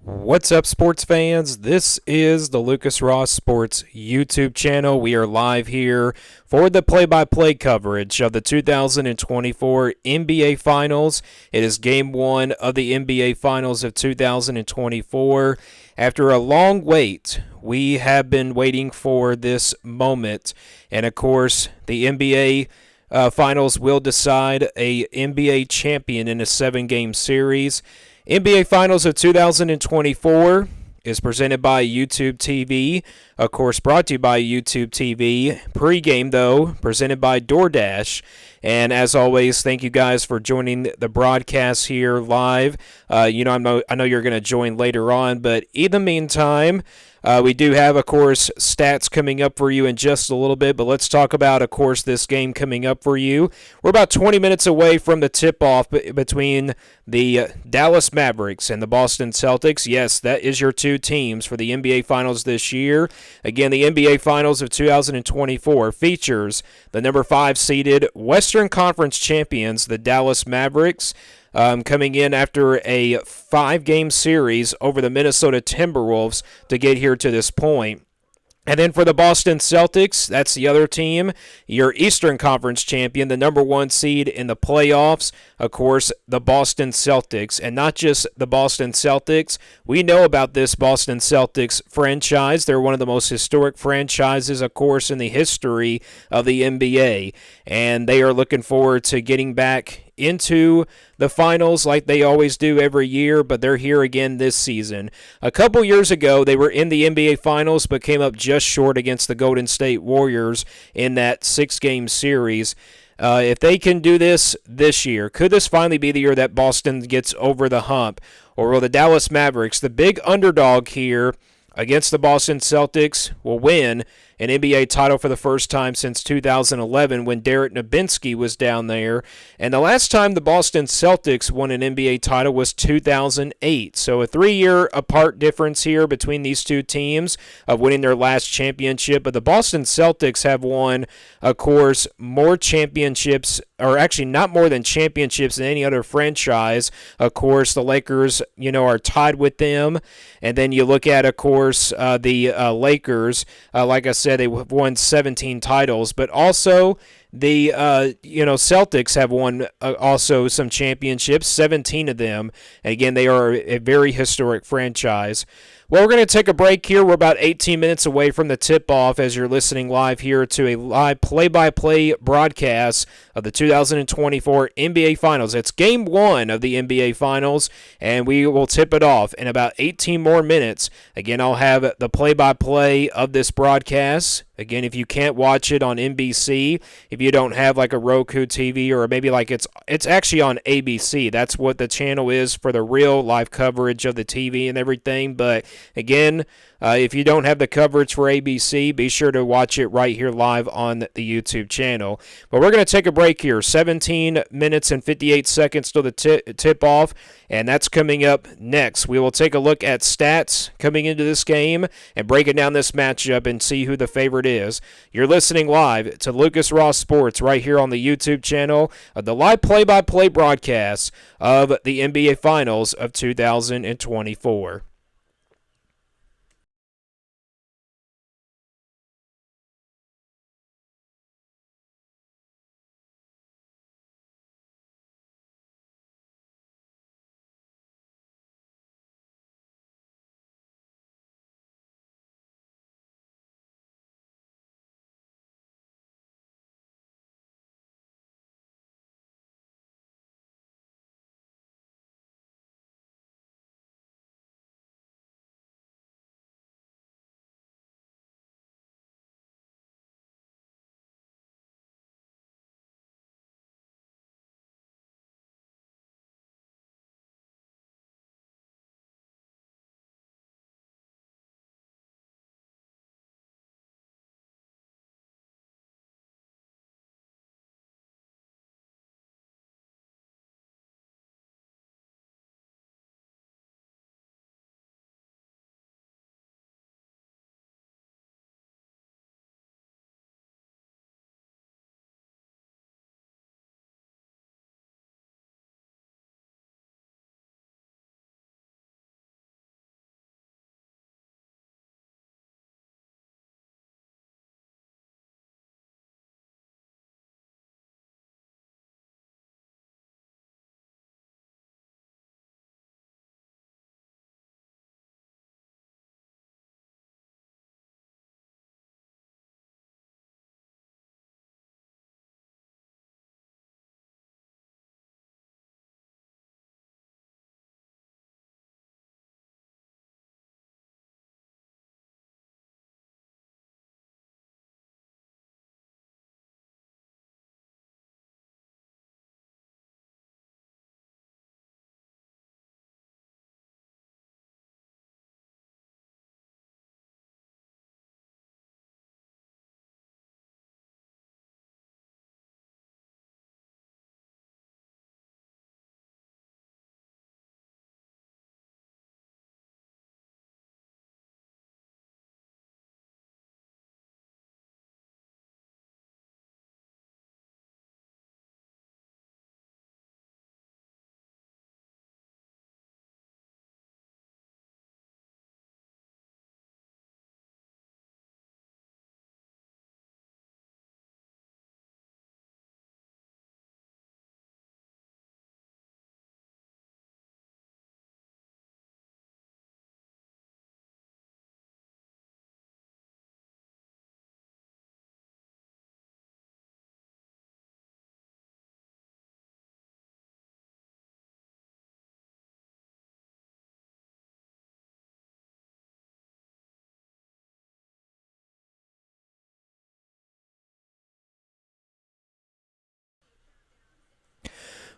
What's up, sports fans? This is the Lucas Ross Sports YouTube channel. We are live here for the play-by-play coverage of the 2024 NBA Finals. It is Game 1 of the NBA Finals of 2024. After a long wait, we have been waiting for this moment. And, of course, the NBA Finals will decide a NBA champion in a 7-game series. NBA Finals of 2024 is presented by YouTube TV. Of course, brought to you by YouTube TV. Pregame, though, presented by DoorDash. And as always, thank you guys for joining the broadcast here live. I know you're going to join later on, but in the meantime, we do have, of course, stats coming up for you in just a little bit, but let's talk about, of course, this game coming up for you. We're about 20 minutes away from the tip-off between the Dallas Mavericks and the Boston Celtics. Yes, that is your two teams for the NBA Finals this year. Again, the NBA Finals of 2024 features the number 5 seeded Western Conference champions, the Dallas Mavericks, coming in after a 5-game series over the Minnesota Timberwolves to get here to this point. And then for the Boston Celtics, that's the other team, your Eastern Conference champion, the number 1 seed in the playoffs, of course, the Boston Celtics. And not just the Boston Celtics. We know about this Boston Celtics franchise. They're one of the most historic franchises, of course, in the history of the NBA. And they are looking forward to getting back into the finals like they always do every year, but they're here again this season. A couple years ago, they were in the NBA Finals, but came up just short against the Golden State Warriors in that 6-game series. If they can do this year, could this finally be the year that Boston gets over the hump? Or will the Dallas Mavericks, the big underdog here against the Boston Celtics, will win an NBA title for the first time since 2011 when Derek Nowitzki was down there. And the last time the Boston Celtics won an NBA title was 2008. So a 3-year apart difference here between these two teams of winning their last championship. But the Boston Celtics have won, of course, more championships, or actually not more than championships than any other franchise. Of course, the Lakers, are tied with them. And then you look at, of course, the Lakers, like I said, they won 17 titles, but also the Celtics have won also some championships, 17 of them. And again, they are a very historic franchise. Well, we're going to take a break here. We're about 18 minutes away from the tip-off as you're listening live here to a live play-by-play broadcast of the 2024 NBA Finals. It's Game 1 of the NBA Finals, and we will tip it off in about 18 more minutes. Again, I'll have the play-by-play of this broadcast. Again, if you can't watch it on NBC, if you don't have like a Roku TV, or maybe like it's actually on ABC. That's what the channel is for the real live coverage of the TV and everything. But again, if you don't have the coverage for ABC, be sure to watch it right here live on the YouTube channel. But we're going to take a break here. 17 minutes and 58 seconds till the tip-off, and that's coming up next. We will take a look at stats coming into this game and breaking down this matchup and see who the favorite is. You're listening live to Lucas Ross Sports right here on the YouTube channel of the live play-by-play broadcast of the NBA Finals of 2024.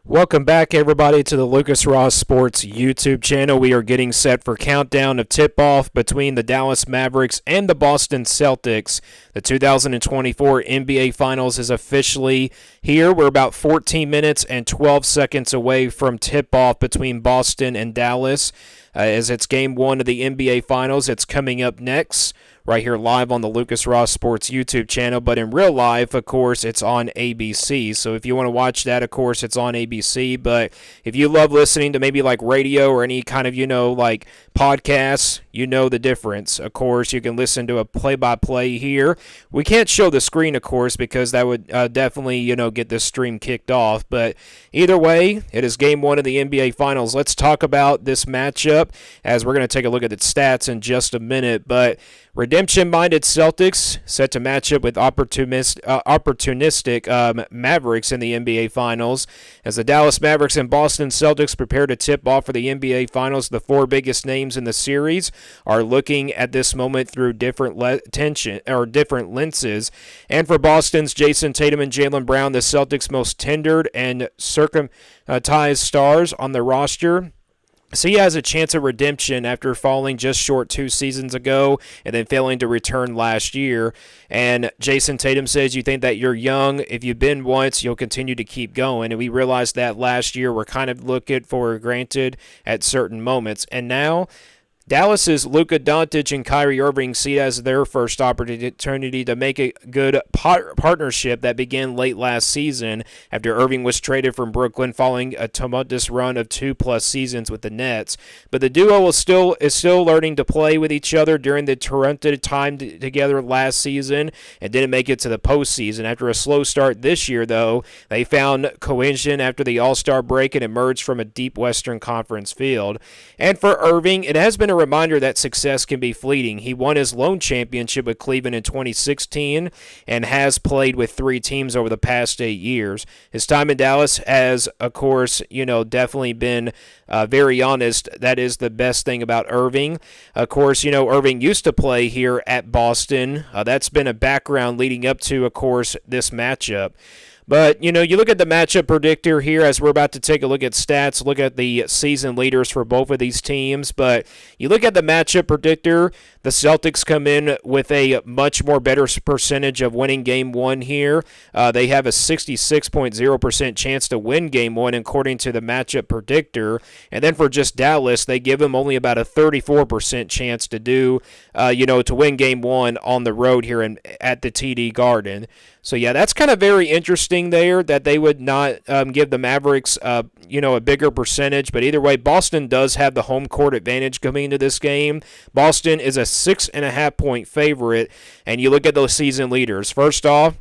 Welcome back, everybody, to the Lucas Ross Sports YouTube channel. We are getting set for countdown of tip-off between the Dallas Mavericks and the Boston Celtics. The 2024 NBA Finals is officially here. We're about 14 minutes and 12 seconds away from tip-off between Boston and Dallas. As it's Game 1 of the NBA Finals, it's coming up next, right here live on the Lucas Ross Sports YouTube channel. But in real life, of course, it's on ABC. So if you want to watch that, of course, it's on ABC. But if you love listening to maybe like radio or any kind of, like podcasts, you know the difference. Of course, you can listen to a play-by-play here. We can't show the screen, of course, because that would definitely, get this stream kicked off. But either way, it is Game 1 of the NBA Finals. Let's talk about this matchup, as we're going to take a look at the stats in just a minute. But redemption-minded Celtics set to match up with opportunistic Mavericks in the NBA Finals. As the Dallas Mavericks and Boston Celtics prepare to tip off for the NBA Finals, the four biggest names in the series are looking at this moment through different lenses. And for Boston's Jason Tatum and Jaylen Brown, the Celtics' most tenured and circumcised stars on the roster, so he has a chance of redemption after falling just short 2 seasons ago and then failing to return last year. And Jason Tatum says, you think that you're young. If you've been once, you'll continue to keep going. And we realized that last year we're kind of looking for granted at certain moments. And now Dallas's Luka Doncic and Kyrie Irving see it as their first opportunity to make a good partnership that began late last season after Irving was traded from Brooklyn following a tumultuous run of 2+ seasons with the Nets. But the duo is still learning to play with each other during the torrented time together last season and didn't make it to the postseason. After a slow start this year, though, they found cohesion after the All-Star break and emerged from a deep Western Conference field. And for Irving, it has been a reminder that success can be fleeting. He won his lone championship with Cleveland in 2016 and has played with 3 teams over the past 8 years. His time in Dallas has, of course, definitely been very honest. That is the best thing about Irving. Of course, Irving used to play here at Boston. That's been a background leading up to, of course, this matchup. But, you look at the matchup predictor here as we're about to take a look at stats, look at the season leaders for both of these teams. But you look at the matchup predictor, the Celtics come in with a much more better percentage of winning Game 1 here. They have a 66.0% chance to win Game 1 according to the matchup predictor. And then for just Dallas, they give them only about a 34% chance to to win Game 1 on the road here at the TD Garden. So, yeah, that's kind of very interesting there that they would not give the Mavericks, a bigger percentage. But either way, Boston does have the home court advantage coming into this game. Boston is a 6.5-point favorite, and you look at those season leaders. First off,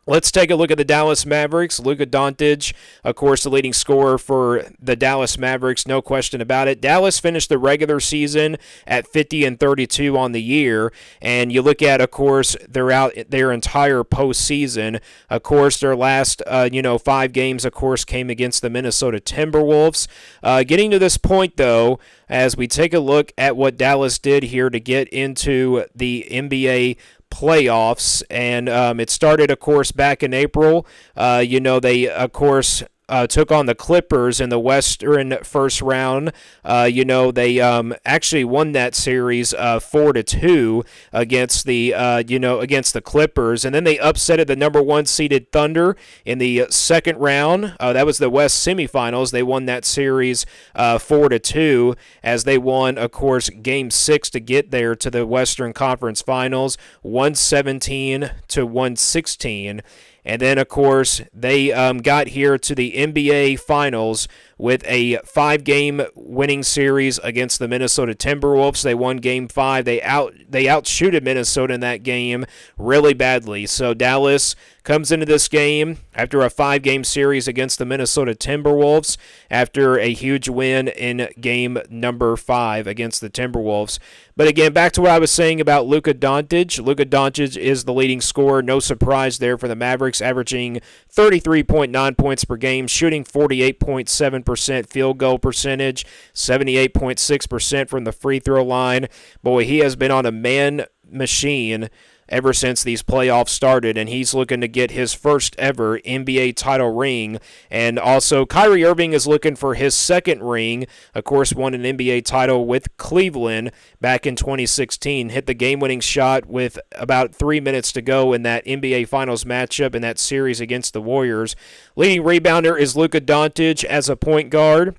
let's take a look at the Dallas Mavericks. Luka Doncic, of course, the leading scorer for the Dallas Mavericks, no question about it. Dallas finished the regular season at 50-32 on the year, and you look at, of course, throughout their entire postseason. Of course, their last, 5 games, of course, came against the Minnesota Timberwolves. Getting to this point, though, as we take a look at what Dallas did here to get into the NBA playoffs, and it started, of course, back in April. They, of course, took on the Clippers in the Western first round. They actually won that series 4-2 against the Clippers, and then they upsetted the number 1 seeded Thunder in the second round. That was the West semifinals. They won that series 4-2 as they won, of course, Game 6 to get there to the Western Conference Finals, 117-116. And then, of course, they got here to the NBA Finals with a 5-game winning series against the Minnesota Timberwolves. They won Game 5. They outshooted Minnesota in that game really badly. So Dallas comes into this game after a 5-game series against the Minnesota Timberwolves after a huge win in game number 5 against the Timberwolves. But again, back to what I was saying about Luka Doncic. Luka Doncic is the leading scorer. No surprise there for the Mavericks, averaging 33.9 points per game, shooting 48.7% field goal percentage, 78.6% from the free throw line. Boy, he has been on a man machine ever since these playoffs started, and he's looking to get his first ever NBA title ring. And also, Kyrie Irving is looking for his second ring. Of course, won an NBA title with Cleveland back in 2016. Hit the game-winning shot with about 3 minutes to go in that NBA Finals matchup in that series against the Warriors. Leading rebounder is Luka Doncic as a point guard,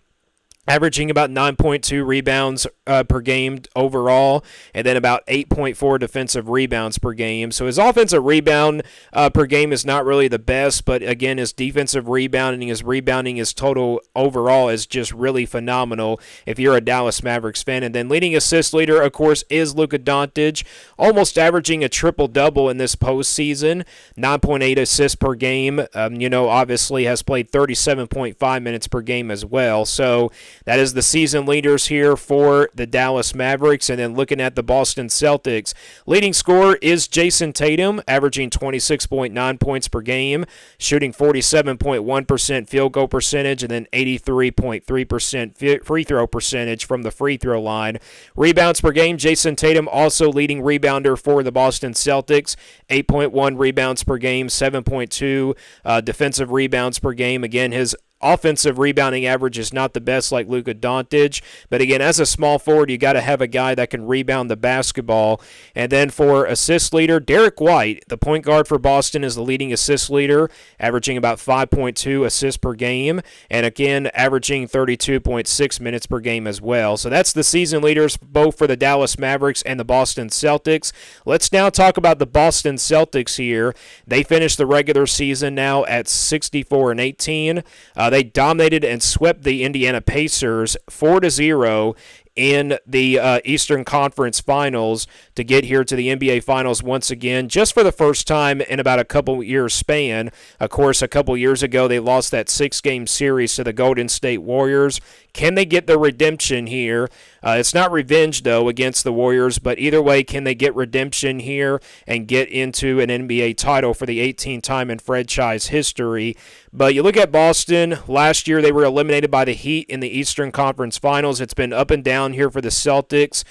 averaging about 9.2 rebounds per game overall, and then about 8.4 defensive rebounds per game. So his offensive rebound per game is not really the best, but again, his defensive rebounding, his total overall is just really phenomenal if you're a Dallas Mavericks fan. And then leading assist leader, of course, is Luka Doncic, almost averaging a triple-double in this postseason, 9.8 assists per game. Obviously has played 37.5 minutes per game as well. So that is the season leaders here for the Dallas Mavericks. And then looking at the Boston Celtics, leading scorer is Jason Tatum, averaging 26.9 points per game, shooting 47.1% field goal percentage, and then 83.3% free throw percentage from the free throw line. Rebounds per game, Jason Tatum also leading rebounder for the Boston Celtics, 8.1 rebounds per game, 7.2 defensive rebounds per game. Again, his offensive rebounding average is not the best like Luka Doncic, but again, as a small forward, you got to have a guy that can rebound the basketball. And then for assist leader, Derek White, the point guard for Boston, is the leading assist leader, averaging about 5.2 assists per game, and again, averaging 32.6 minutes per game as well. So that's the season leaders both for the Dallas Mavericks and the Boston Celtics. Let's now talk about the Boston Celtics here. They finished the regular season now at 64-18. They dominated and swept the Indiana Pacers 4-0 in the Eastern Conference Finals to get here to the NBA Finals once again, just for the first time in about a couple years span. Of course, a couple years ago, they lost that 6-game series to the Golden State Warriors. Can they get the redemption here? It's not revenge, though, against the Warriors, but either way, can they get redemption here and get into an NBA title for the 18th time in franchise history? But you look at Boston, last year they were eliminated by the Heat in the Eastern Conference Finals. It's been up and down here for the Celtics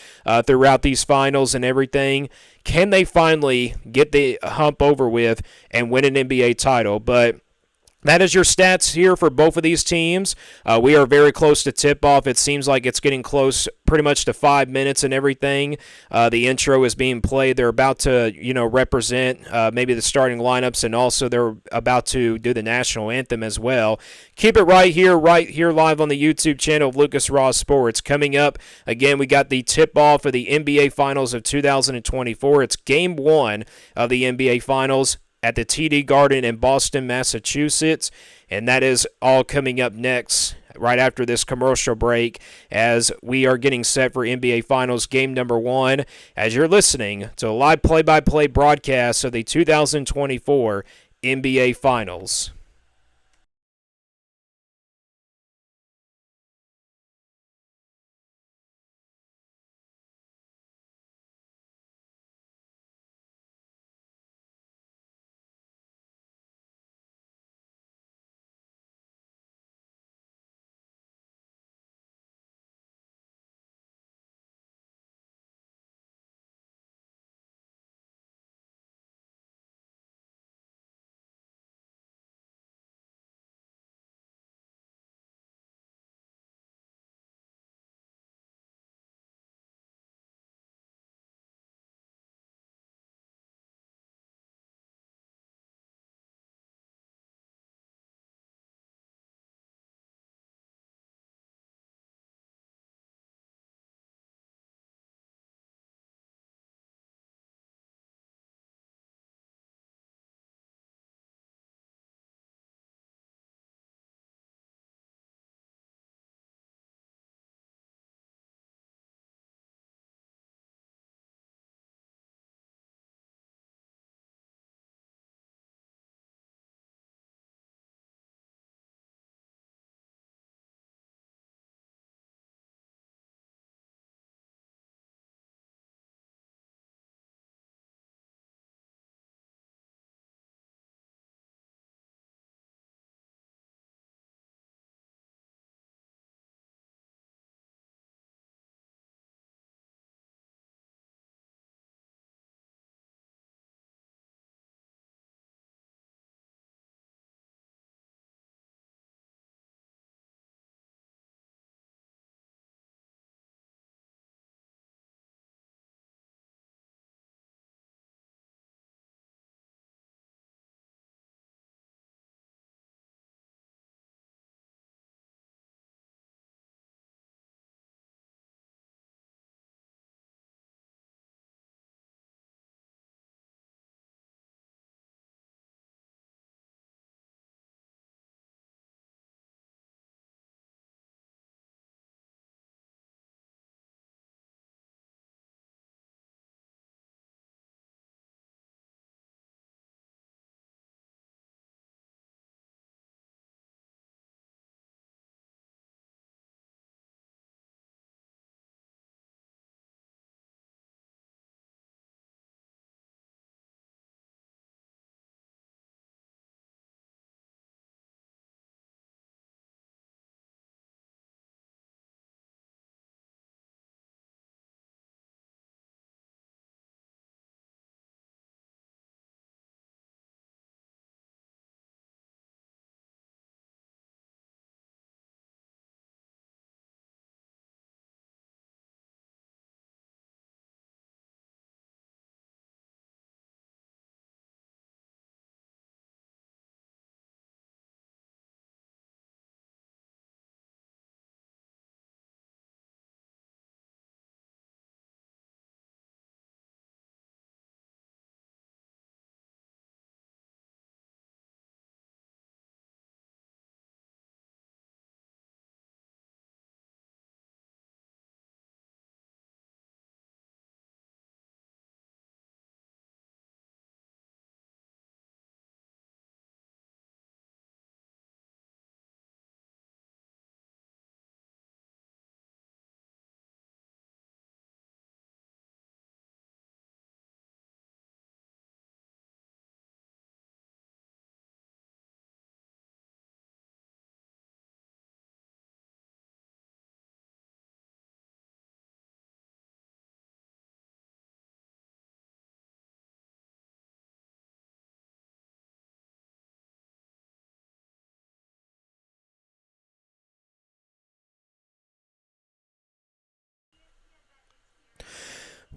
throughout these finals and everything. Can they finally get the hump over with and win an NBA title? But that is your stats here for both of these teams. We are very close to tip-off. It seems like it's getting close pretty much to 5 minutes and everything. The intro is being played. They're about to, represent maybe the starting lineups, and also they're about to do the national anthem as well. Keep it right here live on the YouTube channel of Lucas Ross Sports. Coming up, again, we got the tip-off of the NBA Finals of 2024. It's Game 1 of the NBA Finals at the TD Garden in Boston, Massachusetts. And that is all coming up next, right after this commercial break, as we are getting set for NBA Finals Game number 1, as you're listening to a live play-by-play broadcast of the 2024 NBA Finals.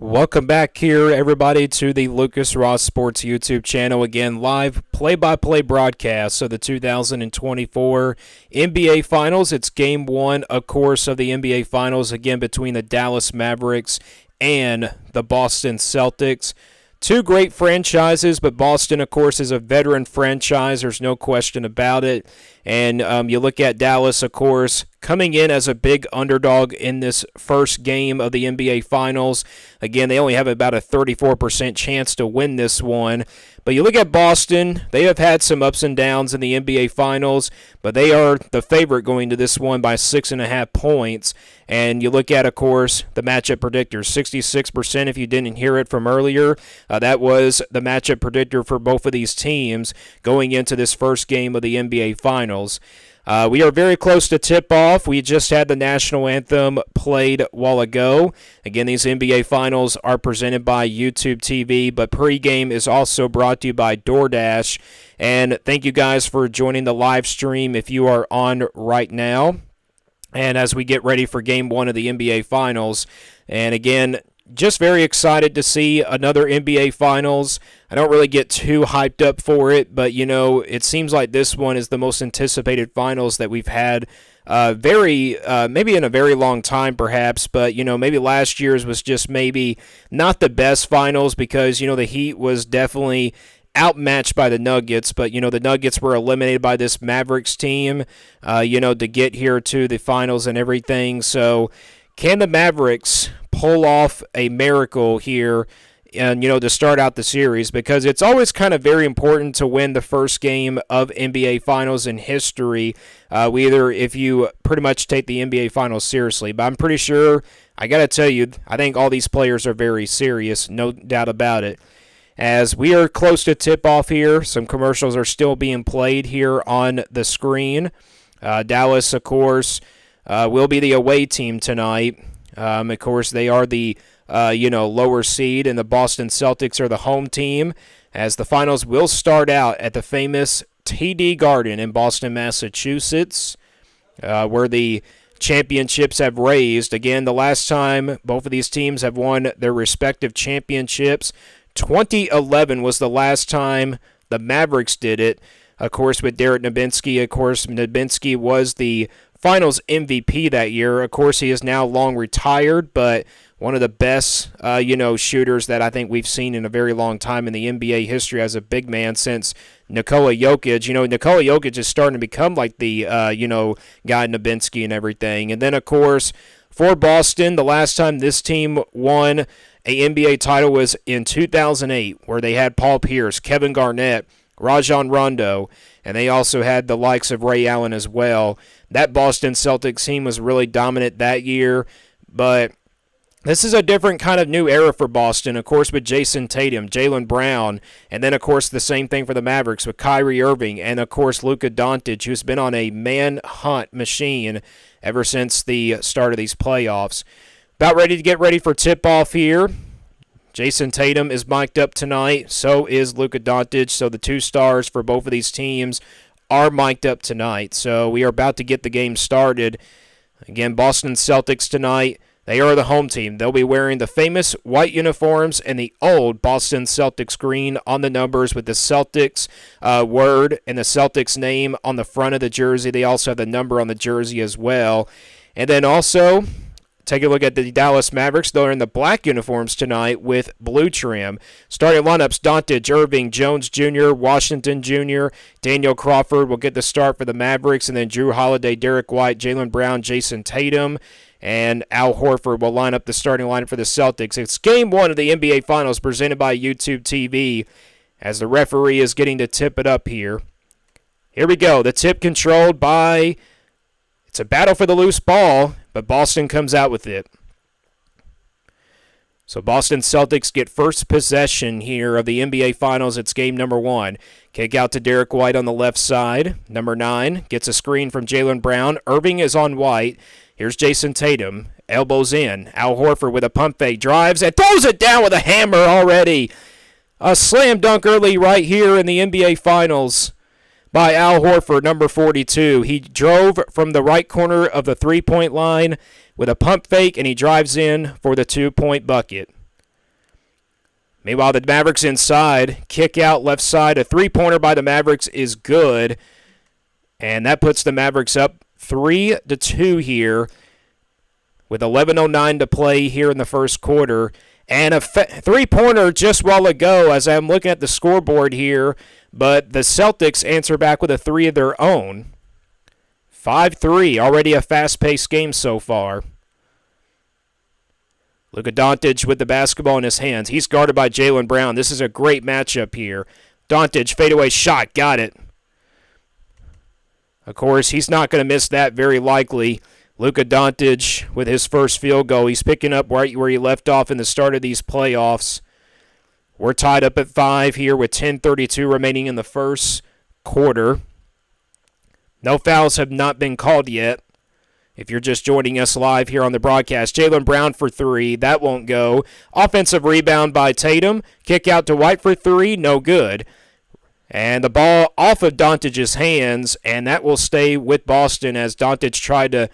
Welcome back here, everybody, to the Lucas Ross Sports YouTube channel. Again, live play-by-play broadcast of the 2024 NBA Finals. It's Game 1, of course, of the NBA Finals, again, between the Dallas Mavericks and the Boston Celtics. Two great franchises, but Boston, of course, is a veteran franchise. There's no question about it. And you look at Dallas, of course, coming in as a big underdog in this first game of the NBA Finals. Again, they only have about a 34% chance to win this one. But you look at Boston, they have had some ups and downs in the NBA Finals, but they are the favorite going to this one by 6.5 points. And you look at, of course, the matchup predictor, 66%. If you didn't hear it from earlier, that was the matchup predictor for both of these teams going into this first game of the NBA Finals. We are very close to tip-off. We just had the national anthem played a while ago. Again, these NBA Finals are presented by YouTube TV, but Pregame is also brought to you by DoorDash. And thank you guys for joining the live stream if you are on right now. And as we get ready for Game 1 of the NBA Finals, and again, just very excited to see another NBA Finals. I don't really get too hyped up for it, but, you know, it seems like this one is the most anticipated Finals that we've had maybe in a very long time, perhaps. But, you know, maybe last year's was just maybe not the best Finals because, you know, the Heat was definitely outmatched by the Nuggets, but, you know, the Nuggets were eliminated by this Mavericks team, to get here to the Finals and everything. So can the Mavericks pull off a miracle here and, to start out the series? Because it's always kind of very important to win the first game of NBA Finals in history, if you pretty much take the NBA Finals seriously. But I'm pretty sure, I got to tell you, I think all these players are very serious, no doubt about it. As we are close to tip-off here, some commercials are still being played here on the screen. Dallas, of course, will be the away team tonight. Of course, they are the lower seed, and the Boston Celtics are the home team, as the finals will start out at the famous TD Garden in Boston, Massachusetts, where the championships have raised. Again, the last time both of these teams have won their respective championships, 2011 was the last time the Mavericks did it, of course, with Derek Nowitzki. Of course, Nowitzki was the Finals MVP that year. Of course, he is now long retired, but one of the best, shooters that I think we've seen in a very long time in the NBA history as a big man since Nikola Jokic. Nikola Jokic is starting to become like the, guy Nowitzki and everything. And then, of course, for Boston, the last time this team won a NBA title was in 2008, where they had Paul Pierce, Kevin Garnett, Rajon Rondo, and they also had the likes of Ray Allen as well. That Boston Celtics team was really dominant that year, but this is a different kind of new era for Boston, of course, with Jason Tatum, Jaylen Brown, and then, of course, the same thing for the Mavericks with Kyrie Irving and, of course, Luka Doncic, who's been on a manhunt machine ever since the start of these playoffs. About ready to get ready for tip-off here. Jason Tatum is mic'd up tonight. So is Luka Doncic. So the two stars for both of these teams are mic'd up tonight. So we are about to get the game started. Again, Boston Celtics tonight. They are the home team. They'll be wearing the famous white uniforms and the old Boston Celtics green on the numbers with the Celtics word and the Celtics name on the front of the jersey. They also have the number on the jersey as well. And then also, take a look at the Dallas Mavericks. They're in the black uniforms tonight with blue trim. Starting lineups, Doncic, Irving, Jones Jr., Washington Jr., Daniel Crawford will get the start for the Mavericks, and then Drew Holiday, Derek White, Jaylen Brown, Jason Tatum, and Al Horford will line up the starting lineup for the Celtics. It's Game 1 of the NBA Finals presented by YouTube TV, as the referee is getting to tip it up here. Here we go. The tip controlled by... It's a battle for the loose ball, but Boston comes out with it. So Boston Celtics get first possession here of the NBA Finals. It's game number 1. Kick out to Derek White on the left side. Number 9 gets a screen from Jaylen Brown. Irving is on White. Here's Jason Tatum. Elbows in. Al Horford with a pump fake. Drives and throws it down with a hammer already. A slam dunk early right here in the NBA Finals by Al Horford, number 42. He drove from the right corner of the three-point line with a pump fake, and he drives in for the 2-point bucket. Meanwhile, the Mavericks inside. Kick out left side. A three-pointer by the Mavericks is good. And that puts the Mavericks up 3-2 here with 11:09 to play here in the first quarter. And a three-pointer just while ago as I'm looking at the scoreboard here. But the Celtics answer back with a three of their own. 5-3. Already a fast-paced game so far. Luka Doncic with the basketball in his hands. He's guarded by Jaylen Brown. This is a great matchup here. Doncic, fadeaway shot. Got it. Of course, he's not going to miss that very likely. Luka Doncic with his first field goal. He's picking up right where he left off in the start of these playoffs. We're tied up at 5 here with 10:32 remaining in the first quarter. No fouls have not been called yet. If you're just joining us live here on the broadcast, Jaylen Brown for three. That won't go. Offensive rebound by Tatum. Kick out to White for three. No good. And the ball off of Doncic's hands, and that will stay with Boston as Doncic tried to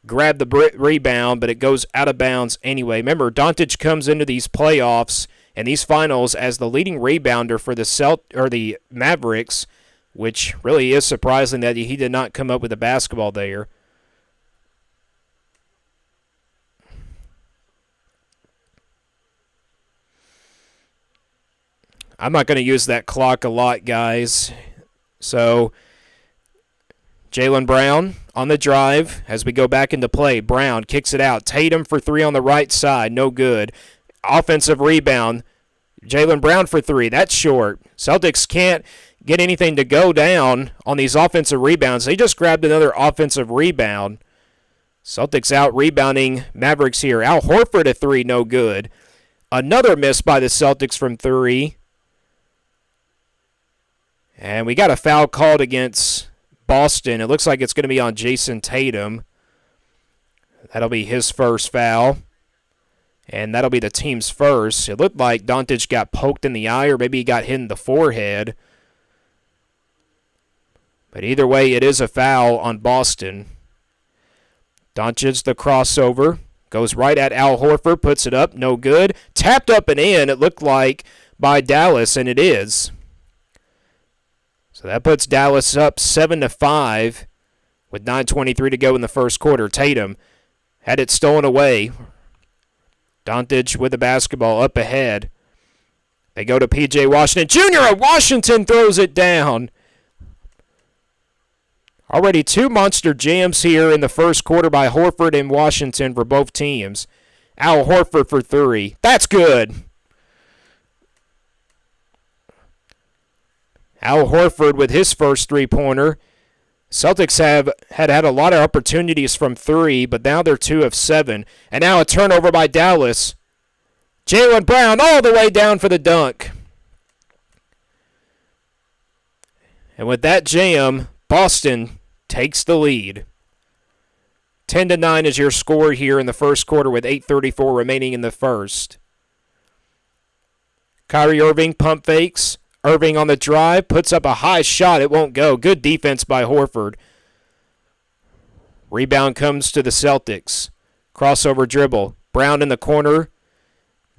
grab the rebound, but it goes out of bounds anyway. Remember, Doncic comes into these playoffs and these finals as the leading rebounder for the Mavericks, which really is surprising that he did not come up with the basketball there. I'm not going to use that clock a lot, guys. So, Jaylen Brown on the drive as we go back into play. Brown kicks it out. Tatum for three on the right side. No good. Offensive rebound. Jaylen Brown for three. That's short. Celtics can't get anything to go down on these offensive rebounds. They just grabbed another offensive rebound. Celtics out rebounding Mavericks here. Al Horford at three. No good. Another miss by the Celtics from three. And we got a foul called against Boston. It looks like it's going to be on Jason Tatum. That'll be his first foul. And that'll be the team's first. It looked like Doncic got poked in the eye or maybe he got hit in the forehead. But either way, it is a foul on Boston. Doncic, the crossover, goes right at Al Horford, puts it up, no good. Tapped up and in, it looked like, by Dallas, and it is. So that puts Dallas up 7-5 with 9:23 to go in the first quarter. Tatum had it stolen away. Doncic with the basketball up ahead. They go to P.J. Washington Jr. Washington throws it down. Already two monster jams here in the first quarter by Horford and Washington for both teams. Al Horford for three. That's good. Al Horford with his first three-pointer. Celtics have had a lot of opportunities from three, but now they're 2 of 7. And now a turnover by Dallas. Jaylen Brown all the way down for the dunk. And with that jam, Boston takes the lead. 10-9 is your score here in the first quarter with 8:34 remaining in the first. Kyrie Irving pump fakes. Irving on the drive, puts up a high shot. It won't go. Good defense by Horford. Rebound comes to the Celtics. Crossover dribble. Brown in the corner.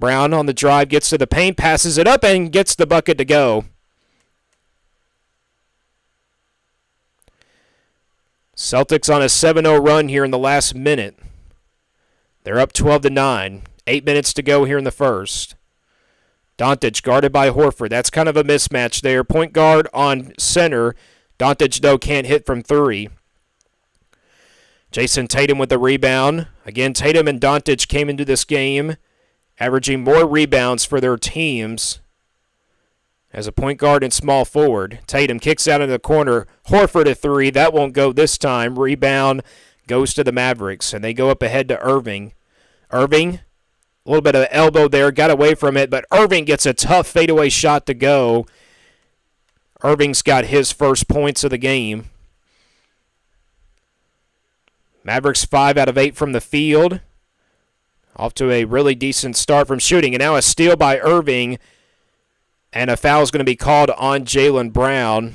Brown on the drive, gets to the paint, passes it up, and gets the bucket to go. Celtics on a 7-0 run here in the last minute. They're up 12-9. 8 minutes to go here in the first. Doncic guarded by Horford. That's kind of a mismatch there. Point guard on center. Doncic, though, can't hit from three. Jason Tatum with the rebound. Again, Tatum and Doncic came into this game averaging more rebounds for their teams as a point guard and small forward. Tatum kicks out into the corner. Horford at three. That won't go this time. Rebound goes to the Mavericks, and they go up ahead to Irving. Irving, a little bit of elbow there, got away from it, but Irving gets a tough fadeaway shot to go. Irving's got his first points of the game. Mavericks 5 out of 8 from the field. Off to a really decent start from shooting, and now a steal by Irving, and a foul is going to be called on Jaylen Brown.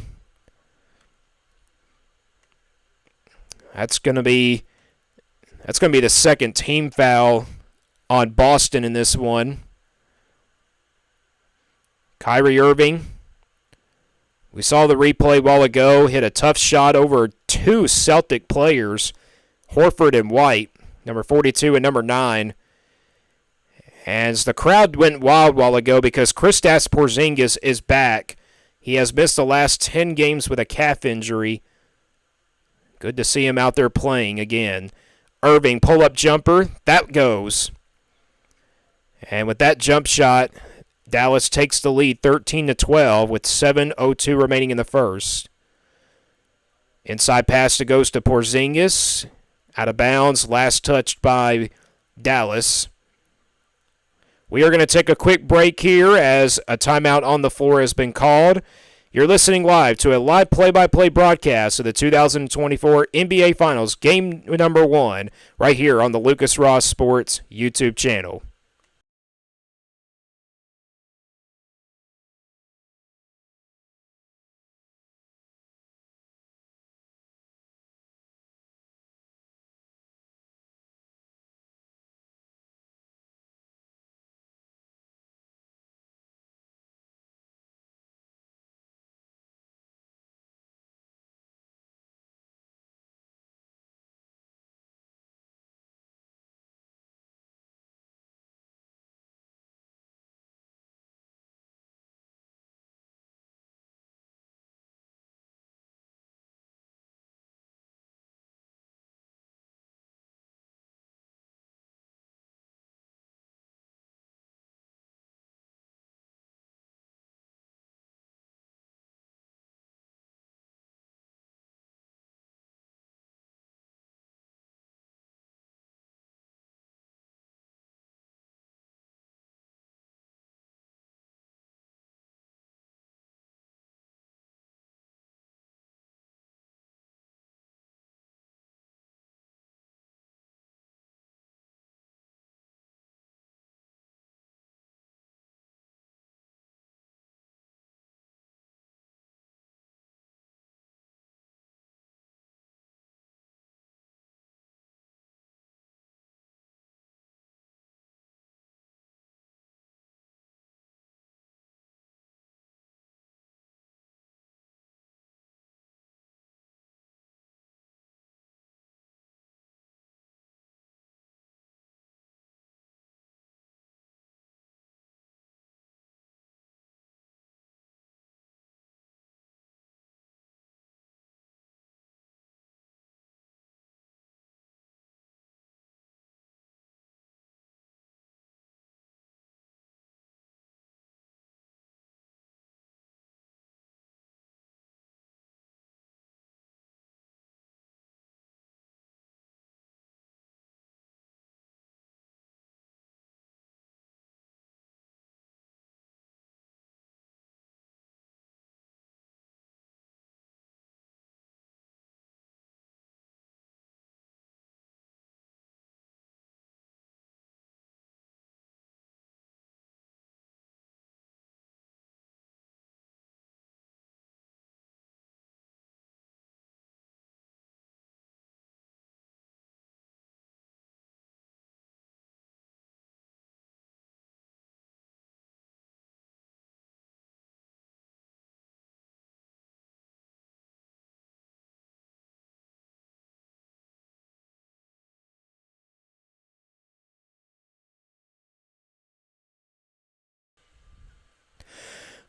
That's going to be the second team foul on Boston in this one. Kyrie Irving. We saw the replay a while ago. Hit a tough shot over two Celtic players, Horford and White, number 42 and number 9. As the crowd went wild a while ago because Kristaps Porzingis is back. He has missed the last 10 games with a calf injury. Good to see him out there playing again. Irving, pull-up jumper. That goes. And with that jump shot, Dallas takes the lead 13-12 with 7:02 remaining in the first. Inside pass goes to Porzingis. Out of bounds. Last touched by Dallas. We are going to take a quick break here as a timeout on the floor has been called. You're listening live to a live play-by-play broadcast of the 2024 NBA Finals, game number 1, right here on the Lucas Ross Sports YouTube channel.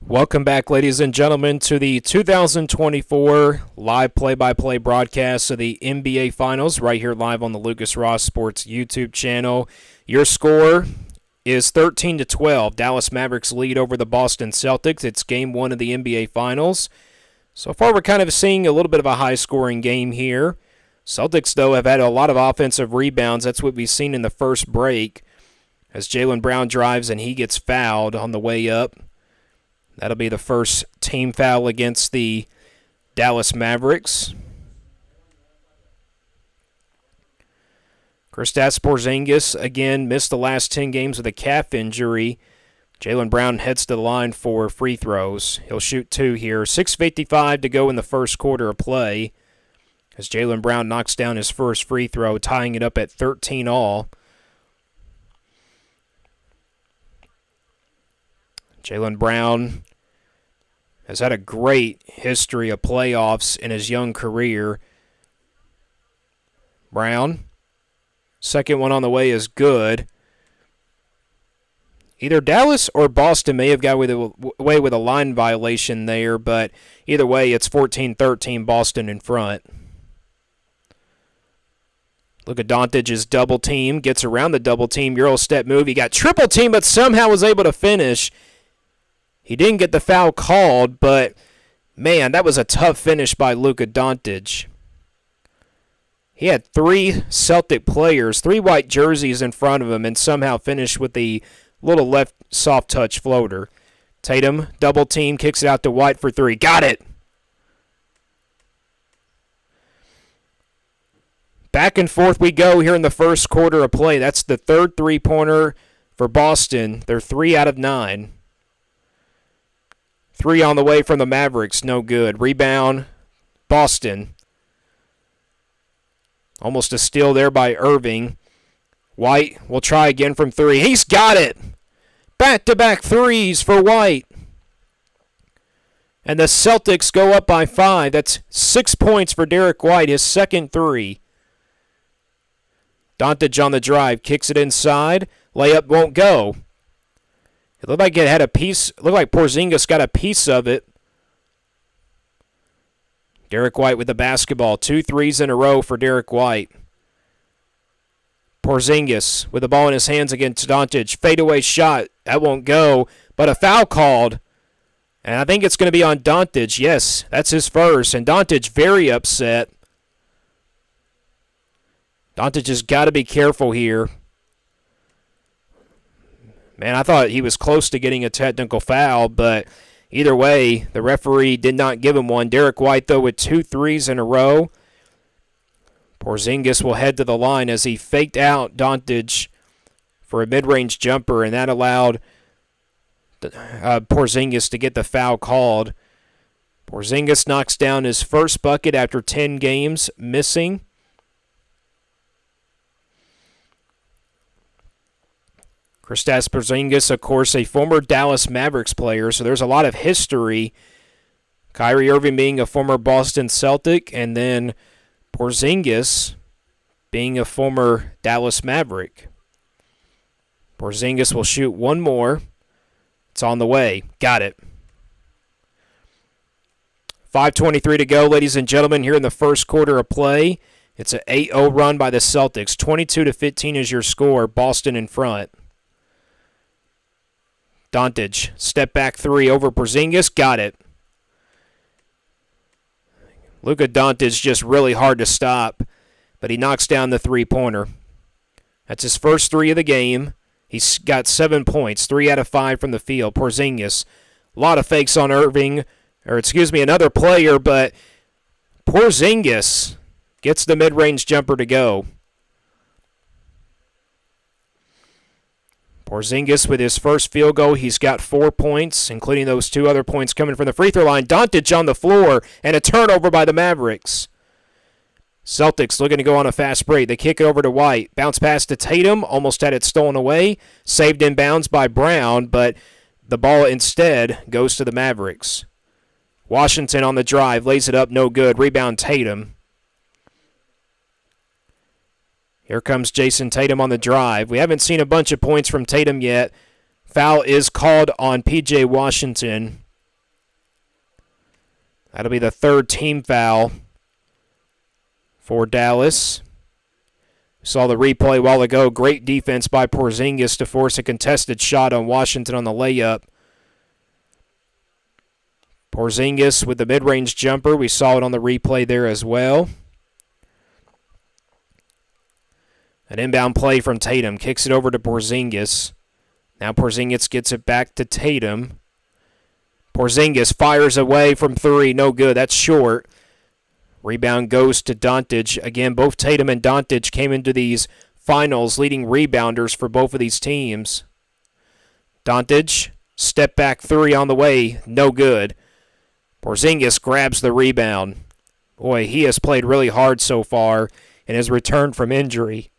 Welcome back, ladies and gentlemen, to the 2024 live play-by-play broadcast of the NBA Finals right here live on the Lucas Ross Sports YouTube channel. Your score is 13-12. Dallas Mavericks lead over the Boston Celtics. It's game 1 of the NBA Finals. So far, we're kind of seeing a little bit of a high-scoring game here. Celtics, though, have had a lot of offensive rebounds. That's what we've seen in the first break as Jaylen Brown drives and he gets fouled on the way up. That'll be the first team foul against the Dallas Mavericks. Kristaps Porzingis, again, missed the last 10 games with a calf injury. Jaylen Brown heads to the line for free throws. He'll shoot 2 here. 6:55 to go in the first quarter of play as Jaylen Brown knocks down his first free throw, tying it up at 13 all. Jaylen Brown has had a great history of playoffs in his young career. Brown, second one on the way is good. Either Dallas or Boston may have got away with a line violation there, but either way, it's 14-13 Boston in front. Luka Doncic's double team, gets around the double team, Euro step move. He got triple team, but somehow was able to finish. He didn't get the foul called, but man, that was a tough finish by Luka Doncic. He had three Celtic players, three white jerseys in front of him, and somehow finished with the little left soft touch floater. Tatum, double team, kicks it out to White for three. Got it! Back and forth we go here in the first quarter of play. That's the third three-pointer for Boston. They're 3 out of 9. 3 on the way from the Mavericks. No good. Rebound, Boston. Almost a steal there by Irving. White will try again from 3. He's got it! Back-to-back threes for White. And the Celtics go up by 5. That's 6 points for Derek White, his second 3. Doncic on the drive, kicks it inside. Layup won't go. It looked like it had a piece. It looked like Porzingis got a piece of it. Derek White with the basketball. 2 threes in a row for Derek White. Porzingis with the ball in his hands against Doncic. Fadeaway shot. That won't go. But a foul called. And I think it's going to be on Doncic. Yes, that's his first. And Doncic very upset. Doncic has got to be careful here. Man, I thought he was close to getting a technical foul, but either way, the referee did not give him one. Derek White, though, with 2 threes in a row. Porzingis will head to the line as he faked out Doncic for a mid-range jumper, and that allowed Porzingis to get the foul called. Porzingis knocks down his first bucket after 10 games missing. Kristaps Porzingis, of course, a former Dallas Mavericks player, so there's a lot of history. Kyrie Irving being a former Boston Celtic, and then Porzingis being a former Dallas Maverick. Porzingis will shoot one more. It's on the way. Got it. 5:23 to go, ladies and gentlemen, here in the first quarter of play. It's an 8-0 run by the Celtics. 22-15 is your score. Boston in front. Doncic, step back 3 over Porzingis. Got it. Luka Doncic just really hard to stop, but he knocks down the three-pointer. That's his first 3 of the game. He's got 7 points, 3 out of 5 from the field. Porzingis, a lot of fakes on Irving, another player, but Porzingis gets the mid-range jumper to go. Porzingis with his first field goal, he's got 4 points, including those 2 other points coming from the free throw line. Doncic on the floor, and a turnover by the Mavericks. Celtics looking to go on a fast break. They kick it over to White. Bounce pass to Tatum, almost had it stolen away. Saved in bounds by Brown, but the ball instead goes to the Mavericks. Washington on the drive, lays it up, no good. Rebound Tatum. Here comes Jason Tatum on the drive. We haven't seen a bunch of points from Tatum yet. Foul is called on P.J. Washington. That'll be the 3rd team foul for Dallas. Saw the replay a while ago. Great defense by Porzingis to force a contested shot on Washington on the layup. Porzingis with the mid-range jumper. We saw it on the replay there as well. An inbound play from Tatum. Kicks it over to Porzingis. Now Porzingis gets it back to Tatum. Porzingis fires away from 3. No good. That's short. Rebound goes to Doncic. Again, both Tatum and Doncic came into these finals leading rebounders for both of these teams. Doncic, step back 3 on the way. No good. Porzingis grabs the rebound. Boy, he has played really hard so far in his return from injury.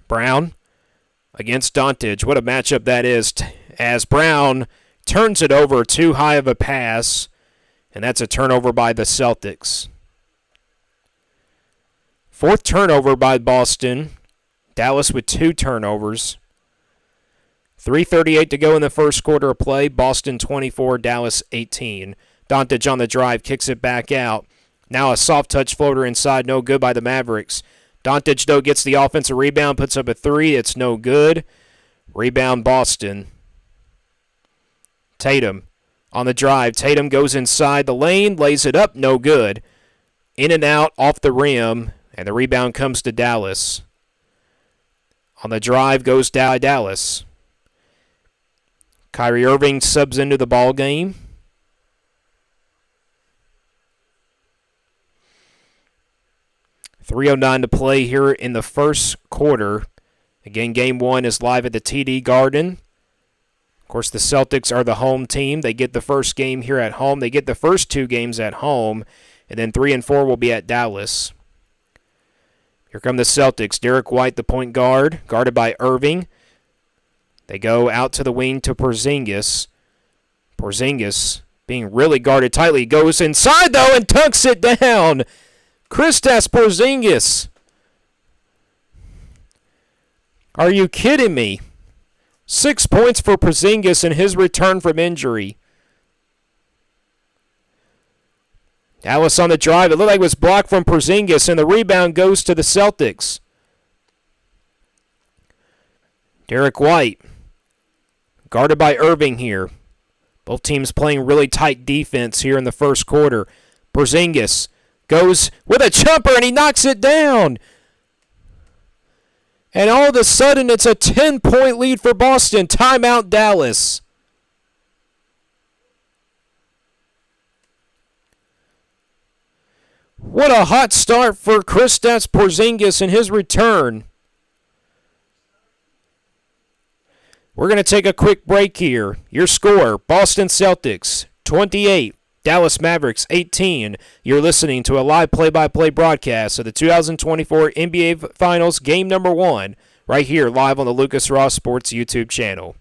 Brown against Doncic. What a matchup that is. as Brown turns it over too high of a pass, and that's a turnover by the Celtics. Fourth turnover by Boston. Dallas with 2 turnovers. 3:38 to go in the first quarter of play. Boston 24, Dallas 18. Doncic on the drive, kicks it back out. Now a soft touch floater inside, no good by the Mavericks. Doncic, though, gets the offensive rebound, puts up a 3. It's no good. Rebound Boston. Tatum on the drive. Tatum goes inside the lane, lays it up, no good. In and out, off the rim, and the rebound comes to Dallas. On the drive goes Dallas. Kyrie Irving subs into the ball game. .309 to play here in the first quarter. Again, Game 1 is live at the TD Garden. Of course, the Celtics are the home team. They get the first game here at home. They get the first 2 games at home. And then 3 and 4 will be at Dallas. Here come the Celtics. Derek White, the point guard, guarded by Irving. They go out to the wing to Porzingis. Porzingis, being really guarded tightly, goes inside, though, and tucks it down. Kristaps Porzingis. Are you kidding me? 6 points for Porzingis in his return from injury. Dallas on the drive. It looked like it was blocked from Porzingis, and the rebound goes to the Celtics. Derek White, guarded by Irving here. Both teams playing really tight defense here in the first quarter. Porzingis goes with a jumper, and he knocks it down. And all of a sudden, it's a 10-point lead for Boston. Timeout, Dallas. What a hot start for Kristaps Porzingis in his return. We're going to take a quick break here. Your score, Boston Celtics, 28. Dallas Mavericks, 18. You're listening to a live play-by-play broadcast of the 2024 NBA Finals Game Number 1 right here live on the Lucas Ross Sports YouTube channel.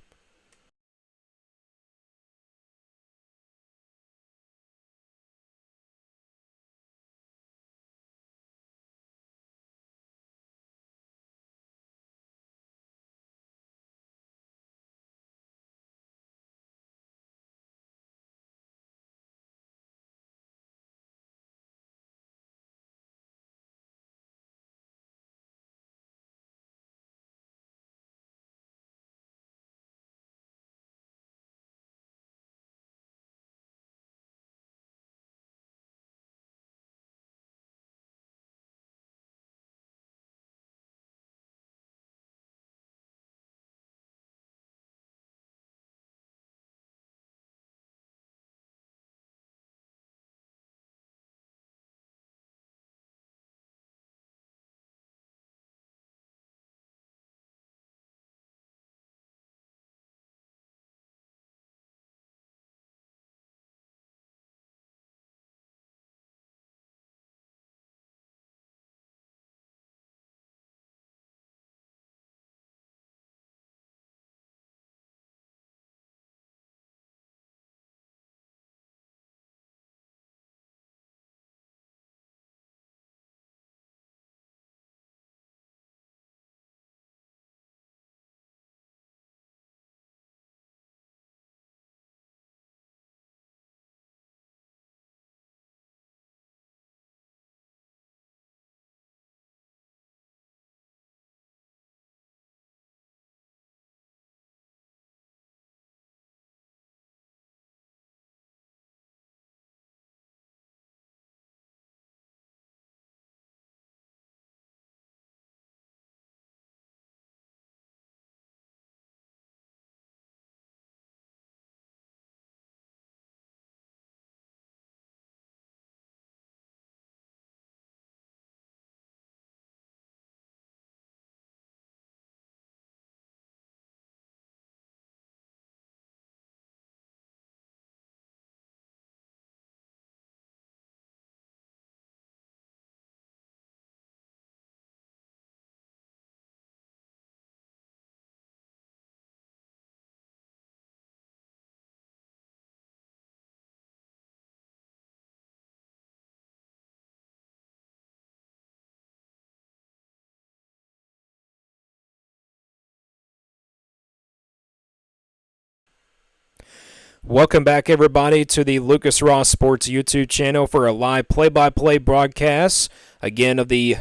Welcome back, everybody, to the Lucas Ross Sports YouTube channel for a live play-by-play broadcast, again, of the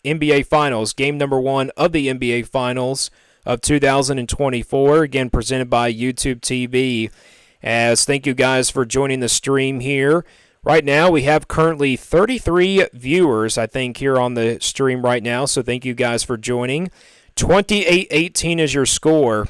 NBA Finals, game number 1 of the NBA Finals of 2024, again, presented by YouTube TV. Thank you guys for joining the stream here. Right now, we have currently 33 viewers, I think, here on the stream right now, so thank you guys for joining. 28-18 is your score.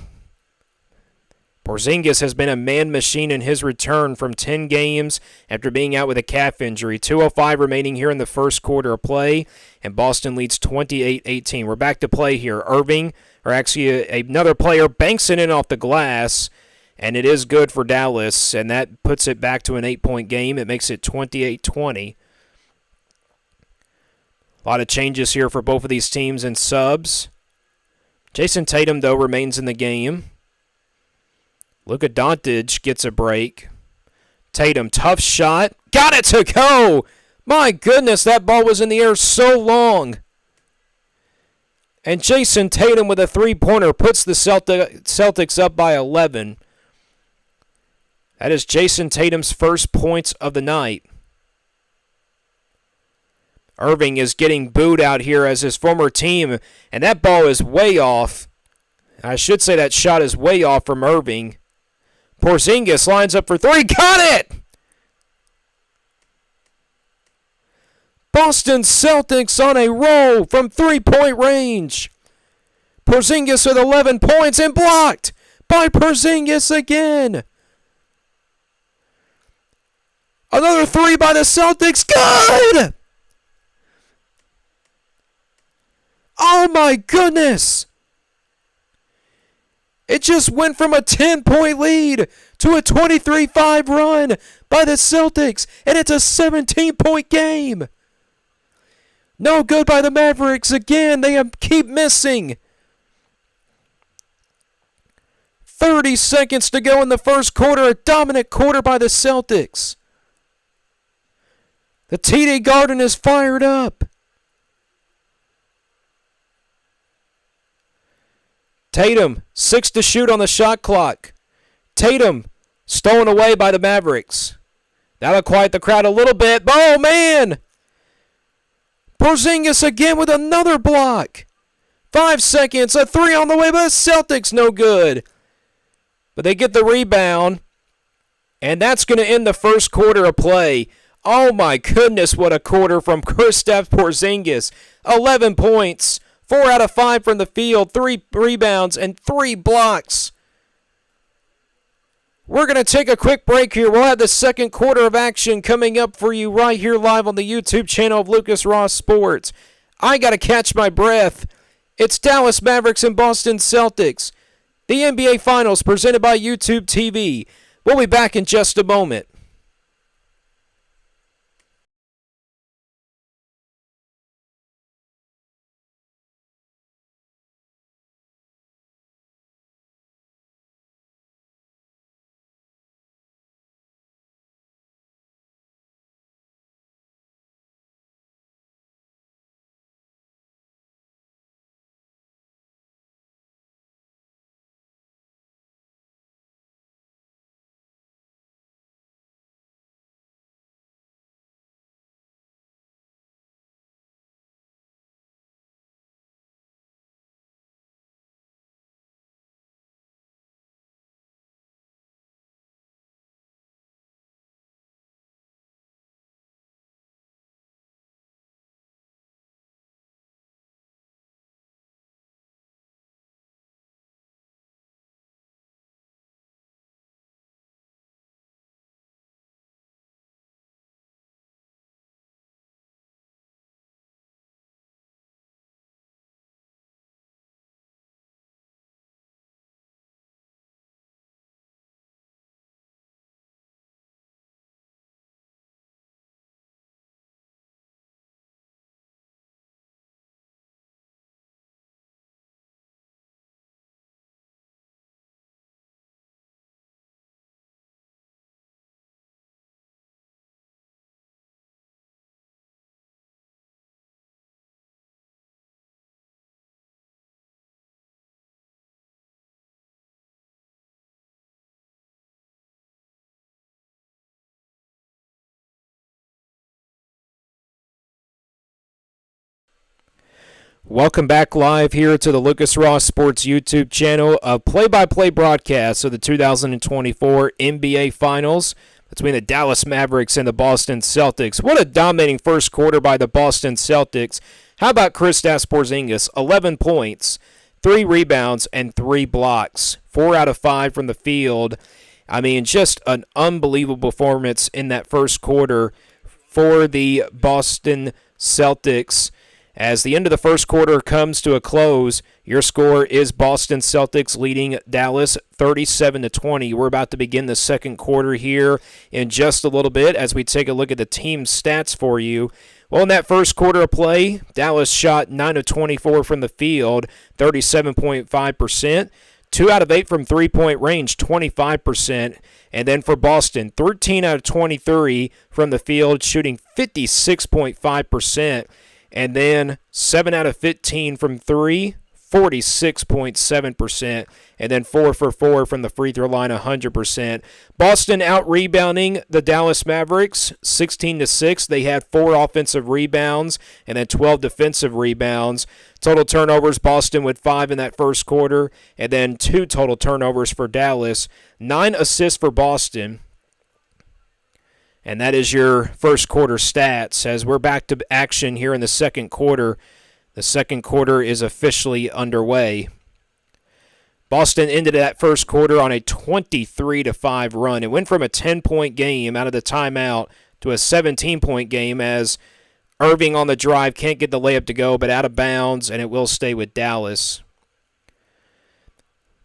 Porzingis has been a man machine in his return from 10 games after being out with a calf injury. 2:05 remaining here in the first quarter of play, and Boston leads 28-18. We're back to play here. Irving, or actually another player, banks it in off the glass, and it is good for Dallas, and that puts it back to an 8-point game. It makes it 28-20. A lot of changes here for both of these teams and subs. Jason Tatum, though, remains in the game. Luka Doncic gets a break. Tatum, tough shot. Got it to go! My goodness, that ball was in the air so long. And Jason Tatum with a three-pointer puts the Celtics up by 11. That is Jason Tatum's first points of the night. Irving is getting booed out here as his former team, and that ball is way off. I should say that shot is way off from Irving. Porzingis lines up for three. Got it! Boston Celtics on a roll from three-point range. Porzingis with 11 points and blocked by Porzingis again. Another three by the Celtics. Good! Oh my goodness! It just went from a 10-point lead to a 23-5 run by the Celtics, and it's a 17-point game. No good by the Mavericks again. They keep missing. 30 seconds to go in the first quarter. A dominant quarter by the Celtics. The TD Garden is fired up. Tatum, 6 to shoot on the shot clock. Tatum, stolen away by the Mavericks. That'll quiet the crowd a little bit. Oh, man! Porzingis again with another block. 5 seconds, a three on the way, but the Celtics no good. But they get the rebound, and that's going to end the first quarter of play. Oh, my goodness, what a quarter from Kristaps Porzingis. 11 points. 4 out of 5 from the field, 3 rebounds, and 3 blocks. We're going to take a quick break here. We'll have the second quarter of action coming up for you right here live on the YouTube channel of Lucas Ross Sports. I got to catch my breath. It's Dallas Mavericks and Boston Celtics. The NBA Finals presented by YouTube TV. We'll be back in just a moment. Welcome back live here to the Lucas Ross Sports YouTube channel, a play-by-play broadcast of the 2024 NBA Finals between the Dallas Mavericks and the Boston Celtics. What a dominating first quarter by the Boston Celtics. How about Kristaps Porzingis? 11 points, 3 rebounds, and 3 blocks. 4 out of 5 from the field. I mean, just an unbelievable performance in that first quarter for the Boston Celtics. As the end of the first quarter comes to a close, your score is Boston Celtics leading Dallas 37-20. We're about to begin the second quarter here in just a little bit as we take a look at the team stats for you. Well, in that first quarter of play, Dallas shot 9 of 24 from the field, 37.5%. 2 out of 8 from three-point range, 25%. And then for Boston, 13 out of 23 from the field, shooting 56.5%. And then 7 out of 15 from 3, 46.7%. And then 4 for 4 from the free throw line, 100%. Boston out-rebounding the Dallas Mavericks, 16-6. They had 4 offensive rebounds and then 12 defensive rebounds. Total turnovers, Boston with 5 in that first quarter, and then 2 total turnovers for Dallas. 9 assists for Boston. And that is your first quarter stats. As we're back to action here in the second quarter, the second quarter is officially underway. Boston ended that first quarter on a 23-5 run. It went from a 10-point game out of the timeout to a 17-point game as Irving on the drive can't get the layup to go, but out of bounds, and it will stay with Dallas.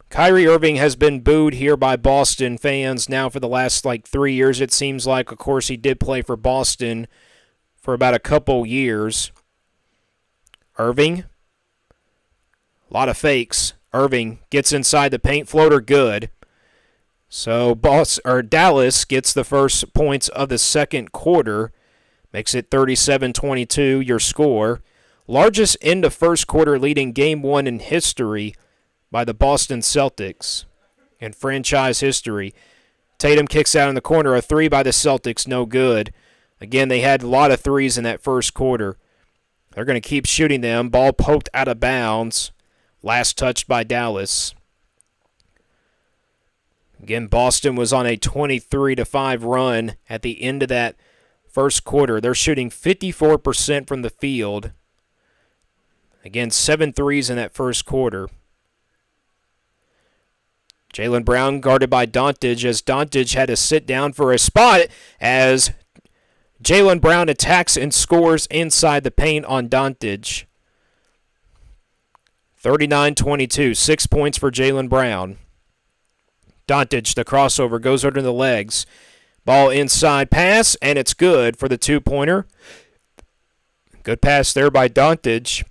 Kyrie Irving has been booed here by Boston fans now for the last 3 years, it seems like. Of course, he did play for Boston for about a couple years. Irving, a lot of fakes. Irving gets inside the paint, floater good. So Dallas gets the first points of the second quarter, makes it 37-22, your score. Largest end of first quarter lead in Game 1 in history by the Boston Celtics in franchise history. Tatum kicks out in the corner, a 3 by the Celtics, no good. Again, they had a lot of threes in that first quarter. They're going to keep shooting them. Ball poked out of bounds. Last touched by Dallas. Again, Boston was on a 23-5 run at the end of that first quarter. They're shooting 54% from the field. Again, 7 threes in that first quarter. Jaylen Brown guarded by Doncic as Doncic had to sit down for a spot as Jaylen Brown attacks and scores inside the paint on Doncic. 39-22, 6 points for Jaylen Brown. Doncic, the crossover, goes under the legs. Ball inside pass, and it's good for the two-pointer. Good pass there by Doncic.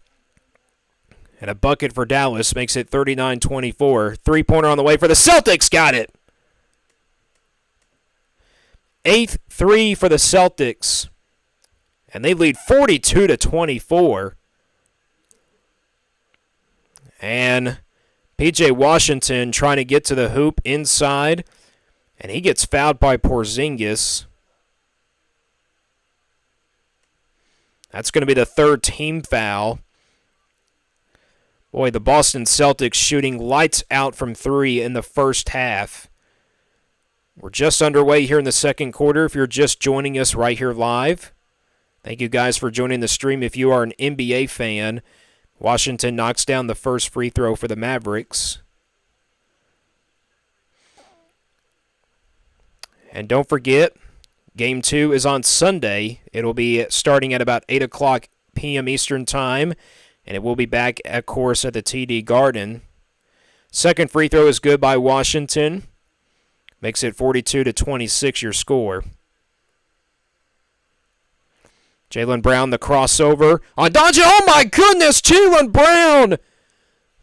And a bucket for Dallas makes it 39-24. Three-pointer on the way for the Celtics. Got it. 8th three for the Celtics. And they lead 42-24. And P.J. Washington trying to get to the hoop inside. And he gets fouled by Porzingis. That's going to be the third team foul. Boy, the Boston Celtics shooting lights out from 3 in the first half. We're just underway here in the second quarter if you're just joining us right here live. Thank you guys for joining the stream if you are an NBA fan. Washington knocks down the first free throw for the Mavericks. And don't forget, Game 2 is on Sunday. It'll be starting at about 8 o'clock p.m. Eastern Time. And it will be back, of course, at the TD Garden. Second free throw is good by Washington. Makes it 42-26 your score. Jaylen Brown, the crossover on Doncic. Oh, my goodness, Jaylen Brown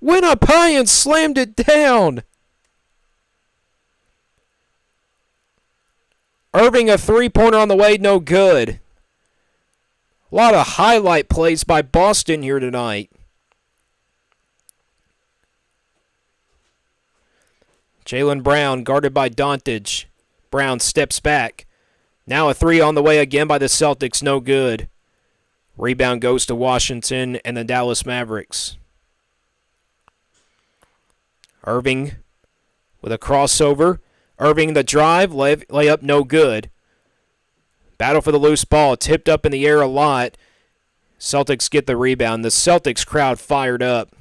went up high and slammed it down. Irving, a three-pointer on the way, no good. A lot of highlight plays by Boston here tonight. Jaylen Brown guarded by Doncic. Brown steps back. Now a 3 on the way again by the Celtics, no good. Rebound goes to Washington and the Dallas Mavericks. Irving with a crossover. Irving the drive, layup no good. Battle for the loose ball, tipped up in the air a lot. Celtics get the rebound. The Celtics crowd fired up.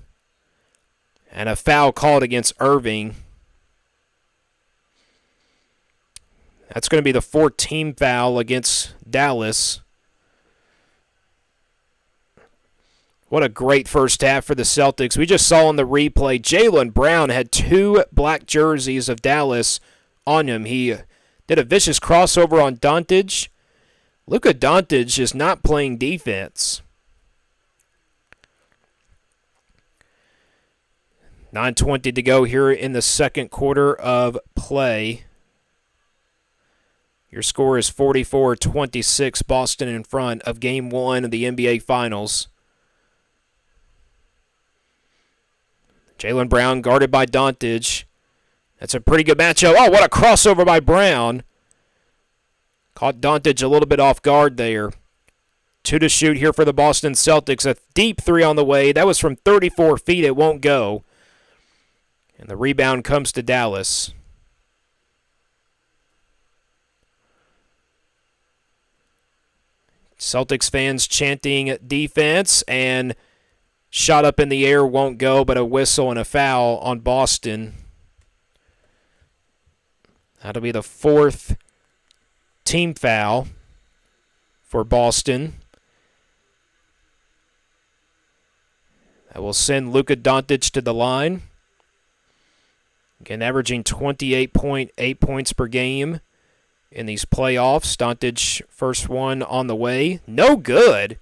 And a foul called against Irving. That's going to be the 4th-team foul against Dallas. What a great first half for the Celtics. We just saw in the replay, Jaylen Brown had 2 black jerseys of Dallas on him. He did a vicious crossover on Doncic. Luka Doncic is not playing defense. 9:20 to go here in the second quarter of play. Your score is 44-26, Boston in front of Game 1 of the NBA Finals. Jaylen Brown guarded by Doncic. That's a pretty good matchup. Oh, what a crossover by Brown. Caught Doncic a little bit off guard there. 2 to shoot here for the Boston Celtics. A deep 3 on the way. That was from 34 feet. It won't go. And the rebound comes to Dallas. Celtics fans chanting defense, and shot up in the air won't go, but a whistle and a foul on Boston. That'll be the 4th team foul for Boston. That will send Luka Doncic to the line. Again, averaging 28.8 points per game in these playoffs. Doncic, first one on the way. No good.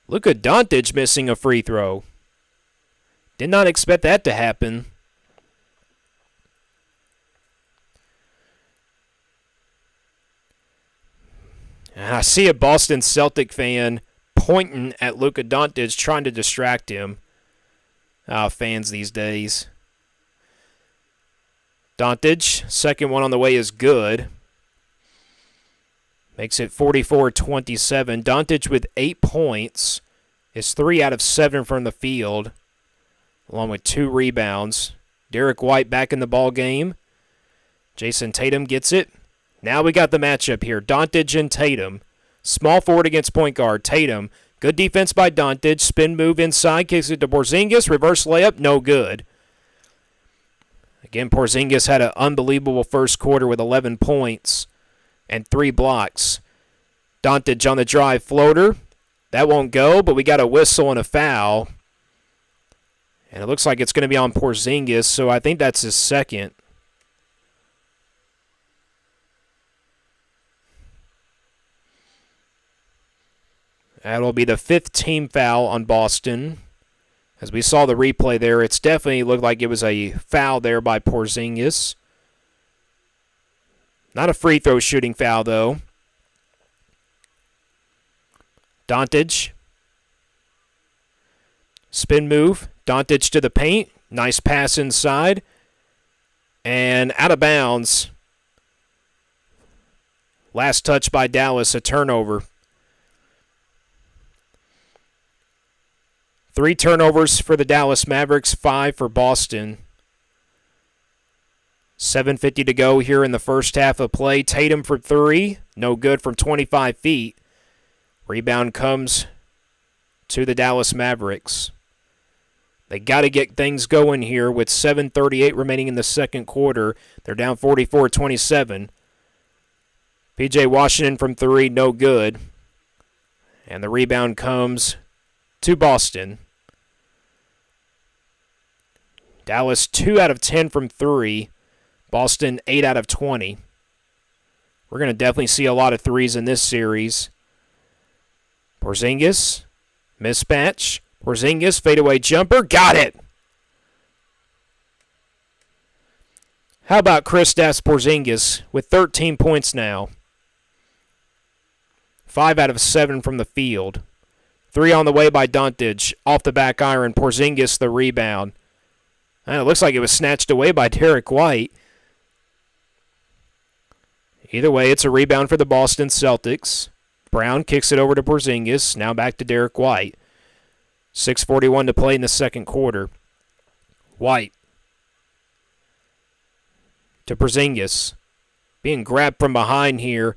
Luka Doncic missing a free throw. Did not expect that to happen. And I see a Boston Celtic fan pointing at Luka Doncic, trying to distract him. Fans these days. Doncic, second one on the way is good. Makes it 44-27. Doncic with 8 points is 3 out of 7 from the field, along with 2 rebounds. Derek White back in the ball game. Jason Tatum gets it. Now we got the matchup here. Doncic and Tatum. Small forward against point guard. Tatum. Good defense by Doncic. Spin move inside. Kicks it to Porzingis. Reverse layup. No good. Again, Porzingis had an unbelievable first quarter with 11 points and 3 blocks. Doncic on the drive floater. That won't go, but we got a whistle and a foul. And it looks like it's going to be on Porzingis, so I think that's his second. That'll be the 5th team foul on Boston. As we saw the replay there, it's definitely looked like it was a foul there by Porzingis. Not a free throw shooting foul, though. Doncic. Spin move. Doncic to the paint. Nice pass inside. And out of bounds. Last touch by Dallas, a turnover. 3 turnovers for the Dallas Mavericks, 5 for Boston. 7:50 to go here in the first half of play. Tatum for 3, no good from 25 feet. Rebound comes to the Dallas Mavericks. They got to get things going here with 7:38 remaining in the second quarter. They're down 44-27. P.J. Washington from 3, no good. And the rebound comes to Boston. Dallas 2 out of 10 from 3. Boston 8 out of 20. We're going to definitely see a lot of threes in this series. Porzingis, mismatch. Porzingis, fadeaway jumper, got it! How about Kristaps Porzingis with 13 points now? 5 out of 7 from the field. 3 on the way by Doncic. Off the back iron, Porzingis the rebound. And it looks like it was snatched away by Derek White. Either way, it's a rebound for the Boston Celtics. Brown kicks it over to Porzingis. Now back to Derek White. 6:41 to play in the second quarter. White to Porzingis. Being grabbed from behind here.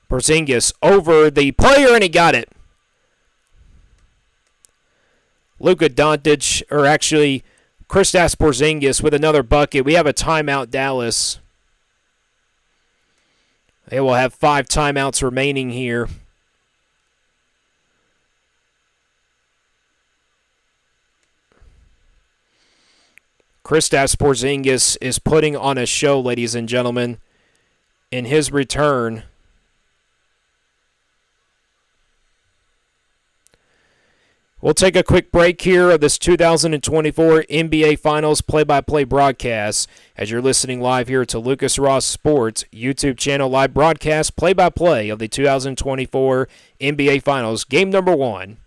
Porzingis over the player, and he got it. Luka Doncic, or actually Kristaps Porzingis with another bucket. We have a timeout, Dallas. They will have 5 timeouts remaining here. Kristaps Porzingis is putting on a show, ladies and gentlemen, in his return. We'll take a quick break here of this 2024 NBA Finals play-by-play broadcast as you're listening live here to Lucas Ross Sports YouTube channel live broadcast play-by-play of the 2024 NBA Finals, game number 1.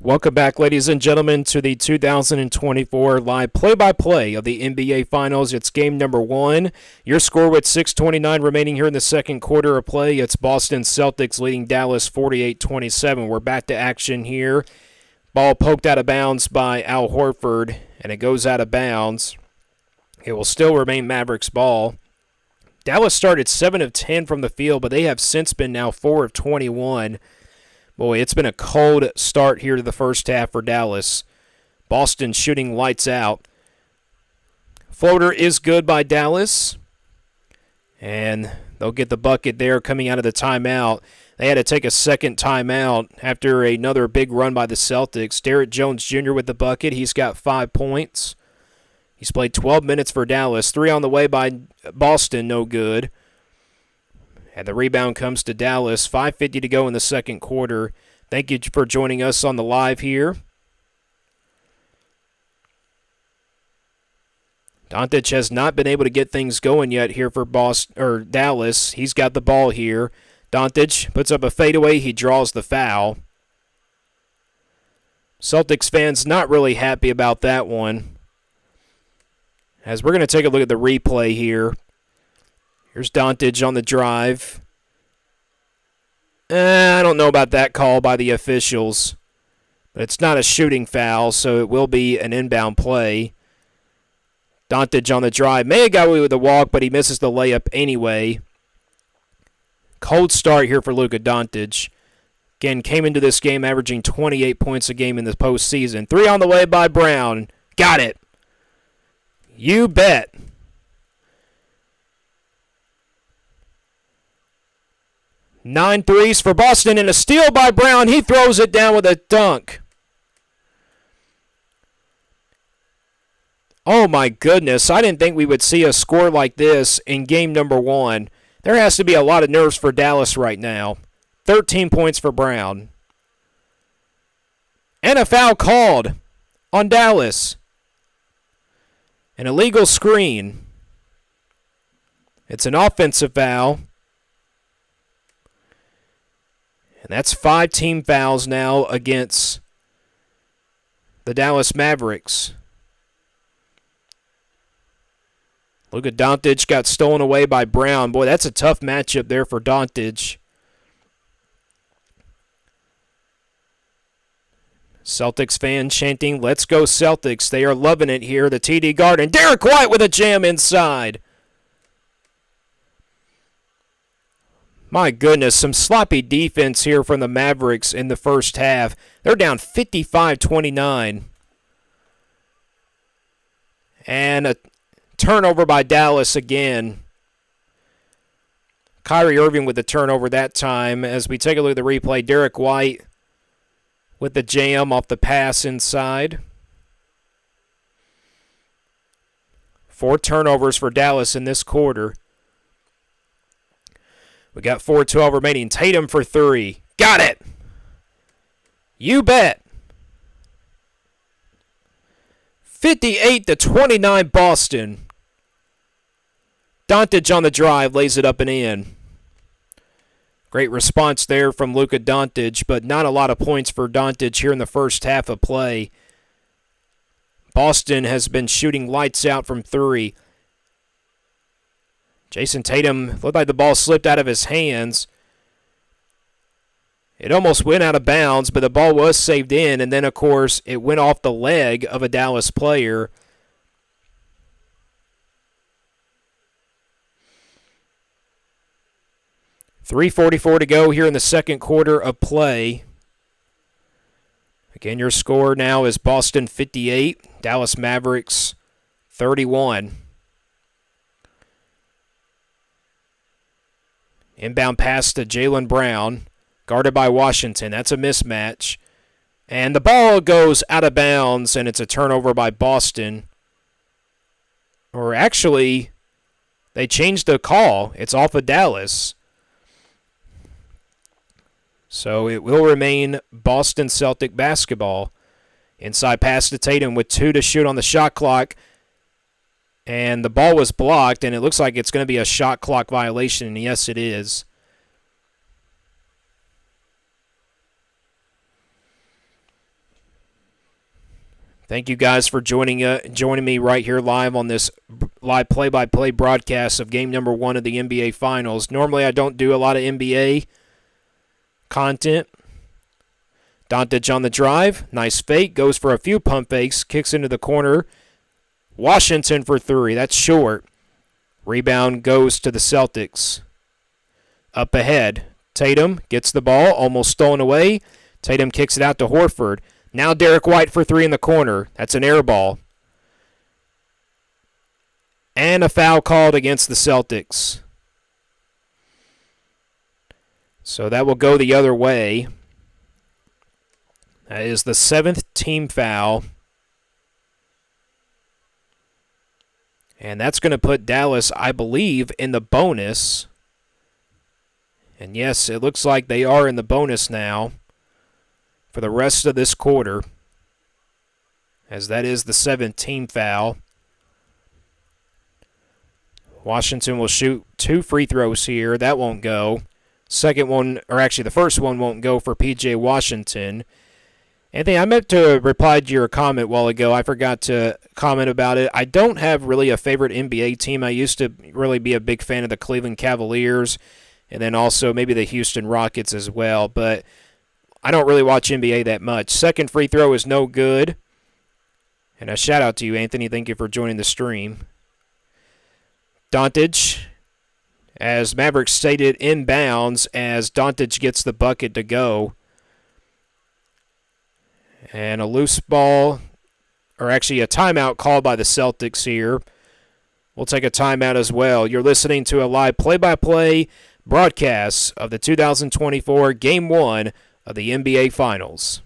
Welcome back, ladies and gentlemen, to the 2024 live play-by-play of the NBA Finals. It's game number 1. Your score with 6:29 remaining here in the second quarter of play. It's Boston Celtics leading Dallas 48-27. We're back to action here. Ball poked out of bounds by Al Horford, and it goes out of bounds. It will still remain Mavericks ball. Dallas started 7 of 10 from the field, but they have since been now 4 of 21. Boy, it's been a cold start here to the first half for Dallas. Boston shooting lights out. Floater is good by Dallas. And they'll get the bucket there coming out of the timeout. They had to take a second timeout after another big run by the Celtics. Derrick Jones Jr. with the bucket. He's got 5 points. He's played 12 minutes for Dallas. 3 on the way by Boston, no good. And the rebound comes to Dallas. 5:50 to go in the second quarter. Thank you for joining us on the live here. Doncic has not been able to get things going yet here for Dallas. He's got the ball here. Doncic puts up a fadeaway. He draws the foul. Celtics fans not really happy about that one. As we're going to take a look at the replay here. Here's Doncic on the drive. I don't know about that call by the officials. But it's not a shooting foul, so it will be an inbound play. Doncic on the drive. May have got away with the walk, but he misses the layup anyway. Cold start here for Luka Doncic. Again, came into this game averaging 28 points a game in the postseason. 3 on the way by Brown. Got it. You bet. Nine threes for Boston and a steal by Brown. He throws it down with a dunk. Oh my goodness, I didn't think we would see a score like this in game number 1. There has to be a lot of nerves for Dallas right now. 13 points for Brown. And a foul called on Dallas. An illegal screen. It's an offensive foul. And that's 5 team fouls now against the Dallas Mavericks. Luka Doncic got stolen away by Brown. Boy, that's a tough matchup there for Doncic. Celtics fan chanting, "Let's go Celtics." They are loving it here. The TD Garden. Derek White with a jam inside. My goodness, some sloppy defense here from the Mavericks in the first half. They're down 55-29. And a turnover by Dallas again. Kyrie Irving with the turnover that time. As we take a look at the replay, Derek White with the jam off the pass inside. 4 turnovers for Dallas in this quarter. We got 4:12 remaining. Tatum for 3. Got it! You bet! 58-29 Boston. Doncic on the drive, lays it up and in. Great response there from Luka Doncic, but not a lot of points for Doncic here in the first half of play. Boston has been shooting lights out from 3. Jason Tatum looked like the ball slipped out of his hands. It almost went out of bounds, but the ball was saved in, and then, of course, it went off the leg of a Dallas player. .344 to go here in the second quarter of play. Again, your score now is Boston 58, Dallas Mavericks 31. Inbound pass to Jaylen Brown, guarded by Washington. That's a mismatch. And the ball goes out of bounds, and it's a turnover by Boston. Or actually, they changed the call. It's off of Dallas. So it will remain Boston Celtic basketball. Inside pass to Tatum with 2 to shoot on the shot clock. And the ball was blocked, and it looks like it's going to be a shot clock violation, and yes, it is. Thank you guys for joining me right here live on this live play-by-play broadcast of game number 1 of the NBA Finals. Normally, I don't do a lot of NBA content. Doncic on the drive. Nice fake. Goes for a few pump fakes. Kicks into the corner. Washington for 3. That's short. Rebound goes to the Celtics. Up ahead. Tatum gets the ball. Almost stolen away. Tatum kicks it out to Horford. Now Derek White for 3 in the corner. That's an air ball. And a foul called against the Celtics. So that will go the other way. That is the 7th team foul. And that's going to put Dallas, I believe, in the bonus. And yes, it looks like they are in the bonus now for the rest of this quarter, as that is the 7th team foul. Washington will shoot 2 free throws here. That won't go. The first one won't go for P.J. Washington. Anthony, I meant to reply to your comment a while ago. I forgot to comment about it. I don't have really a favorite NBA team. I used to really be a big fan of the Cleveland Cavaliers and then also maybe the Houston Rockets as well, but I don't really watch NBA that much. Second free throw is no good. And a shout out to you, Anthony. Thank you for joining the stream. Doncic, as Mavericks stated, inbounds as Doncic gets the bucket to go. And a loose ball, or actually a timeout called by the Celtics here. We'll take a timeout as well. You're listening to a live play-by-play broadcast of the 2024 Game 1 of the NBA Finals.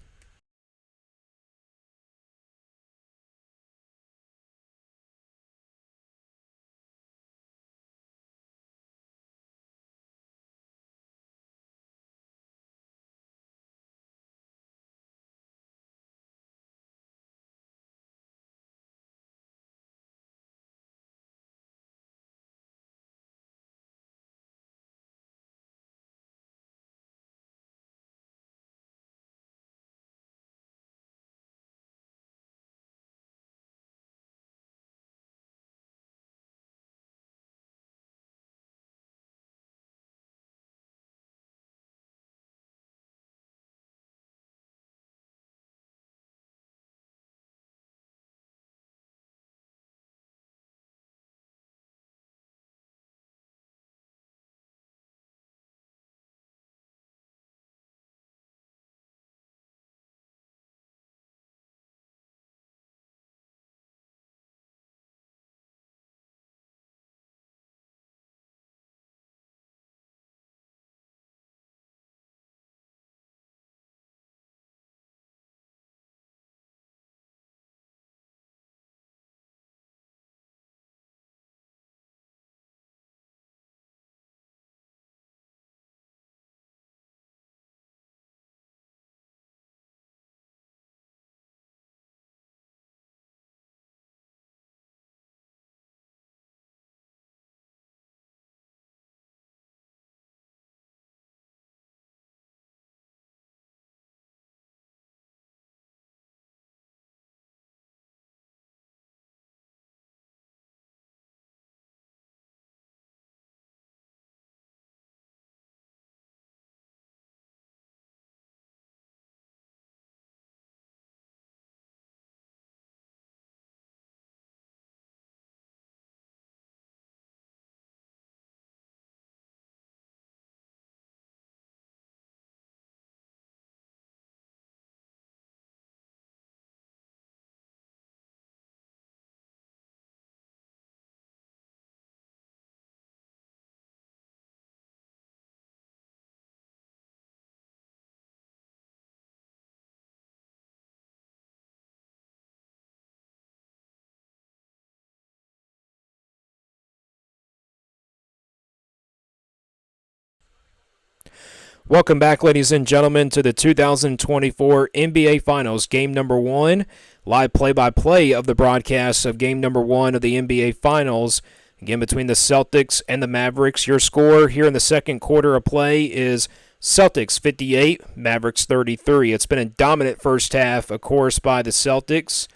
Welcome back, ladies and gentlemen, to the 2024 NBA Finals, Game Number 1. Live play-by-play of the broadcast of Game Number 1 of the NBA Finals. Again, between the Celtics and the Mavericks. Your score here in the second quarter of play is Celtics 58, Mavericks 33. It's been a dominant first half, of course, by the Celtics.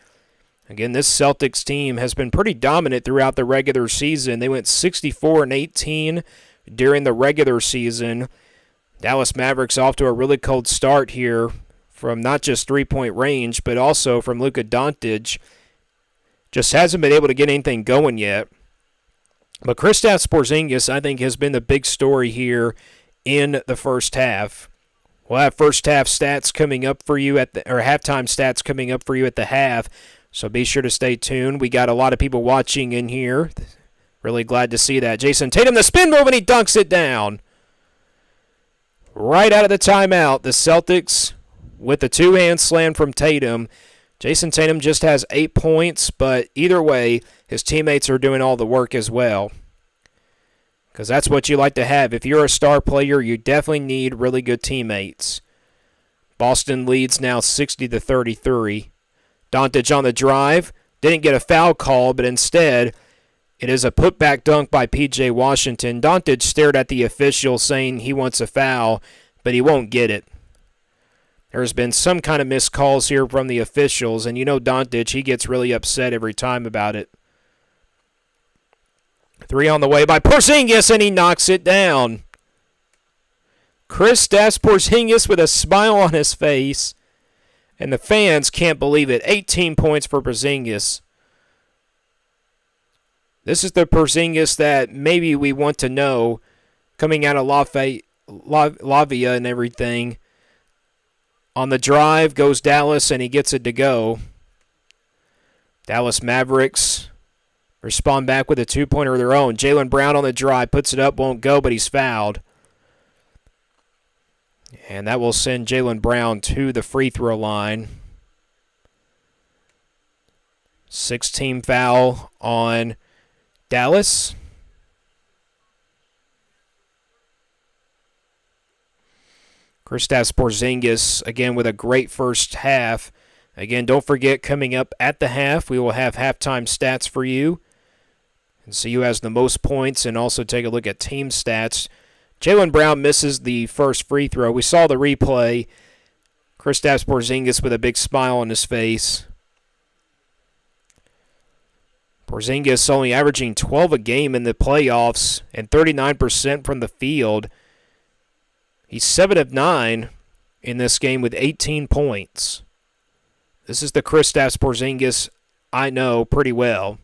Again, this Celtics team has been pretty dominant throughout the regular season. They went 64-18 during the regular season. Dallas Mavericks off to a really cold start here from not just three-point range, but also from Luka Doncic. Just hasn't been able to get anything going yet. But Kristaps Porzingis, I think, has been the big story here in the first half. We'll have first half stats coming up for you halftime stats coming up for you at the half. So be sure to stay tuned. We got a lot of people watching in here. Really glad to see that. Jason Tatum, the spin move, and he dunks it down. Right out of the timeout, the Celtics with the two-hand slam from Tatum. Jason Tatum just has 8 points, but either way, his teammates are doing all the work as well. Because that's what you like to have. If you're a star player, you definitely need really good teammates. Boston leads now 60-33. Doncic on the drive. Didn't get a foul call, but instead It is a putback dunk by P.J. Washington. Doncic stared at the official saying he wants a foul, but he won't get it. There's been some kind of missed calls here from the officials, and you know Doncic, he gets really upset every time about it. 3 on the way by Porzingis, and he knocks it down. Kristaps Porzingis with a smile on his face, and the fans can't believe it. 18 points for Porzingis. This is the Porzingis that maybe we want to know coming out of Lavia and everything. On the drive goes Dallas, and he gets it to go. Dallas Mavericks respond back with a two-pointer of their own. Jaylen Brown on the drive, puts it up, won't go, but he's fouled. And that will send Jaylen Brown to the free throw line. 16 foul on Dallas. Kristaps Porzingis, again, with a great first half. Again, don't forget, coming up at the half, we will have halftime stats for you and see who has the most points, and also take a look at team stats. Jaylen Brown misses the first free throw. We saw the replay. Kristaps Porzingis with a big smile on his face. Porzingis only averaging 12 a game in the playoffs and 39% from the field. He's 7 of 9 in this game with 18 points. This is the Kristaps Porzingis I know pretty well.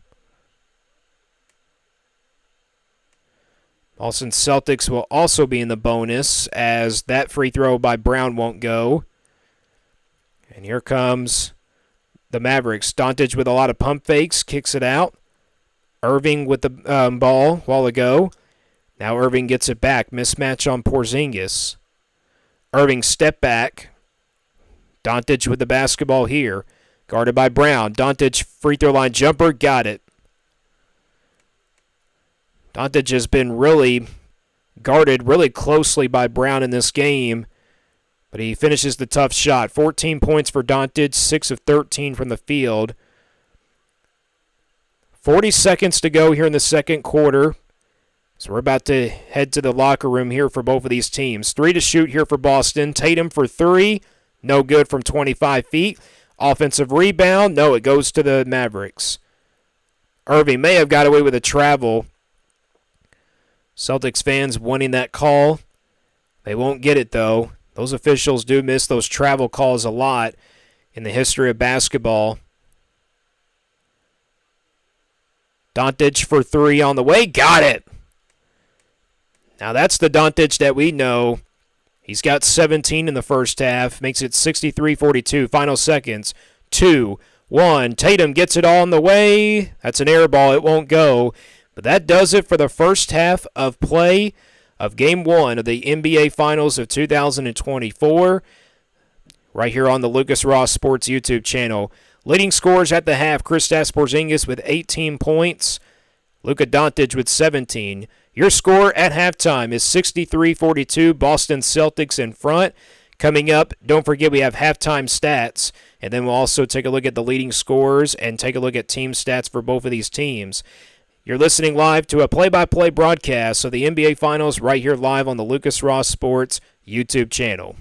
Boston Celtics will also be in the bonus, as that free throw by Brown won't go. And here comes the Mavericks. Doncic with a lot of pump fakes, kicks it out. Irving with the ball a while ago. Now Irving gets it back. Mismatch on Porzingis. Irving step back. Doncic with the basketball here. Guarded by Brown. Doncic free throw line jumper. Got it. Doncic has been really guarded really closely by Brown in this game, but he finishes the tough shot. 14 points for Doncic, 6 of 13 from the field. 40 seconds to go here in the second quarter. So we're about to head to the locker room here for both of these teams. 3 to shoot here for Boston. Tatum for 3. No good from 25 feet. Offensive rebound. No, it goes to the Mavericks. Irving may have got away with a travel. Celtics fans wanting that call. They won't get it, though. Those officials do miss those travel calls a lot in the history of basketball. Doncic for 3 on the way. Got it! Now that's the Doncic that we know. He's got 17 in the first half. Makes it 63-42. Final seconds. 2, 1. Tatum gets it all on the way. That's an air ball. It won't go. But that does it for the first half of play of Game 1 of the NBA Finals of 2024. Right here on the Lucas Ross Sports YouTube channel. Leading scorers at the half, Kristaps Porzingis with 18 points. Luka Doncic with 17. Your score at halftime is 63-42. Boston Celtics in front. Coming up, don't forget we have halftime stats. And then we'll also take a look at the leading scorers and take a look at team stats for both of these teams. You're listening live to a play-by-play broadcast of the NBA Finals right here live on the Lucas Ross Sports YouTube channel.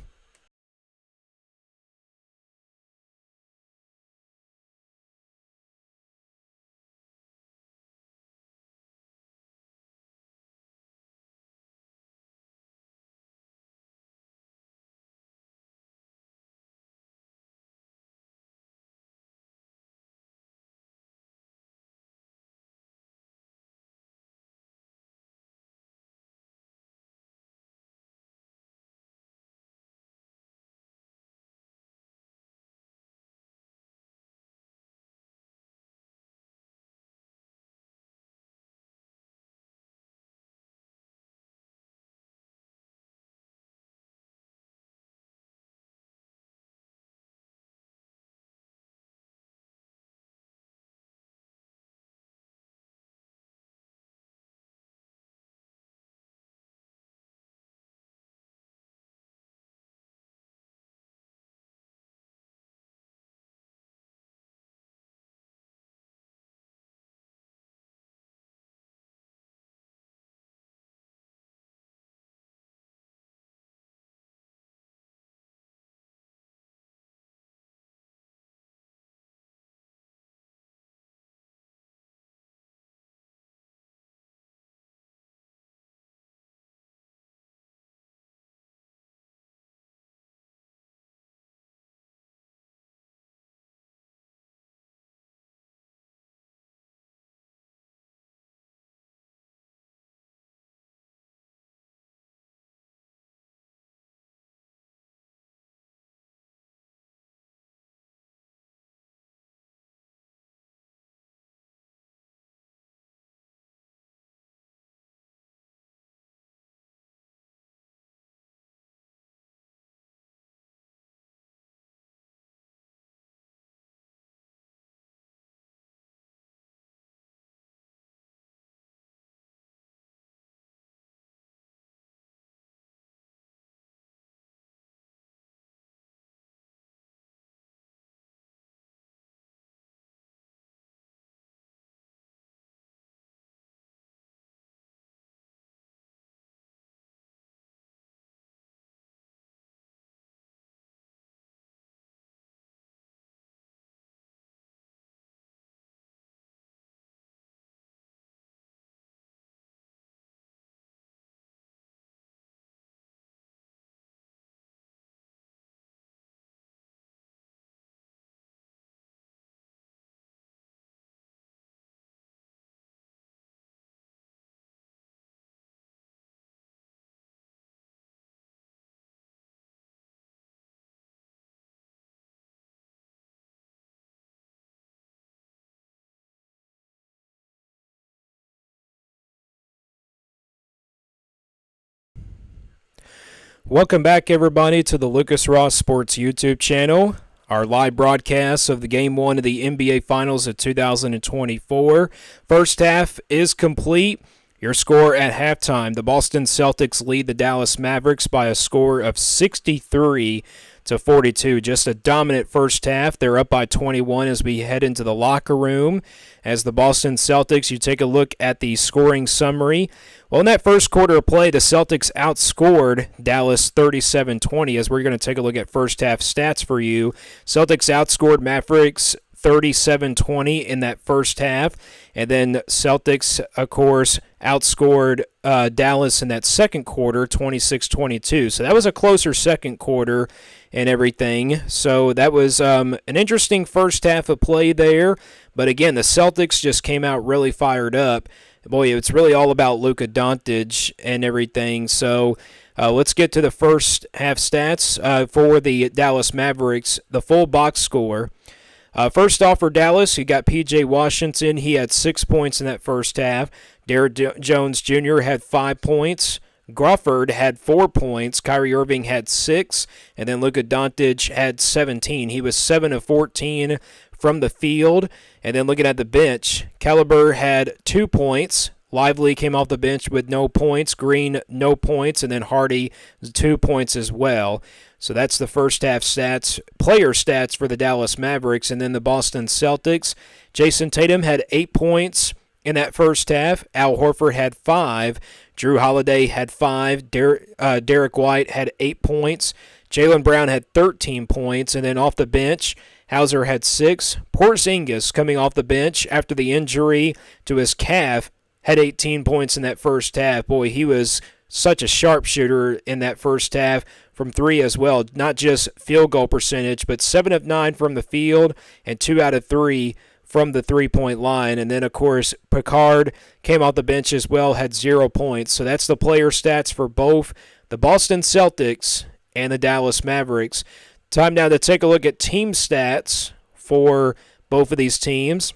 Welcome back, everybody, to the Lucas Ross Sports YouTube channel. Our live broadcast of the Game 1 of the NBA Finals of 2024. First half is complete. Your score at halftime: the Boston Celtics lead the Dallas Mavericks by a score of 63-42. Just a dominant first half. They're up by 21 as we head into the locker room. As the Boston Celtics, you take a look at the scoring summary. Well, in that first quarter of play, the Celtics outscored Dallas 37-20. As we're going to take a look at first half stats for you, Celtics outscored Mavericks 37-20 in that first half. And then Celtics, of course, outscored Dallas in that second quarter 26-22. So that was a closer second quarter and everything. So that was an interesting first half of play there. But again, the Celtics just came out really fired up. Boy, it's really all about Luka Doncic and everything. So let's get to the first half stats for the Dallas Mavericks, the full box score. First off for Dallas, you got P.J. Washington. He had 6 points in that first half. Derrick Jones Jr. had 5 points. Crawford had 4 points. Kyrie Irving had 6. And then Luka Doncic had 17. He was 7 of 14 from the field. And then looking at the bench, Caliber had 2 points. Lively came off the bench with no points. Green, no points. And then Hardy, 2 points as well. So that's the first half stats, player stats for the Dallas Mavericks. And then the Boston Celtics, Jason Tatum had 8 points in that first half. Al Horford had 5. Drew Holiday had 5. Derek White had 8 points. Jaylen Brown had 13 points. And then off the bench, Hauser had 6. Porzingis, coming off the bench after the injury to his calf, had 18 points in that first half. Boy, he was such a sharpshooter in that first half from 3 as well. Not just field goal percentage, but 7 of 9 from the field and 2 out of 3 from the three-point line. And then, of course, Picard came off the bench as well, had 0 points. So that's the player stats for both the Boston Celtics and the Dallas Mavericks. Time now to take a look at team stats for both of these teams.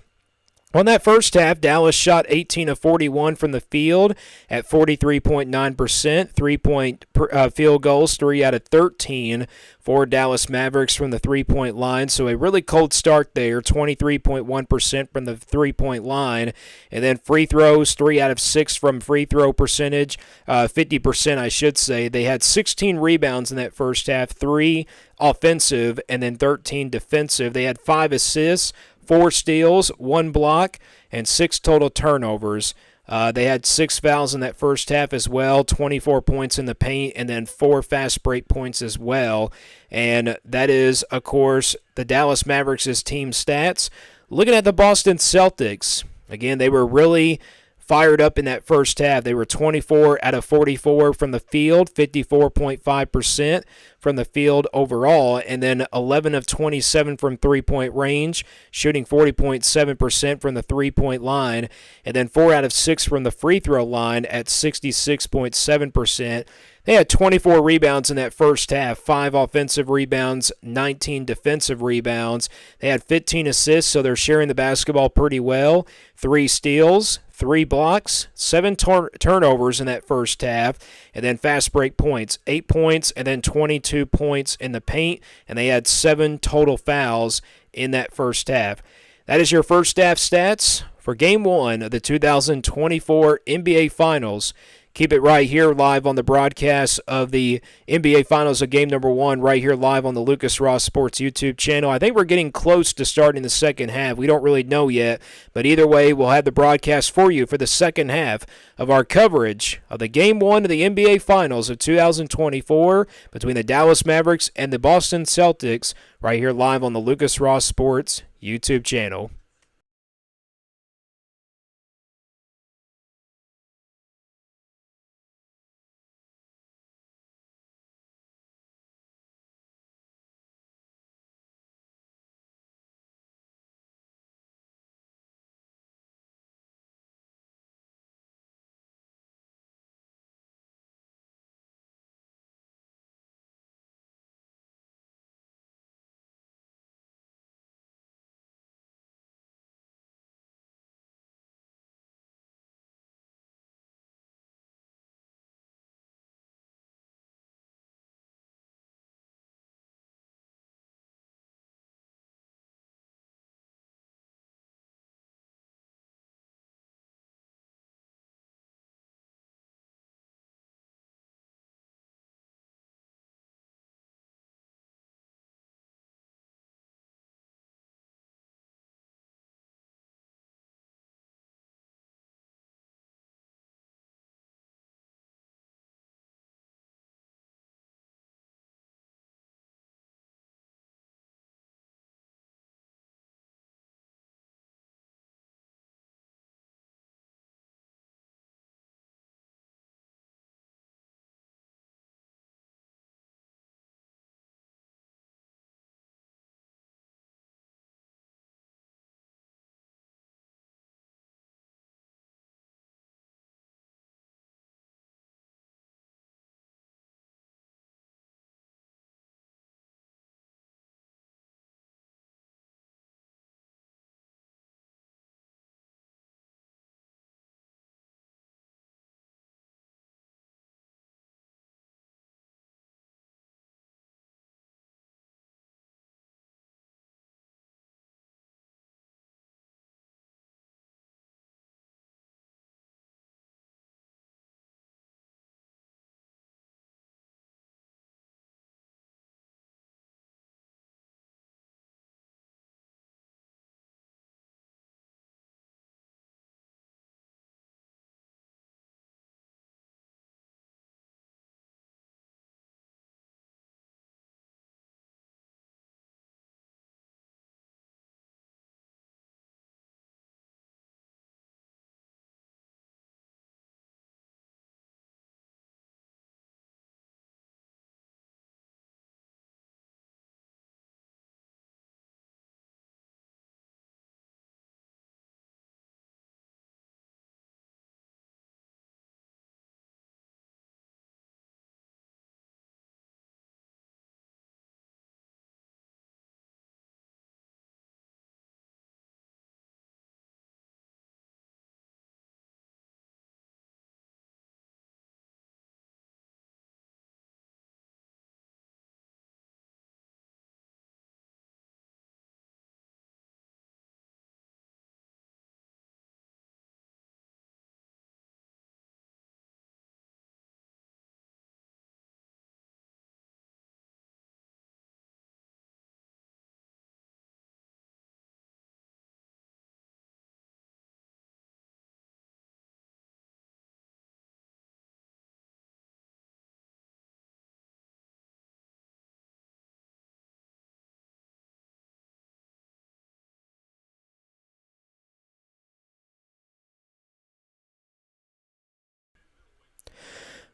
On that first half, Dallas shot 18 of 41 from the field at 43.9%. Three-point field goals, 3 out of 13 for Dallas Mavericks from the three-point line. So a really cold start there, 23.1% from the three-point line. And then free throws, 3 out of 6 from free throw percentage, 50% I should say. They had 16 rebounds in that first half, 3 offensive and then 13 defensive. They had 5 assists, 4 steals, 1 block, and 6 total turnovers. They had 6 fouls in that first half as well, 24 points in the paint, and then 4 fast break points as well. And that is, of course, the Dallas Mavericks' team stats. Looking at the Boston Celtics, again, they were really fired up in that first half. They were 24 out of 44 from the field, 54.5% from the field overall, and then 11 of 27 from three-point range, shooting 40.7% from the three-point line, and then 4 out of 6 from the free throw line at 66.7%. They had 24 rebounds in that first half, 5 offensive rebounds, 19 defensive rebounds. They had 15 assists, so they're sharing the basketball pretty well. 3 steals, 3 blocks, 7 turnovers in that first half, and then fast break points, 8 points, and then 22 points in the paint, and they had 7 total fouls in that first half. That is your first half stats for Game 1 of the 2024 NBA Finals. Keep it right here live on the broadcast of the NBA Finals of Game Number 1 right here live on the Lucas Ross Sports YouTube channel. I think we're getting close to starting the second half. We don't really know yet, but either way, we'll have the broadcast for you for the second half of our coverage of the Game 1 of the NBA Finals of 2024 between the Dallas Mavericks and the Boston Celtics right here live on the Lucas Ross Sports YouTube channel.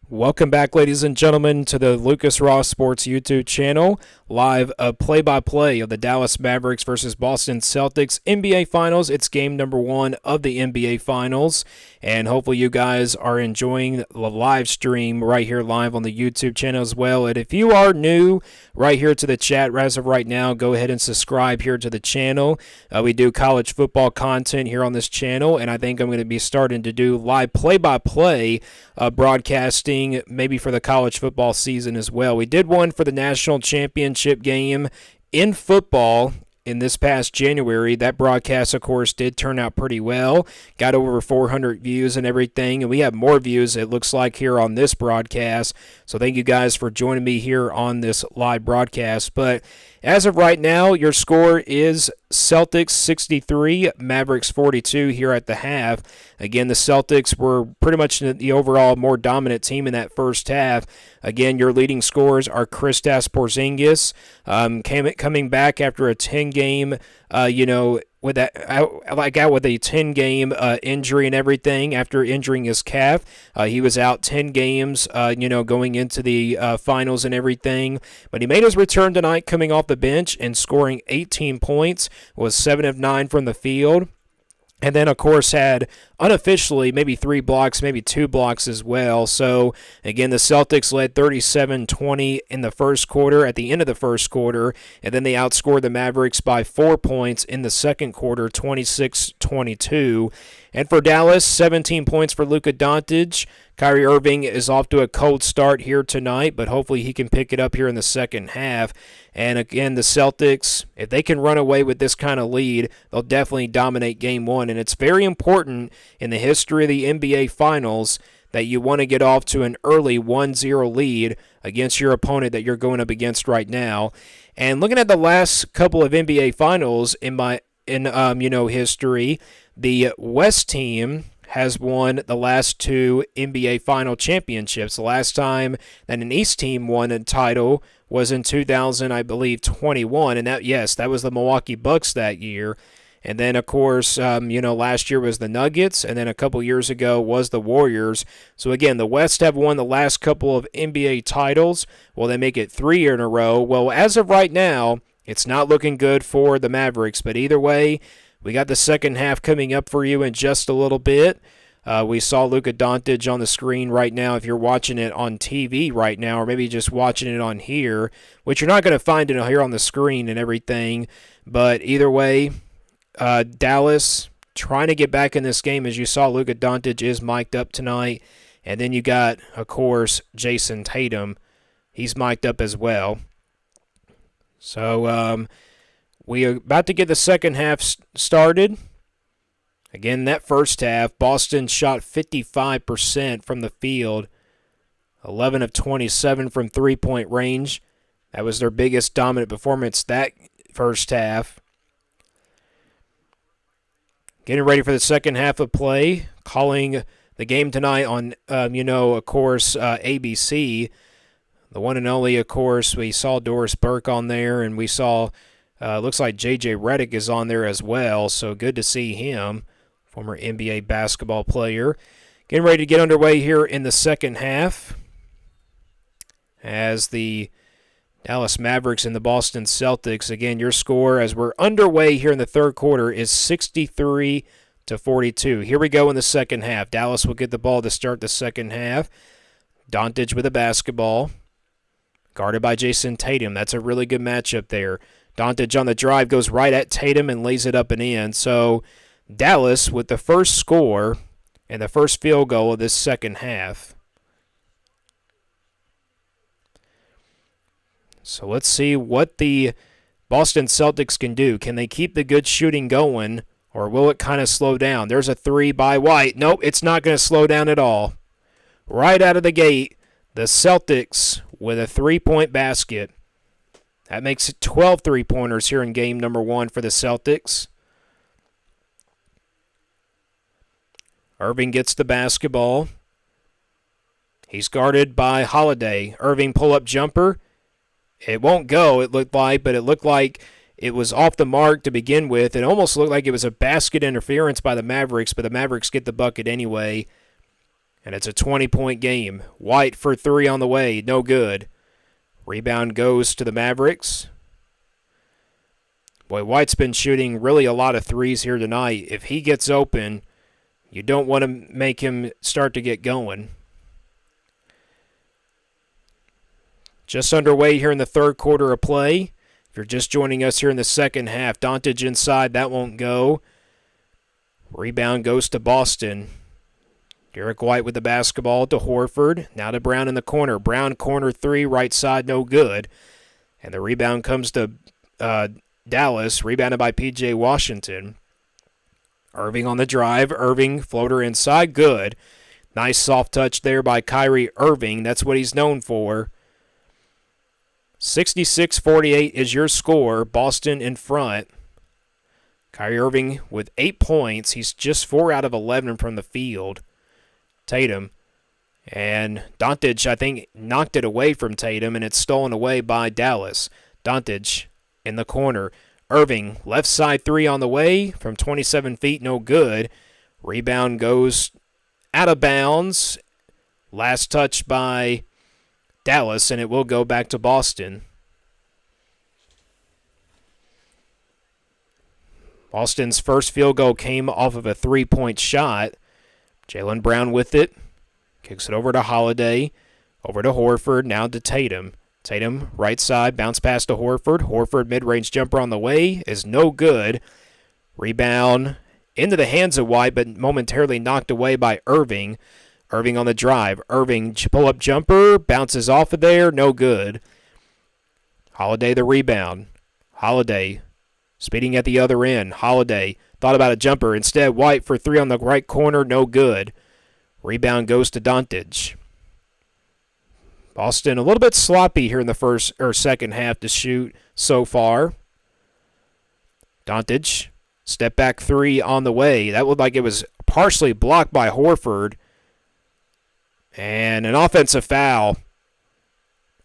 Welcome back, ladies and gentlemen, to the Lucas Ross Sports YouTube channel. Live play-by-play of the Dallas Mavericks versus Boston Celtics NBA Finals. It's game number 1 of the NBA Finals, and hopefully you guys are enjoying the live stream right here live on the YouTube channel as well. And if you are new right here to the chat as of right now, go ahead and subscribe here to the channel. We do college football content here on this channel, and I think I'm going to be starting to do live play-by-play broadcasting maybe for the college football season as well. We did one for the national championship game in football in this past January. That broadcast, of course, did turn out pretty well. Got over 400 views and everything, and we have more views, it looks like, here on this broadcast. So thank you guys for joining me here on this live broadcast. But as of right now, your score is Celtics 63, Mavericks 42 here at the half. Again, the Celtics were pretty much the overall more dominant team in that first half. Again, your leading scorers are Kristaps Porzingis, coming back after a 10-game, with that, out with a 10-game injury and everything after injuring his calf. He was out 10 games, going into the finals and everything. But he made his return tonight coming off the bench and scoring 18 points, was 7 of 9 from the field. And then, of course, had unofficially maybe 3 blocks, maybe 2 blocks as well. So, again, the Celtics led 37-20 in the first quarter, at the end of the first quarter. And then they outscored the Mavericks by 4 points in the second quarter, 26-22. And for Dallas, 17 points for Luka Doncic. Kyrie Irving is off to a cold start here tonight, but hopefully he can pick it up here in the second half. And again, the Celtics, if they can run away with this kind of lead, they'll definitely dominate Game 1. And it's very important in the history of the NBA Finals that you want to get off to an early 1-0 lead against your opponent that you're going up against right now. And looking at the last couple of NBA Finals in history, the West team has won the last 2 NBA Final championships. The last time that an East team won a title was in 2000, I believe, 21, and that was the Milwaukee Bucks that year. And then, of course, last year was the Nuggets, and then a couple years ago was the Warriors. So, again, the West have won the last couple of NBA titles. Will they make it 3 in a row? Well, as of right now, it's not looking good for the Mavericks. But either way, we got the second half coming up for you in just a little bit. We saw Luka Doncic on the screen right now. If you're watching it on TV right now, or maybe just watching it on here, which you're not going to find it here on the screen and everything. But either way, Dallas trying to get back in this game. As you saw, Luka Doncic is mic'd up tonight. And then you got, of course, Jason Tatum. He's mic'd up as well. So, we are about to get the second half started. Again, that first half, Boston shot 55% from the field, 11 of 27 from three-point range. That was their biggest dominant performance that first half. Getting ready for the second half of play, calling the game tonight on, of course, ABC. The one and only, of course, we saw Doris Burke on there, and we saw... looks like J.J. Redick is on there as well, so good to see him, former NBA basketball player. Getting ready to get underway here in the second half as the Dallas Mavericks and the Boston Celtics. Again, your score as we're underway here in the third quarter is 63-42. Here we go in the second half. Dallas will get the ball to start the second half. Doncic with a basketball, guarded by Jason Tatum. That's a really good matchup there. Doncic on the drive goes right at Tatum and lays it up and in. So Dallas with the first score and the first field goal of this second half. So let's see what the Boston Celtics can do. Can they keep the good shooting going, or will it kind of slow down? There's a 3 by White. Nope, it's not going to slow down at all. Right out of the gate, the Celtics with a 3-point basket. That makes it 12 three-pointers here in game number 1 for the Celtics. Irving gets the basketball. He's guarded by Holiday. Irving pull-up jumper. It won't go, it looked like, but it looked like it was off the mark to begin with. It almost looked like it was a basket interference by the Mavericks, but the Mavericks get the bucket anyway. And it's a 20-point game. White for three on the way. No good. Rebound goes to the Mavericks. Boy, White's been shooting really a lot of threes here tonight. If he gets open, you don't want to make him start to get going. Just underway here in the third quarter of play. If you're just joining us here in the second half, Doncic inside. That won't go. Rebound goes to Boston. Derek White with the basketball to Horford. Now to Brown in the corner. Brown corner three, right side, no good. And the rebound comes to Dallas, rebounded by P.J. Washington. Irving on the drive. Irving, floater inside, good. Nice soft touch there by Kyrie Irving. That's what he's known for. 66-48 is your score. Boston in front. Kyrie Irving with 8 points. He's just 4 out of 11 from the field. Tatum. And Doncic, I think, knocked it away from Tatum, and it's stolen away by Dallas. Doncic in the corner. Irving, left side three on the way from 27 feet, no good. Rebound goes out of bounds. Last touch by Dallas, and it will go back to Boston. Boston's first field goal came off of a three-point shot. Jaylen Brown with it. Kicks it over to Holiday. Over to Horford. Now to Tatum. Tatum, right side. Bounce pass to Horford. Horford, mid-range jumper on the way. Is no good. Rebound into the hands of White, but momentarily knocked away by Irving. Irving on the drive. Irving, pull-up jumper. Bounces off of there. No good. Holiday the rebound. Holiday speeding at the other end. Holiday thought about a jumper. Instead, White for three on the right corner. No good. Rebound goes to Doncic. Boston a little bit sloppy here in the second half to shoot so far. Doncic, step back three on the way. That looked like it was partially blocked by Horford. And an offensive foul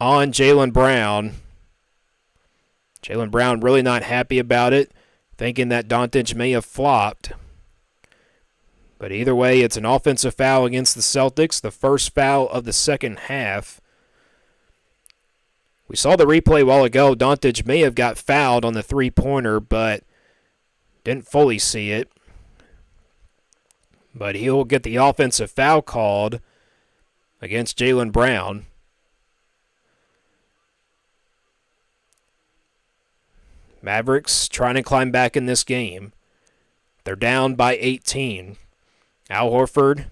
on Jaylen Brown. Jaylen Brown really not happy about it, thinking that Doncic may have flopped. But either way, it's an offensive foul against the Celtics, the first foul of the second half. We saw the replay a while ago. Doncic may have got fouled on the three-pointer, but didn't fully see it. But he'll get the offensive foul called against Jaylen Brown. Mavericks trying to climb back in this game. They're down by 18. Al Horford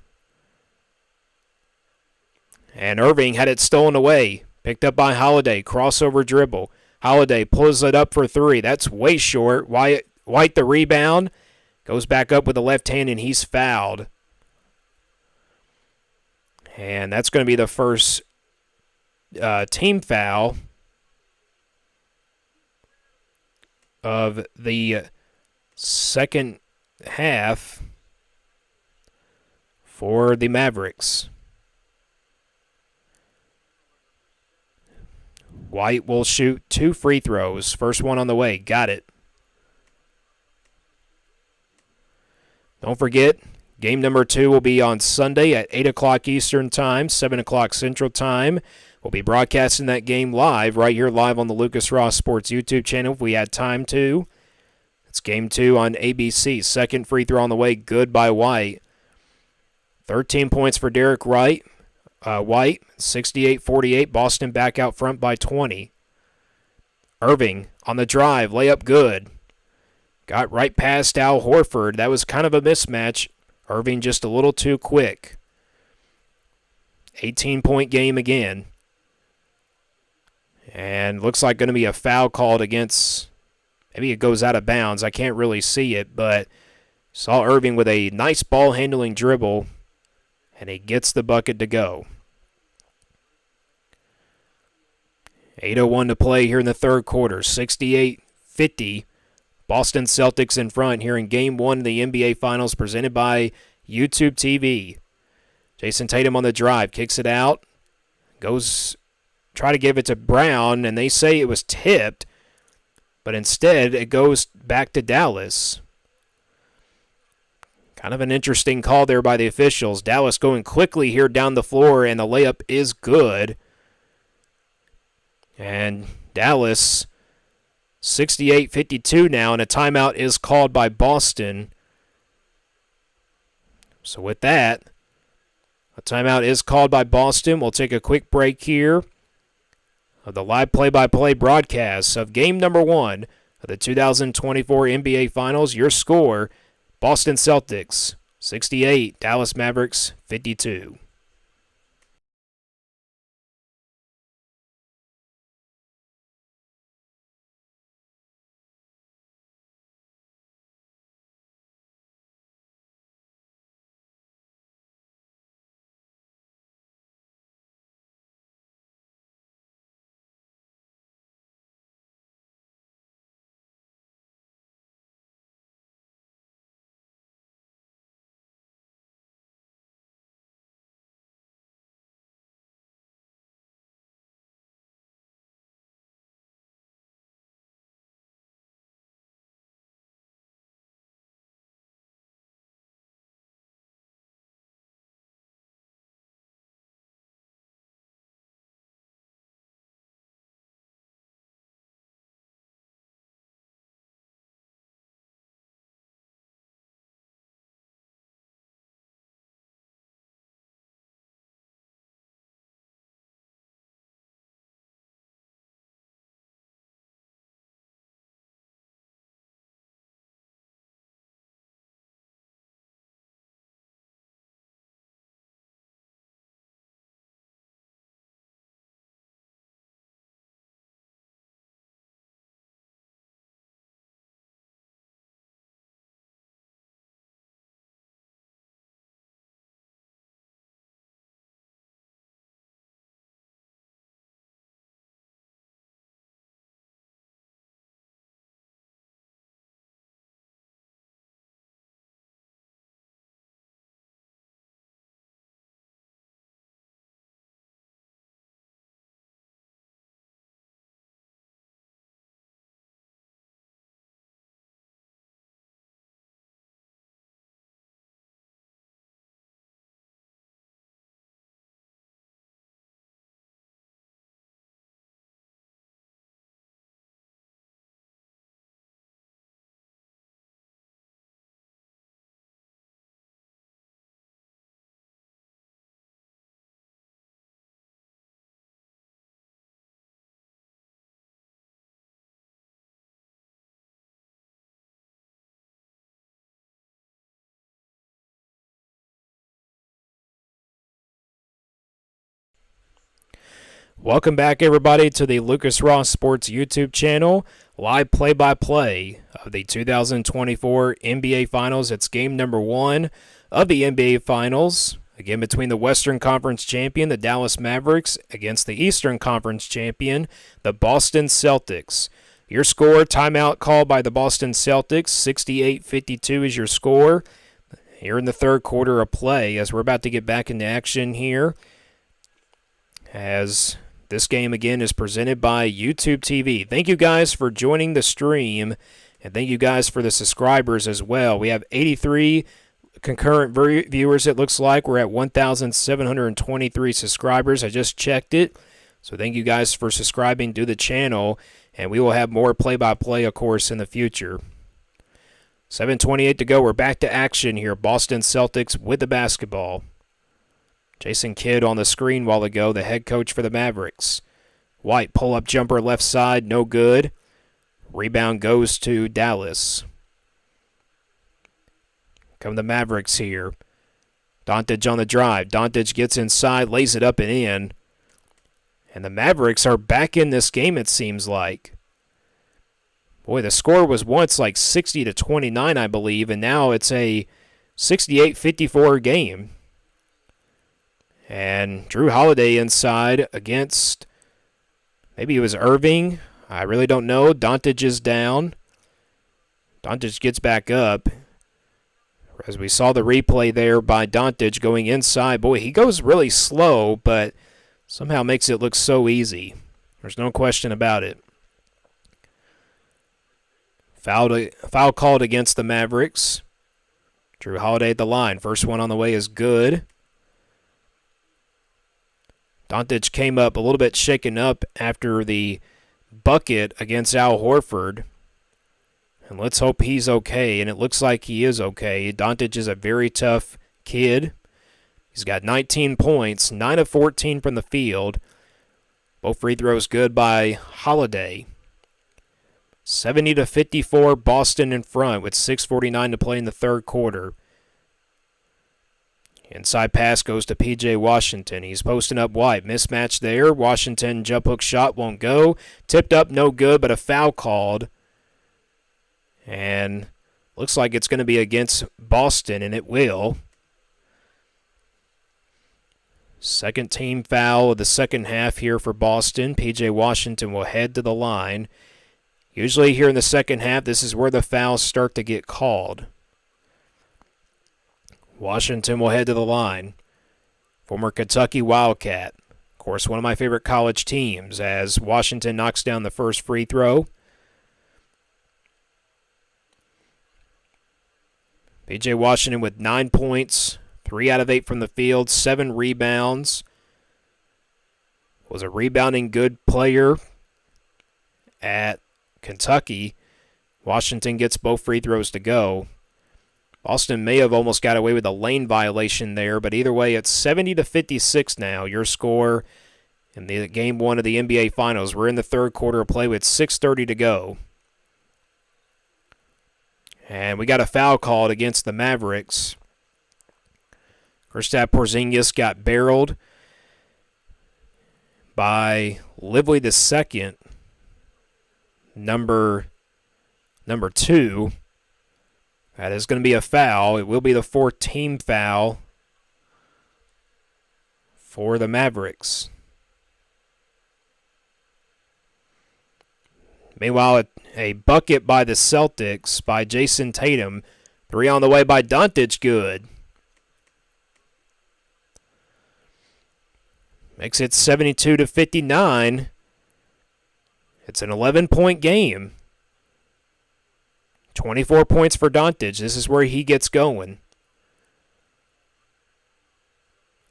and Irving had it stolen away. Picked up by Holiday. Crossover dribble. Holiday pulls it up for three. That's way short. White the rebound. Goes back up with the left hand, and he's fouled. And that's going to be the first team foul of the second half for the Mavericks. White will shoot 2 free throws. First one on the way. Got it. Don't forget, game number 2 will be on Sunday at 8 o'clock Eastern Time, 7 o'clock Central Time. We'll be broadcasting that game live, right here live on the Lucas Ross Sports YouTube channel if we had time to. It's game 2 on ABC. Second free throw on the way. Good by White. 13 points for Derek White. 68-48. Boston back out front by 20. Irving on the drive. Layup good. Got right past Al Horford. That was kind of a mismatch. Irving just a little too quick. 18-point game again. And looks like going to be a foul called against, maybe it goes out of bounds. I can't really see it, but saw Irving with a nice ball handling dribble, and he gets the bucket to go. 8:01 to play here in the third quarter. 68-50. Boston Celtics in front here in Game 1 of the NBA Finals presented by YouTube TV. Jason Tatum on the drive. Kicks it out. Goes try to give it to Brown, and they say it was tipped, but instead it goes back to Dallas. Kind of an interesting call there by the officials. Dallas going quickly here down the floor, and the layup is good. And Dallas, 68-52 now, and a timeout is called by Boston. So with that, a timeout is called by Boston. We'll take a quick break here of the live play-by-play broadcast of game number 1 of the 2024 NBA Finals. Your score, Boston Celtics 68, Dallas Mavericks 52. Welcome back, everybody, to the Lucas Ross Sports YouTube channel. Live play-by-play of the 2024 NBA Finals. It's game number 1 of the NBA Finals. Again, between the Western Conference champion, the Dallas Mavericks, against the Eastern Conference champion, the Boston Celtics. Your score, timeout called by the Boston Celtics. 68-52 is your score. Here in the third quarter of play, as we're about to get back into action here, as this game, again, is presented by YouTube TV. Thank you guys for joining the stream, and thank you guys for the subscribers as well. We have 83 concurrent viewers, it looks like. We're at 1,723 subscribers. I just checked it. So thank you guys for subscribing to the channel, and we will have more play-by-play, of course, in the future. 7:28 to go. We're back to action here. Boston Celtics with the basketball. Jason Kidd on the screen while ago, the head coach for the Mavericks. White pull-up jumper left side, no good. Rebound goes to Dallas. Come the Mavericks here. Doncic on the drive. Doncic gets inside, lays it up and in. And the Mavericks are back in this game, it seems like. Boy, the score was once like 60-29, I believe, and now it's a 68-54 game. And Drew Holiday inside against, maybe it was Irving. I really don't know. Doncic is down. Doncic gets back up. As we saw the replay there by Doncic going inside. Boy, he goes really slow, but somehow makes it look so easy. There's no question about it. Foul called against the Mavericks. Drew Holiday at the line. First one on the way is good. Doncic came up a little bit shaken up after the bucket against Al Horford. And let's hope he's okay, and it looks like he is okay. Doncic is a very tough kid. He's got 19 points, 9 of 14 from the field. Both free throws good by Holiday. 70-54, Boston in front with 6:49 to play in the third quarter. Inside pass goes to P.J. Washington. He's posting up wide. Mismatch there. Washington jump hook shot won't go. Tipped up, no good, but a foul called. And looks like it's going to be against Boston, and it will. Second team foul of the second half here for Boston. P.J. Washington will head to the line. Usually here in the second half, this is where the fouls start to get called. Washington will head to the line. Former Kentucky Wildcat. Of course, one of my favorite college teams, as Washington knocks down the first free throw. P.J. Washington with 9 points, 3 out of 8 from the field, 7 rebounds. Was a rebounding good player at Kentucky. Washington gets both free throws to go. Boston may have almost got away with a lane violation there, but either way, it's 70-56 now. Your score in the game one of the NBA Finals. We're in the third quarter of play with 6:30 to go. And we got a foul called against the Mavericks. Kristaps Porzingis got barreled by Lively II, number 2. That is going to be a foul. It will be the fourth team foul for the Mavericks. Meanwhile, a bucket by the Celtics by Jason Tatum. 3 on the way by Doncic, good. Makes it 72-59. It's an 11-point game. 24 points for Doncic. This is where he gets going.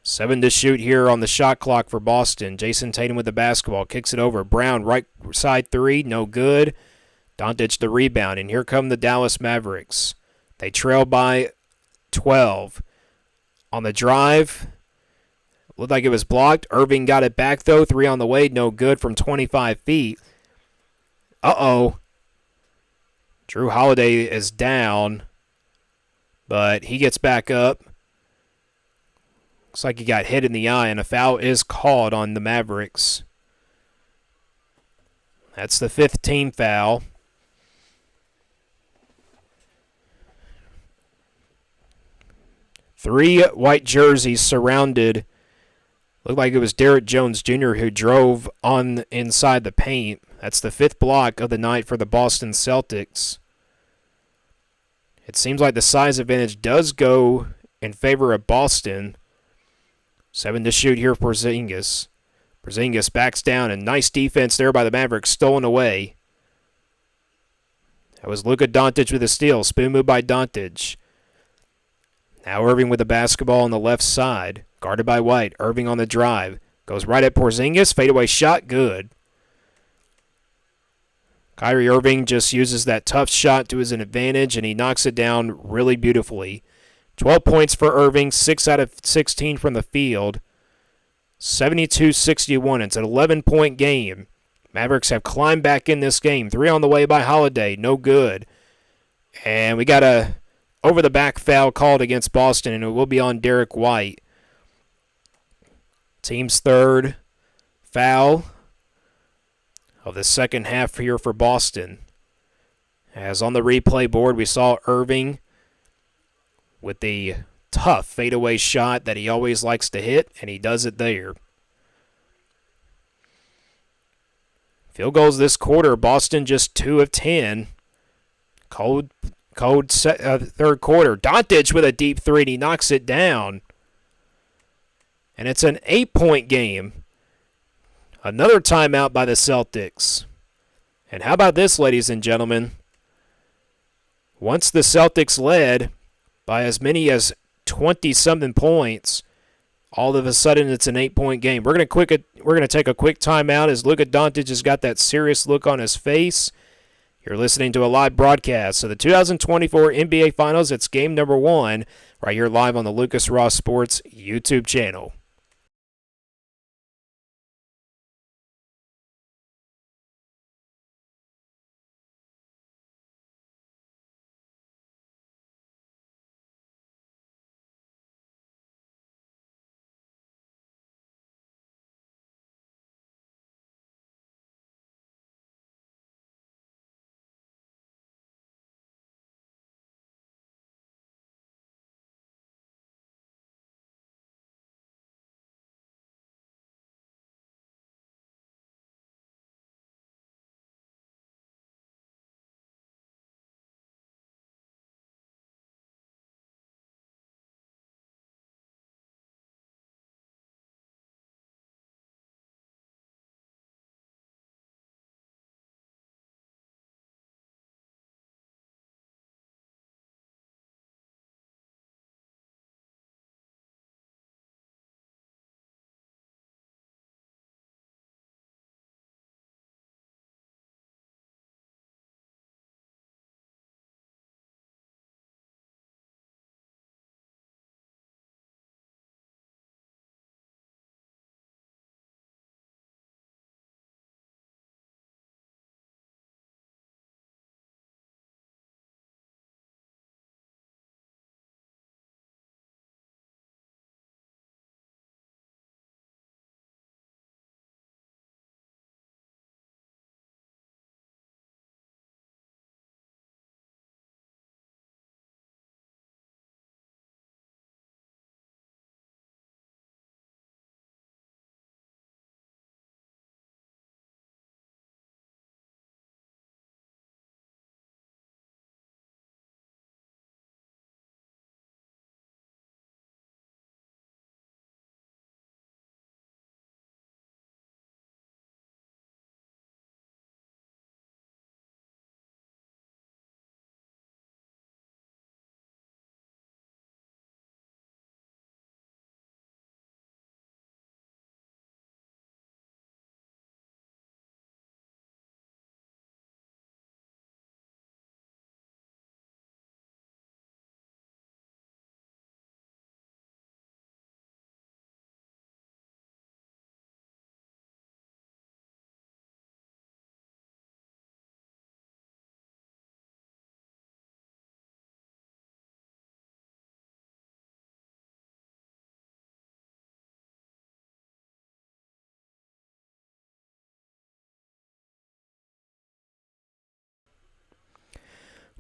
7 to shoot here on the shot clock for Boston. Jason Tatum with the basketball. Kicks it over. Brown, right side 3. No good. Doncic the rebound. And here come the Dallas Mavericks. They trail by 12. On the drive, looked like it was blocked. Irving got it back, though. 3 on the way. No good from 25 feet. Uh-oh. Drew Holiday is down, but he gets back up. Looks like he got hit in the eye, and a foul is called on the Mavericks. That's the 5th team foul. Three white jerseys surrounded. Looked like it was Derrick Jones Jr. who drove on inside the paint. That's the 5th block of the night for the Boston Celtics. It seems like the size advantage does go in favor of Boston. 7 to shoot here for Porzingis. Porzingis backs down, and nice defense there by the Mavericks, stolen away. That was Luka Doncic with a steal. Spoon move by Doncic. Now Irving with the basketball on the left side. Guarded by White. Irving on the drive. Goes right at Porzingis. Fadeaway shot. Good. Kyrie Irving just uses that tough shot to his advantage, and he knocks it down really beautifully. 12 points for Irving, 6 out of 16 from the field. 72-61. It's an 11-point game. Mavericks have climbed back in this game. 3 on the way by Holiday. No good. And we got a over-the-back foul called against Boston, and it will be on Derek White. Team's 3rd foul of the second half here for Boston. As on the replay board, we saw Irving with the tough fadeaway shot that he always likes to hit, and he does it there. Field goals this quarter, Boston just 2 of 10. Cold third quarter. Doncic with a deep 3, and he knocks it down. And it's an 8-point game. Another timeout by the Celtics. And how about this, ladies and gentlemen? Once the Celtics led by as many as 20-something points. All of a sudden, it's an 8-point game. We're gonna take a quick timeout as Luka Doncic has got that serious look on his face. You're listening to a live broadcast of the 2024 NBA Finals. It's game number 1 right here live on the Lucas Ross Sports YouTube channel.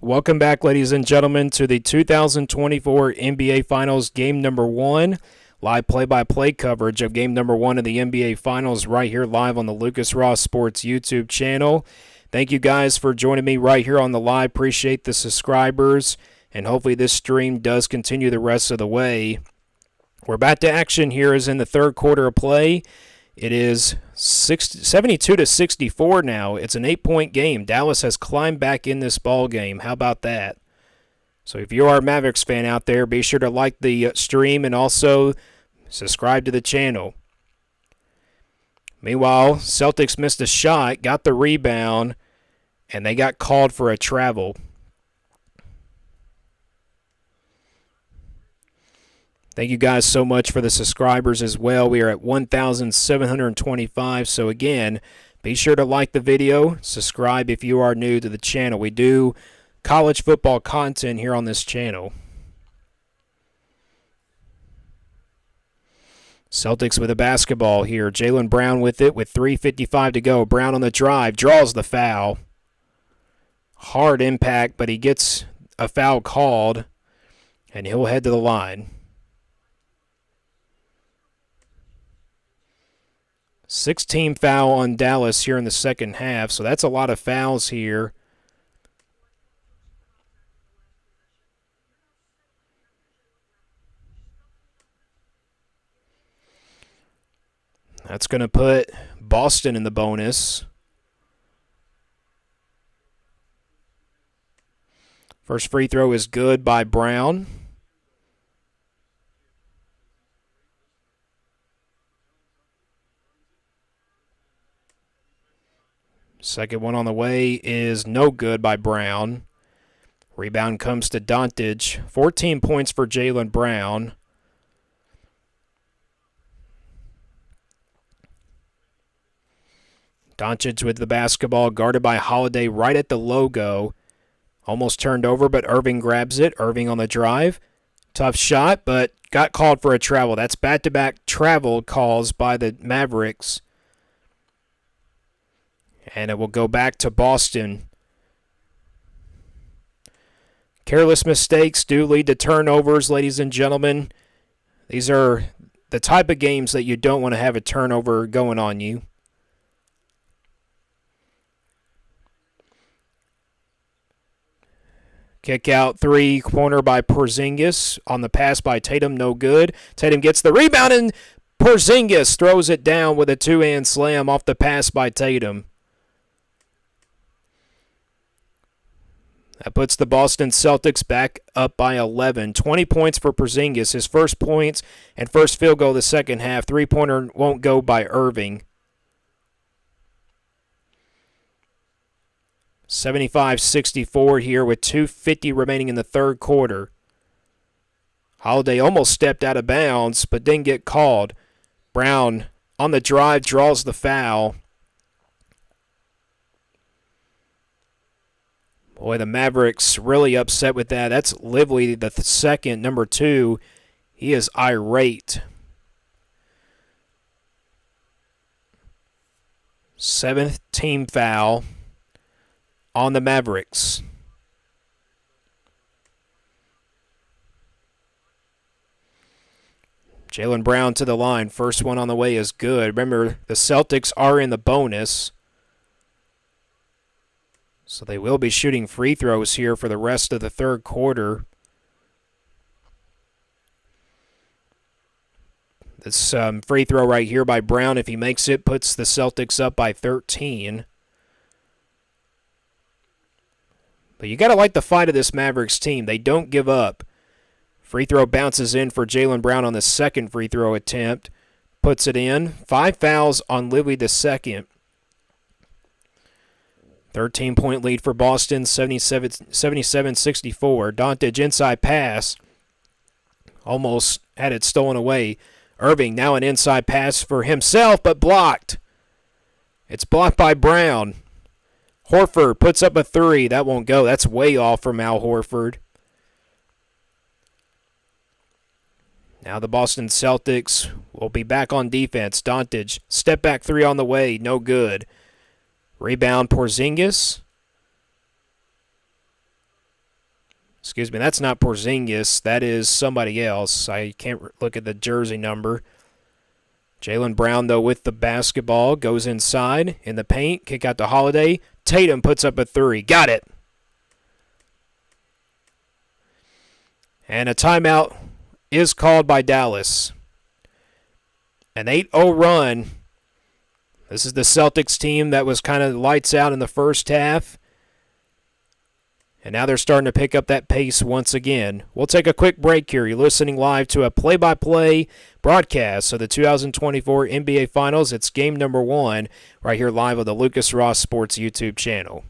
Welcome back, ladies and gentlemen, to the 2024 NBA Finals game number 1. Live play-by-play coverage of game number 1 of the NBA Finals right here live on the Lucas Ross Sports YouTube channel. Thank you guys for joining me right here on the live. Appreciate the subscribers, and hopefully this stream does continue the rest of the way. We're back to action here as in the third quarter of play. It is 72-64 now. It's an 8-point game. Dallas has climbed back in this ball game. How about that? So if you are a Mavericks fan out there, be sure to like the stream and also subscribe to the channel. Meanwhile, Celtics missed a shot, got the rebound, and they got called for a travel. Thank you guys so much for the subscribers as well. We are at 1,725. So again, be sure to like the video, subscribe if you are new to the channel. We do college football content here on this channel. Celtics with a basketball here. Jaylen Brown with it with 3:55 to go. Brown on the drive, draws the foul. Hard impact, but he gets a foul called, and he'll head to the line. 16 foul on Dallas here in the second half, so that's a lot of fouls here. That's going to put Boston in the bonus. First free throw is good by Brown. Second one on the way is no good by Brown. Rebound comes to Doncic. 14 points for Jaylen Brown. Doncic with the basketball, guarded by Holiday right at the logo. Almost turned over, but Irving grabs it. Irving on the drive. Tough shot, but got called for a travel. That's back-to-back travel calls by the Mavericks. And it will go back to Boston. Careless mistakes do lead to turnovers, ladies and gentlemen. These are the type of games that you don't want to have a turnover going on you. Kick out three-pointer by Porzingis. On the pass by Tatum, no good. Tatum gets the rebound, and Porzingis throws it down with a two-hand slam off the pass by Tatum. That puts the Boston Celtics back up by 11. 20 points for Porzingis. His first points and first field goal of the second half. Three-pointer won't go by Irving. 75-64 here with 2:50 remaining in the third quarter. Holiday almost stepped out of bounds but didn't get called. Brown on the drive draws the foul. Boy, the Mavericks really upset with that. That's Lively, the second, number 2. He is irate. 7th team foul on the Mavericks. Jaylen Brown to the line. First one on the way is good. Remember, the Celtics are in the bonus, so they will be shooting free throws here for the rest of the third quarter. This free throw right here by Brown, if he makes it, puts the Celtics up by 13. But you got to like the fight of this Mavericks team. They don't give up. Free throw bounces in for Jaylen Brown on the second free throw attempt. Puts it in. 5 fouls on Lively the second. 13-point lead for Boston, 77-64. Doncic inside pass. Almost had it stolen away. Irving now an inside pass for himself, but blocked. It's blocked by Brown. Horford puts up a three. That won't go. That's way off from Al Horford. Now the Boston Celtics will be back on defense. Doncic, step back three on the way. No good. Rebound Porzingis. Excuse me, that's not Porzingis. That is somebody else. I can't look at the jersey number. Jaylen Brown, though, with the basketball, goes inside in the paint. Kick out to Holiday. Tatum puts up a three. Got it. And a timeout is called by Dallas. An 8-0 run. This is the Celtics team that was kind of lights out in the first half. And now they're starting to pick up that pace once again. We'll take a quick break here. You're listening live to a play-by-play broadcast of the 2024 NBA Finals. It's game number 1 right here live on the Lucas Ross Sports YouTube channel.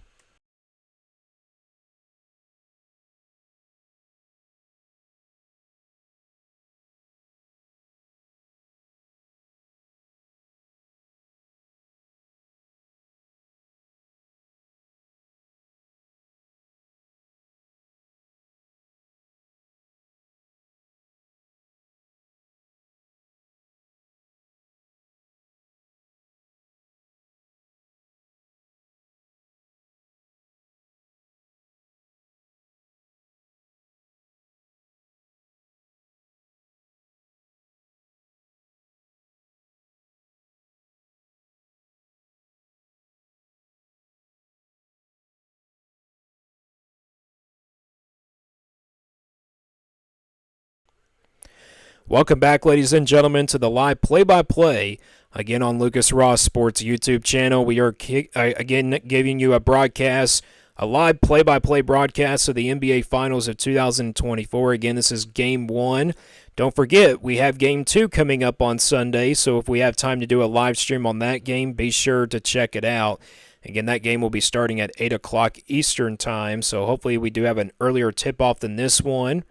Welcome back, ladies and gentlemen, to the live play-by-play, again on Lucas Ross Sports YouTube channel. We are, again, giving you a broadcast, a live play-by-play broadcast of the NBA Finals of 2024. Again, this is Game 1. Don't forget, we have Game 2 coming up on Sunday, so if we have time to do a live stream on that game, be sure to check it out. Again, that game will be starting at 8 o'clock Eastern Time, so hopefully we do have an earlier tip-off than this one.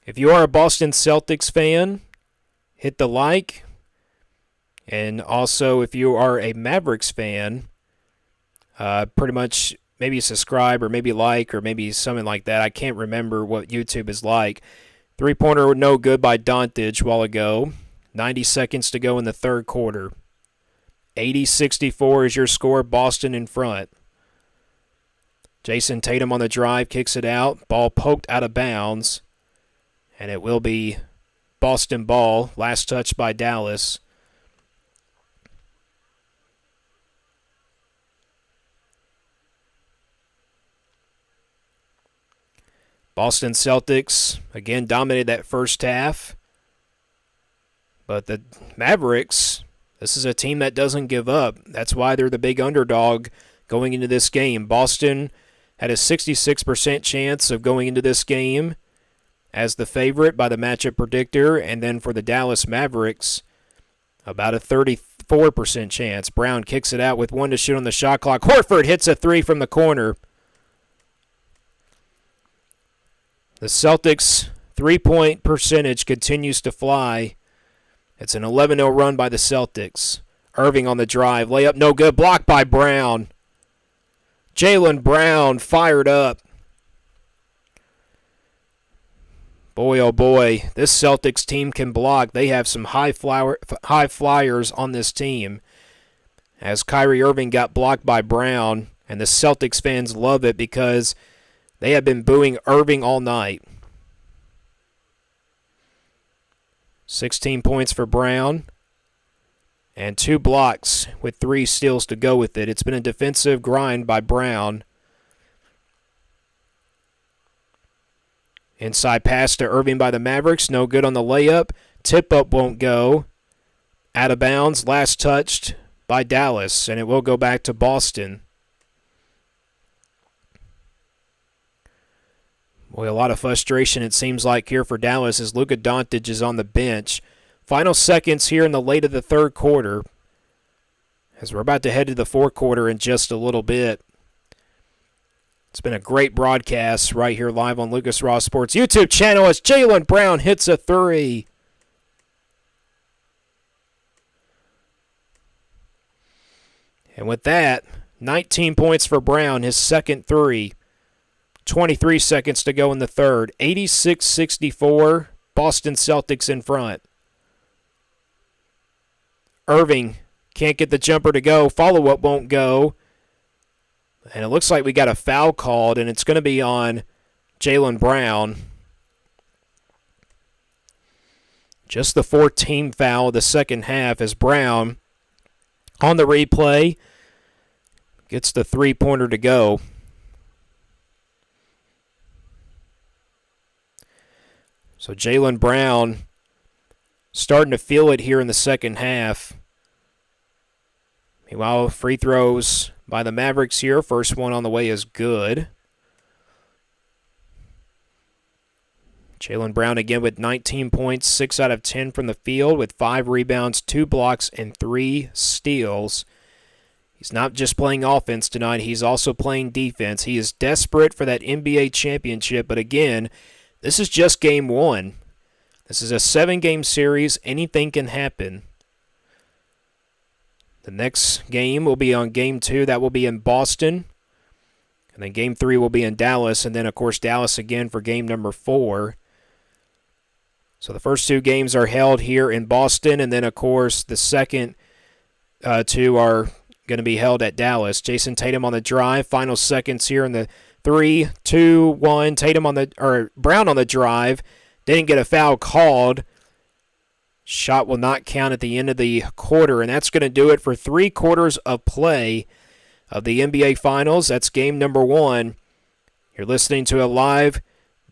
If you are a Boston Celtics fan, hit the like. And also, if you are a Mavericks fan, pretty much maybe subscribe or maybe like or maybe something like that. I can't remember what YouTube is like. Three-pointer no good by Doncic a while ago. 90 seconds to go in the third quarter. 80-64 is your score. Boston in front. Jason Tatum on the drive, kicks it out. Ball poked out of bounds. And it will be Boston ball. Last touch by Dallas. Boston Celtics, again, dominated that first half. But the Mavericks, this is a team that doesn't give up. That's why they're the big underdog going into this game. Boston had a 66% chance of going into this game as the favorite by the matchup predictor. And then for the Dallas Mavericks, about a 34% chance. Brown kicks it out with 1 to shoot on the shot clock. Horford hits a 3 from the corner. The Celtics' three-point percentage continues to fly. It's an 11-0 run by the Celtics. Irving on the drive. Layup no good. Blocked by Brown. Jaylen Brown fired up. Boy, oh boy, this Celtics team can block. They have some high flyers on this team. As Kyrie Irving got blocked by Brown, and the Celtics fans love it because they have been booing Irving all night. 16 points for Brown. And 2 blocks with 3 steals to go with it. It's been a defensive grind by Brown. Inside pass to Irving by the Mavericks. No good on the layup. Tip-up won't go. Out of bounds. Last touched by Dallas. And it will go back to Boston. Boy, a lot of frustration it seems like here for Dallas as Luka Doncic is on the bench. Final seconds here in the late of the third quarter as we're about to head to the fourth quarter in just a little bit. It's been a great broadcast right here live on Lucas Ross Sports YouTube channel as Jaylen Brown hits a 3. And with that, 19 points for Brown, his second 3. 23 seconds to go in the third. 86-64, Boston Celtics in front. Irving can't get the jumper to go. Follow-up won't go. And it looks like we got a foul called, and it's going to be on Jaylen Brown. Just the 4th-team foul of the second half as Brown, on the replay, gets the three-pointer to go. So Jaylen Brown starting to feel it here in the second half. Meanwhile, free throws by the Mavericks here. First one on the way is good. Jaylen Brown again with 19 points, 6 out of 10 from the field with 5 rebounds, 2 blocks, and 3 steals. He's not just playing offense tonight, he's also playing defense. He is desperate for that NBA championship, but again, this is just game 1. This is a 7-game series. Anything can happen. The next game will be on game 2. That will be in Boston. And then game 3 will be in Dallas. And then, of course, Dallas again for game number 4. So the first 2 games are held here in Boston. And then, of course, the second 2 are going to be held at Dallas. Jason Tatum on the drive. Final seconds here in the 3, 2, 1. Brown on the drive. Didn't get a foul called. Shot will not count at the end of the quarter, and that's going to do it for 3 quarters of play of the NBA Finals. That's game number 1. You're listening to a live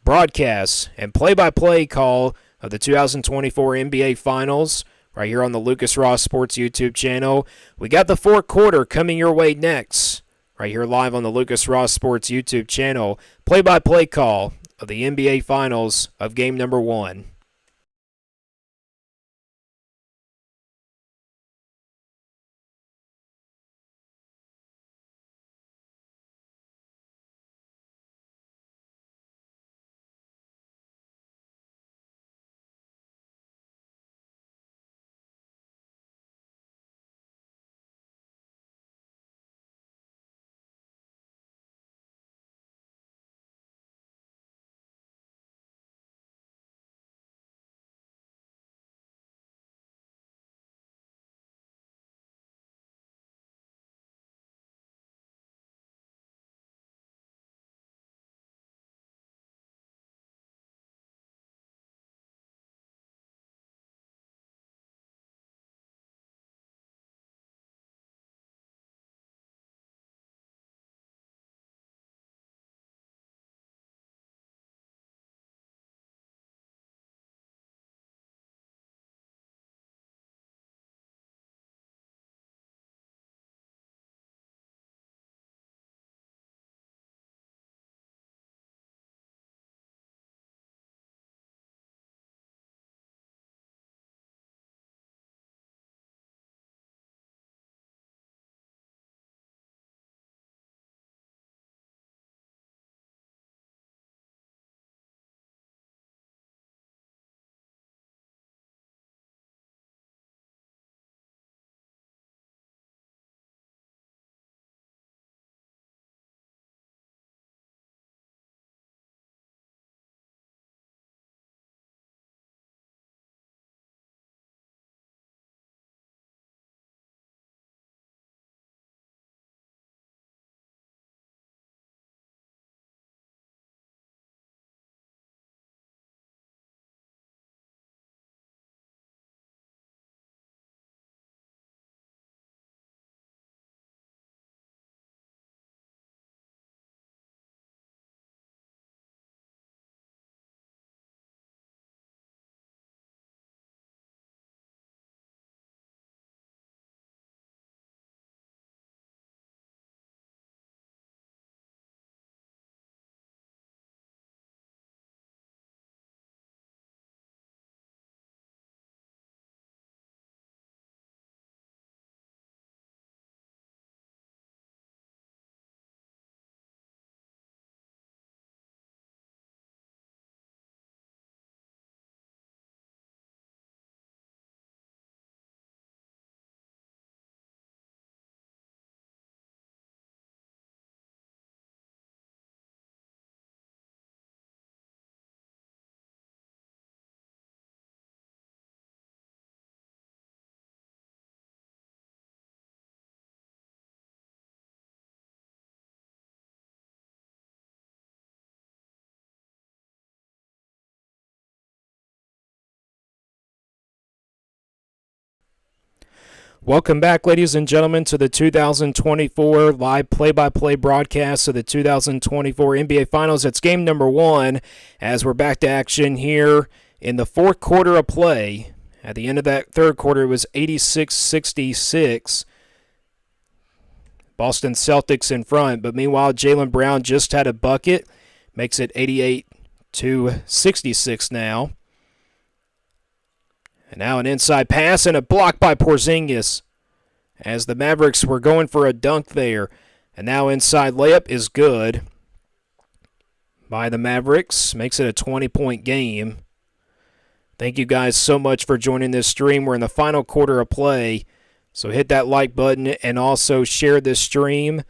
broadcast and play-by-play call of the 2024 NBA Finals right here on the Lucas Ross Sports YouTube channel. We got the fourth quarter coming your way next. Right here live on the Lucas Ross Sports YouTube channel. Play-by-play call of the NBA Finals of game number 1. Welcome back, ladies and gentlemen, to the 2024 live play-by-play broadcast of the 2024 NBA Finals. It's game number one as we're back to action here in the fourth quarter of play. At the end of that third quarter, it was 86-66. Boston Celtics in front, but meanwhile, Jaylen Brown just had a bucket, makes it 88-66 now. And now an inside pass and a block by Porzingis as the Mavericks were going for a dunk there. And now inside layup is good by the Mavericks. Makes it a 20-point game. Thank you guys so much for joining this stream. We're in the final quarter of play. So hit that like button and also share this stream.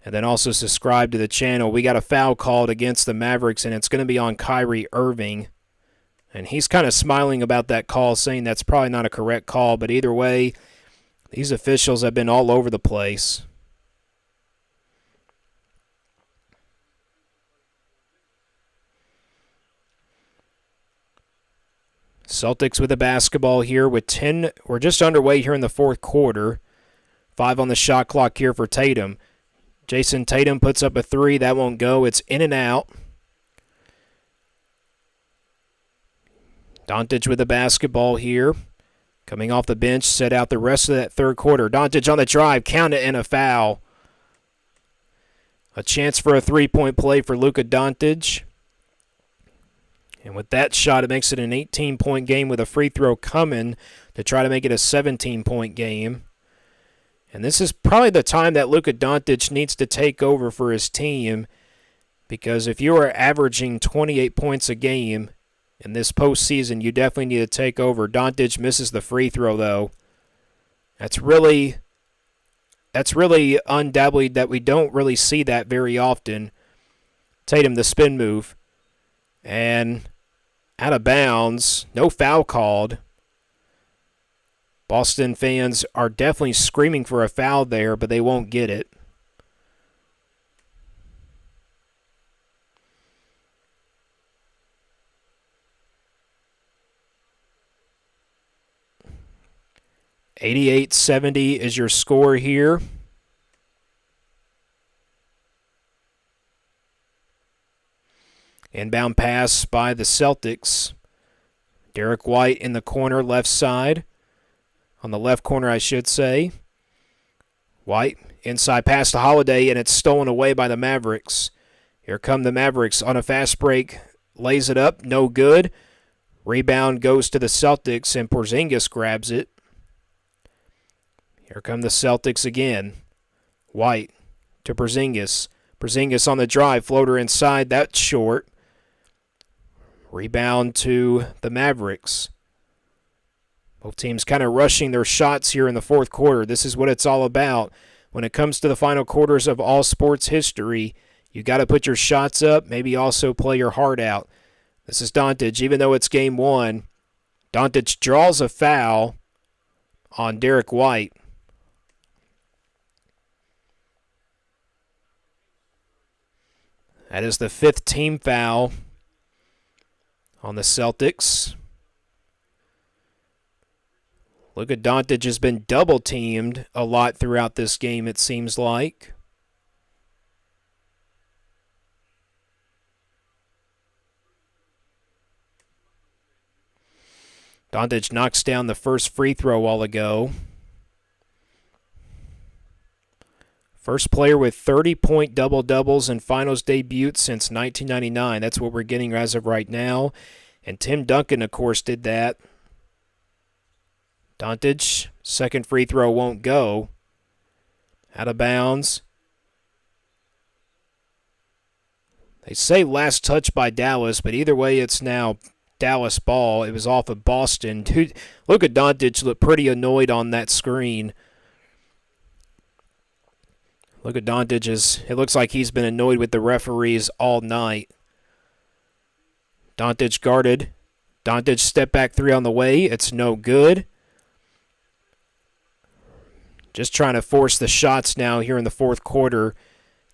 And then also subscribe to the channel. We got a foul called against the Mavericks, and it's going to be on Kyrie Irving. And he's kind of smiling about that call, saying that's probably not a correct call. But either way, these officials have been all over the place. Celtics with the basketball here with 10. We're just underway here in the fourth quarter. 5 on the shot clock here for Tatum. Jason Tatum puts up a 3. That won't go. It's in and out. Doncic with the basketball here. Coming off the bench, set out the rest of that third quarter. Doncic on the drive, count it, and a foul. A chance for a three-point play for Luka Doncic. And with that shot, it makes it an 18-point game with a free throw coming to try to make it a 17-point game. And this is probably the time that Luka Doncic needs to take over for his team, because if you are averaging 28 points a game in this postseason, you definitely need to take over. Doncic misses the free throw, though. That's really undoubtedly that we don't really see that very often. Tatum, the spin move. And out of bounds. No foul called. Boston fans are definitely screaming for a foul there, but they won't get it. $88-70 is your score here. Inbound pass by the Celtics. Derek White in the corner, left side. On the left corner, I should say. White, inside pass to Holiday, and it's stolen away by the Mavericks. Here come the Mavericks on a fast break. Lays it up, no good. Rebound goes to the Celtics, and Porzingis grabs it. Here come the Celtics again. White to Porzingis. Porzingis on the drive, floater inside, that's short. Rebound to the Mavericks. Both teams kind of rushing their shots here in the fourth quarter. This is what it's all about. When it comes to the final quarters of all sports history, you got to put your shots up, maybe also play your heart out. This is Doncic. Even though it's game one, Doncic draws a foul on Derek White. That is the 5th team foul on the Celtics. Luka Doncic has been double-teamed a lot throughout this game, it seems like. Doncic knocks down the first free throw a while ago. First player with 30-point double-doubles in finals debut since 1999. That's what we're getting as of right now. And Tim Duncan, of course, did that. Doncic, second free throw won't go. Out of bounds. They say last touch by Dallas, but either way, it's now Dallas ball. It was off of Boston. Luka Doncic looked pretty annoyed on that screen. Luka Doncic it looks like he's been annoyed with the referees all night. Doncic guarded. Doncic step back 3 on the way. It's no good. Just trying to force the shots now here in the fourth quarter.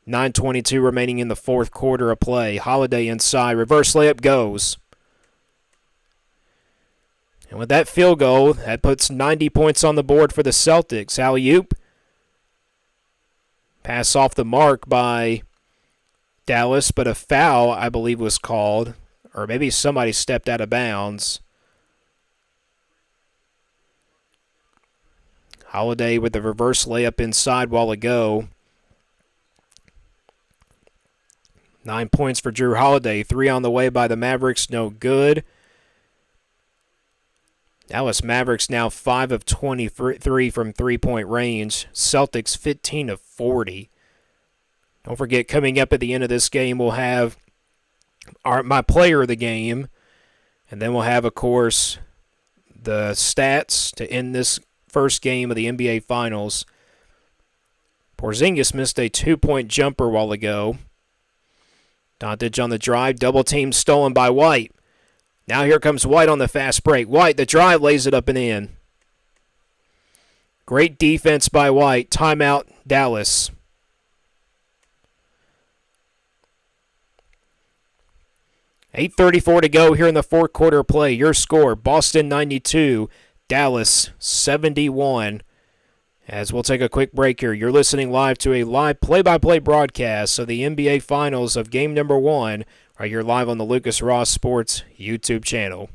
9:22 remaining in the fourth quarter of play. Holiday inside. Reverse layup goes. And with that field goal, that puts 90 points on the board for the Celtics. Alley-oop. Pass off the mark by Dallas, but a foul, I believe, was called. Or maybe somebody stepped out of bounds. Holiday with the reverse layup inside while ago. 9 points for Drew Holiday. 3 on the way by the Mavericks, no good. Dallas Mavericks now 5 of 23 from three-point range. Celtics 15 of 40. Don't forget, coming up at the end of this game, we'll have my player of the game. And then we'll have, of course, the stats to end this first game of the NBA Finals. Porzingis missed a 2-point jumper a while ago. Doncic on the drive, double team stolen by White. Now here comes White on the fast break. White, the drive, lays it up and in. Great defense by White. Timeout, Dallas. $8:34 to go here in the fourth quarter of play. Your score, Boston 92, Dallas 71. As we'll take a quick break here, you're listening live to a live play-by-play broadcast of the NBA Finals of Game Number 1, right here live on the Lucas Ross Sports YouTube channel.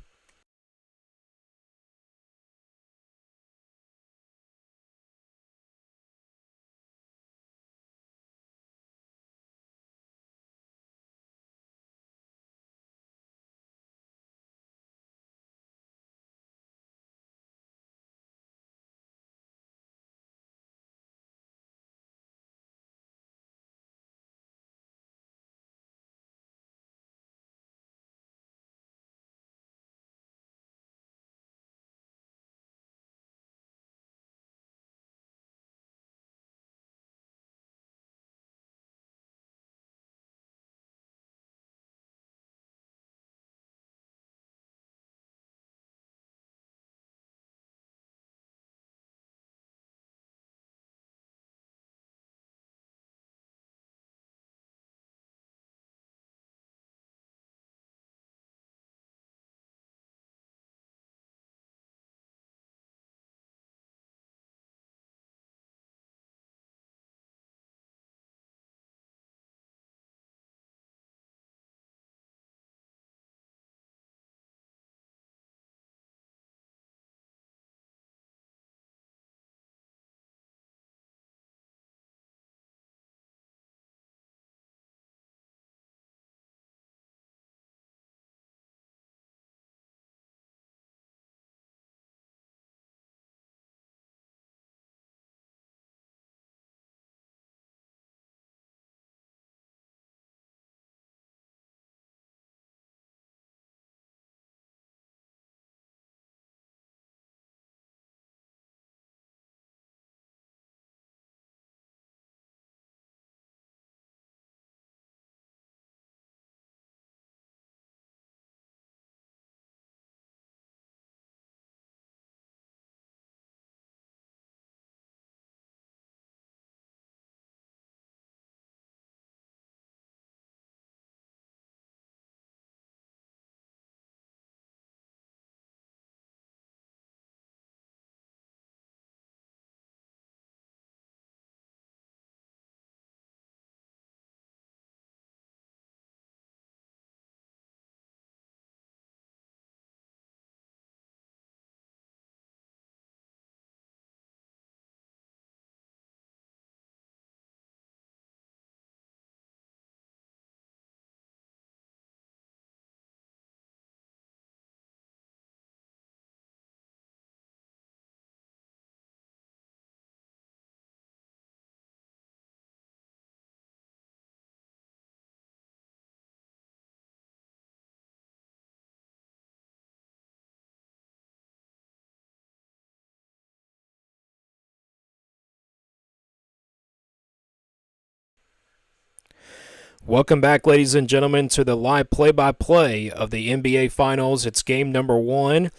Welcome back, ladies and gentlemen, to the live play-by-play of the NBA Finals. It's game number 1,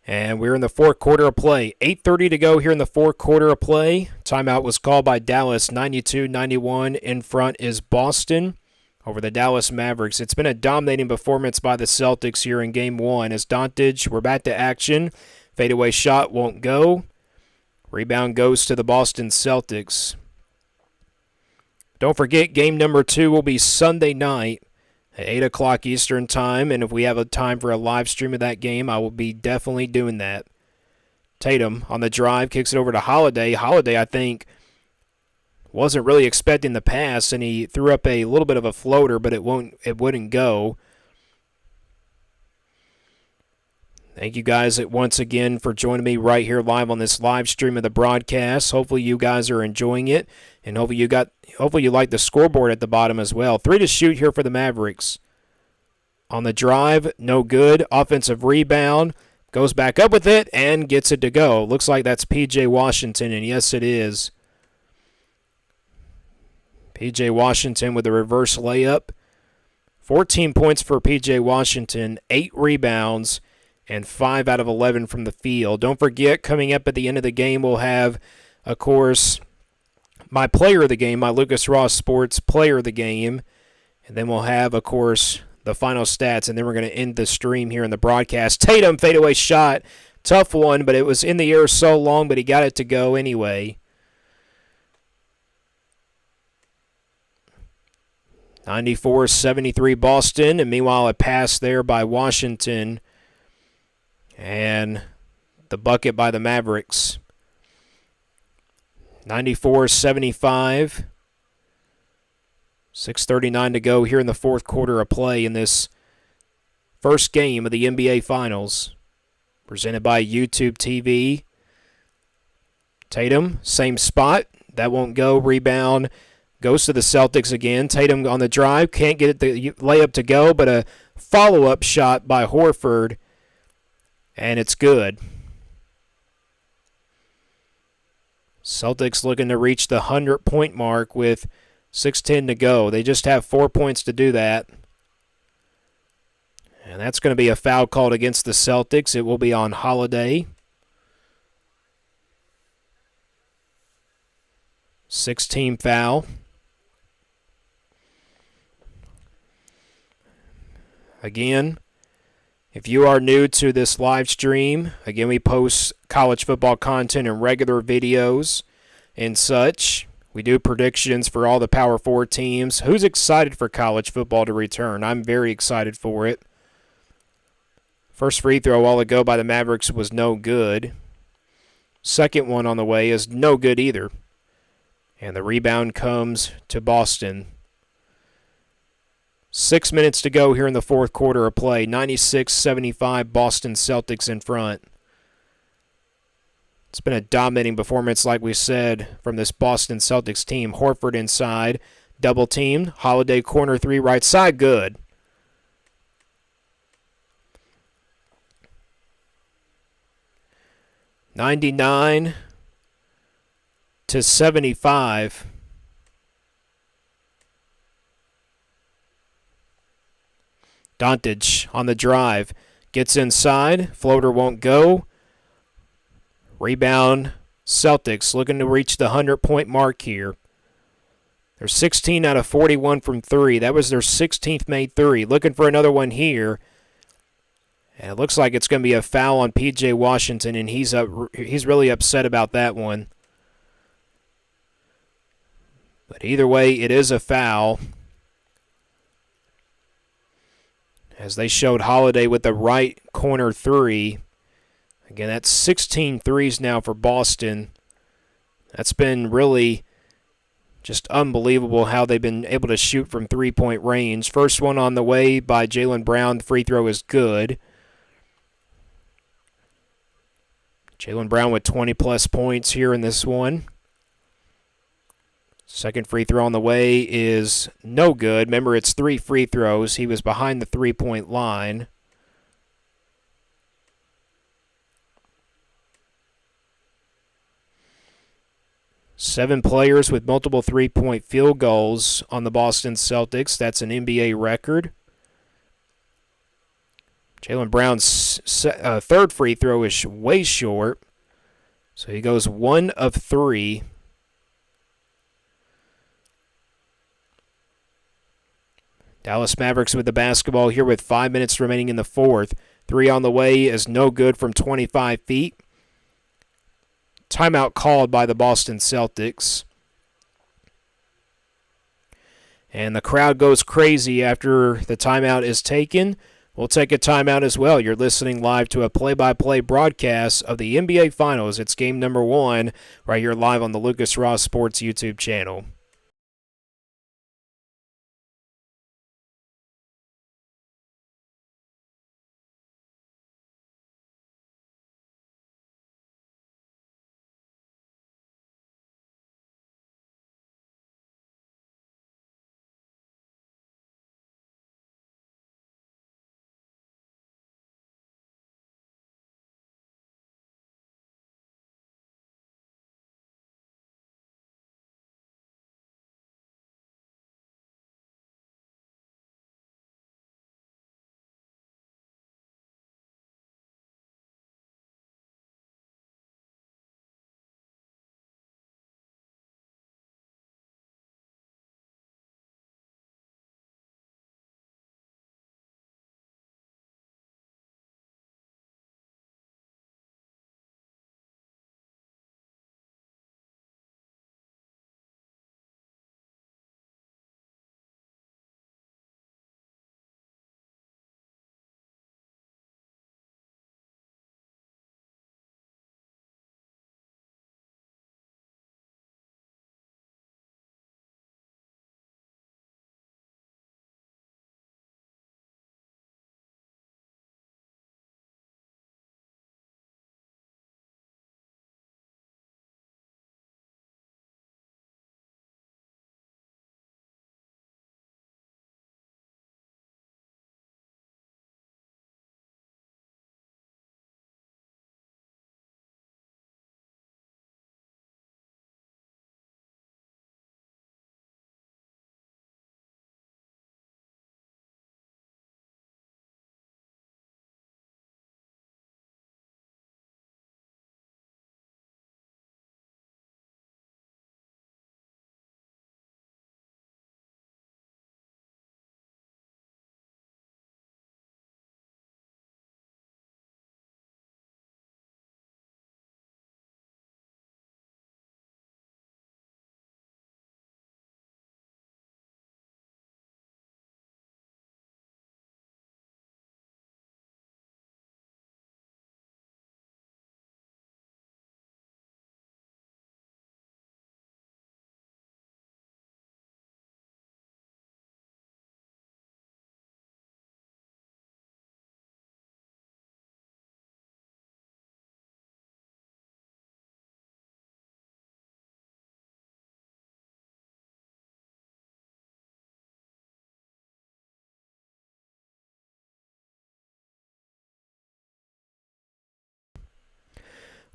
and we're in the fourth quarter of play. 8:30 to go here in the fourth quarter of play. Timeout was called by Dallas, 92-91. In front is Boston. over the Dallas Mavericks. It's been a dominating performance by the Celtics here in Game 1. As Doncic, we're back to action. Fadeaway shot won't go. Rebound goes to the Boston Celtics. Don't forget, game number 2 will be Sunday night at 8 o'clock Eastern Time, and if we have a time for a live stream of that game, I will be definitely doing that. Tatum on the drive, kicks it over to Holiday. Holiday, I think, wasn't really expecting the pass, and he threw up a little bit of a floater, but it wouldn't go. Thank you guys once again for joining me right here live on this live stream of the broadcast. Hopefully you guys are enjoying it, and hopefully you like the scoreboard at the bottom as well. 3 to shoot here for the Mavericks. On the drive, no good. Offensive rebound, goes back up with it and gets it to go. Looks like that's P.J. Washington, and yes, it is. P.J. Washington with a reverse layup. 14 points for P.J. Washington, 8 rebounds, and 5 out of 11 from the field. Don't forget, coming up at the end of the game, we'll have, of course, my player of the game, my Lucas Ross Sports player of the game. And then we'll have, of course, the final stats, and then we're going to end the stream here in the broadcast. Tatum, fadeaway shot. Tough one, but it was in the air so long, but he got it to go anyway. 94-73 Boston, and meanwhile a pass there by Washington. And the bucket by the Mavericks. 94-75. 6:39 to go here in the fourth quarter of play in this first game of the NBA Finals. Presented by YouTube TV. Tatum, same spot. That won't go. Rebound goes to the Celtics again. Tatum on the drive. Can't get the layup to go, but a follow-up shot by Horford. And it's good. Celtics looking to reach the 100-point mark with 6:10 to go. They just have 4 points to do that. And that's going to be a foul called against the Celtics. It will be on Holiday. 16 foul. Again, if you are new to this live stream, again, we post college football content and regular videos and such. We do predictions for all the Power 4 teams. Who's excited for college football to return? I'm very excited for it. First free throw a while ago by the Mavericks was no good. Second one on the way is no good either. And the rebound comes to Boston. 6 minutes to go here in the fourth quarter of play. 96-75 Boston Celtics in front. It's been a dominating performance, like we said, from this Boston Celtics team. Horford inside, double teamed. Holiday corner 3 right side, good. $99-75. Doncic on the drive. Gets inside. Floater won't go. Rebound. Celtics looking to reach the 100-point mark here. They're 16 out of 41 from 3. That was their 16th made 3. Looking for another one here. And it looks like it's going to be a foul on P.J. Washington, and he's really upset about that one. But either way, it is a foul. As they showed Holiday with the right corner 3. Again, that's 16 threes now for Boston. That's been really just unbelievable how they've been able to shoot from three-point range. First one on the way by Jaylen Brown. The free throw is good. Jaylen Brown with 20-plus points here in this one. Second free throw on the way is no good. Remember, it's 3 free throws. He was behind the three-point line. Seven players with multiple three-point field goals on the Boston Celtics. That's an NBA record. Jaylen Brown's third free throw is way short. So he goes 1 of 3. Dallas Mavericks with the basketball here with 5 minutes remaining in the fourth. Three on the way is no good from 25 feet. Timeout called by the Boston Celtics. And the crowd goes crazy after the timeout is taken. We'll take a timeout as well. You're listening live to a play-by-play broadcast of the NBA Finals. It's game number 1 right here live on the Lucas Ross Sports YouTube channel.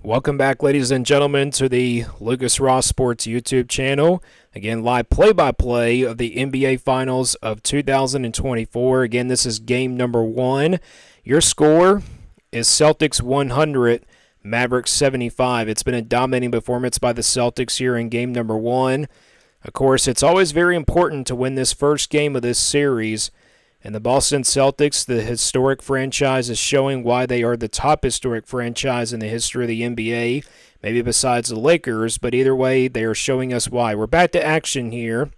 Welcome back, ladies and gentlemen, to the Lucas Ross Sports YouTube channel. Again, live play-by-play of the NBA Finals of 2024. Again, this is game number 1. Your score is Celtics 100, Mavericks 75. It's been a dominating performance by the Celtics here in game number 1. Of course, it's always very important to win this first game of this series. And the Boston Celtics, the historic franchise, is showing why they are the top historic franchise in the history of the NBA, maybe besides the Lakers, but either way, they are showing us why. We're back to action here.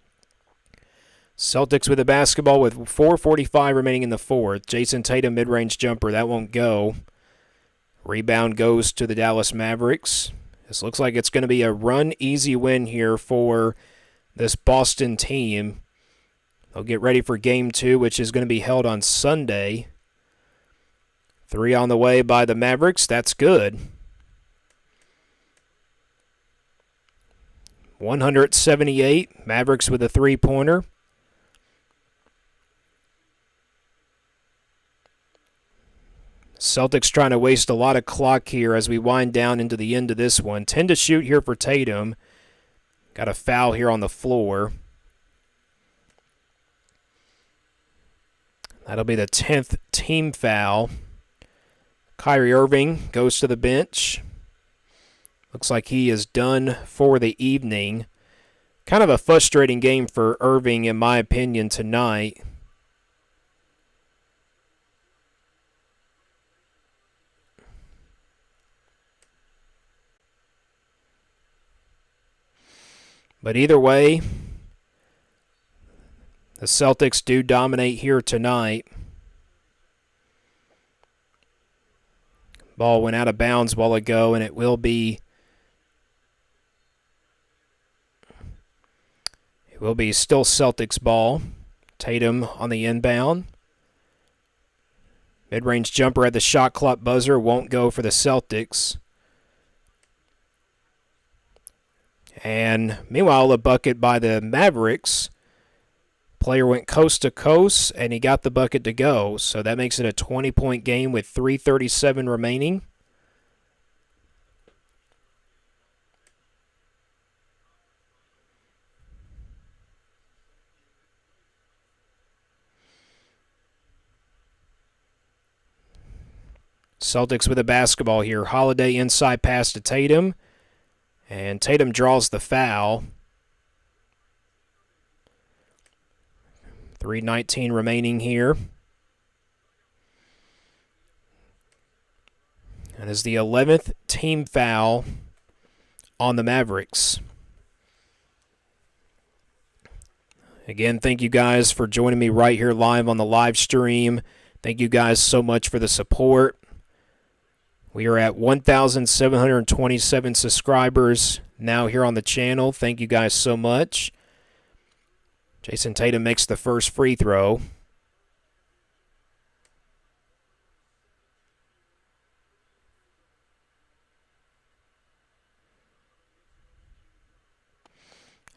Celtics with the basketball with 4:45 remaining in the fourth. Jason Tatum mid-range jumper, that won't go. Rebound goes to the Dallas Mavericks. This looks like it's going to be a run-easy win here for this Boston team. They'll get ready for Game 2, which is going to be held on Sunday. 3 on the way by the Mavericks. That's good. 178. Mavericks with a three-pointer. Celtics trying to waste a lot of clock here as we wind down into the end of this one. 10 to shoot here for Tatum. Got a foul here on the floor. That'll be the 10th team foul. Kyrie Irving goes to the bench. Looks like he is done for the evening. Kind of a frustrating game for Irving, in my opinion, tonight. But either way, the Celtics do dominate here tonight. Ball went out of bounds a while ago, and it will be still Celtics ball. Tatum on the inbound. Mid-range jumper at the shot clock buzzer won't go for the Celtics. And meanwhile, a bucket by the Mavericks. Player went coast to coast, and he got the bucket to go. So that makes it a 20-point game with 3:37 remaining. Celtics with a basketball here. Holiday inside pass to Tatum. And Tatum draws the foul. 3:19 remaining here. And is the 11th team foul on the Mavericks. Again, thank you guys for joining me right here live on the live stream. Thank you guys so much for the support. We are at 1,727 subscribers now here on the channel. Thank you guys so much. Jason Tatum makes the first free throw.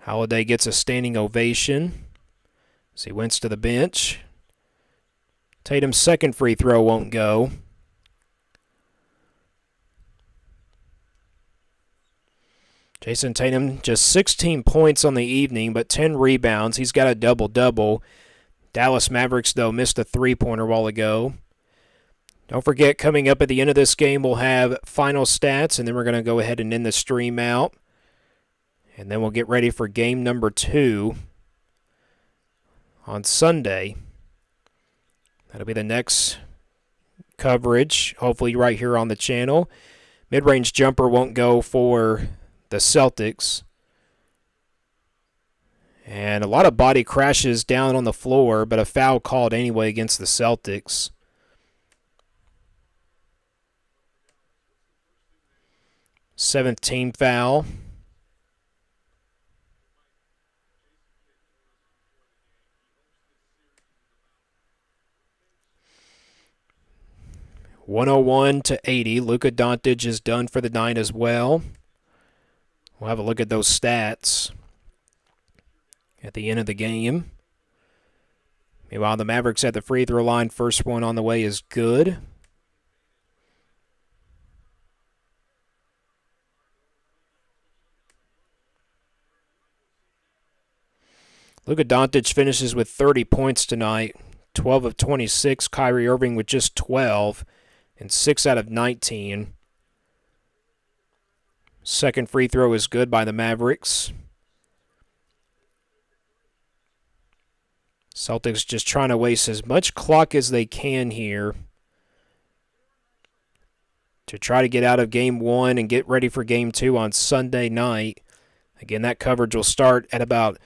Holiday gets a standing ovation as he went to the bench. Tatum's second free throw won't go. Jason Tatum just 16 points on the evening, but 10 rebounds. He's got a double-double. Dallas Mavericks, though, missed a three-pointer a while ago. Don't forget, coming up at the end of this game, we'll have final stats, and then we're going to go ahead and end the stream out. And then we'll get ready for game number 2 on Sunday. That'll be the next coverage, hopefully right here on the channel. Mid-range jumper won't go for the Celtics. And a lot of body crashes down on the floor, but a foul called anyway against the Celtics. Seventh team foul. (101-80). Luka Doncic is done for the night as well. We'll have a look at those stats at the end of the game. Meanwhile, the Mavericks at the free throw line. First one on the way is good. Luka Doncic finishes with 30 points tonight. 12 of 26. Kyrie Irving with just 12 and 6 out of 19. Second free throw is good by the Mavericks. Celtics just trying to waste as much clock as they can here to try to get out of Game 1 and get ready for Game 2 on Sunday night. Again, that coverage will start at about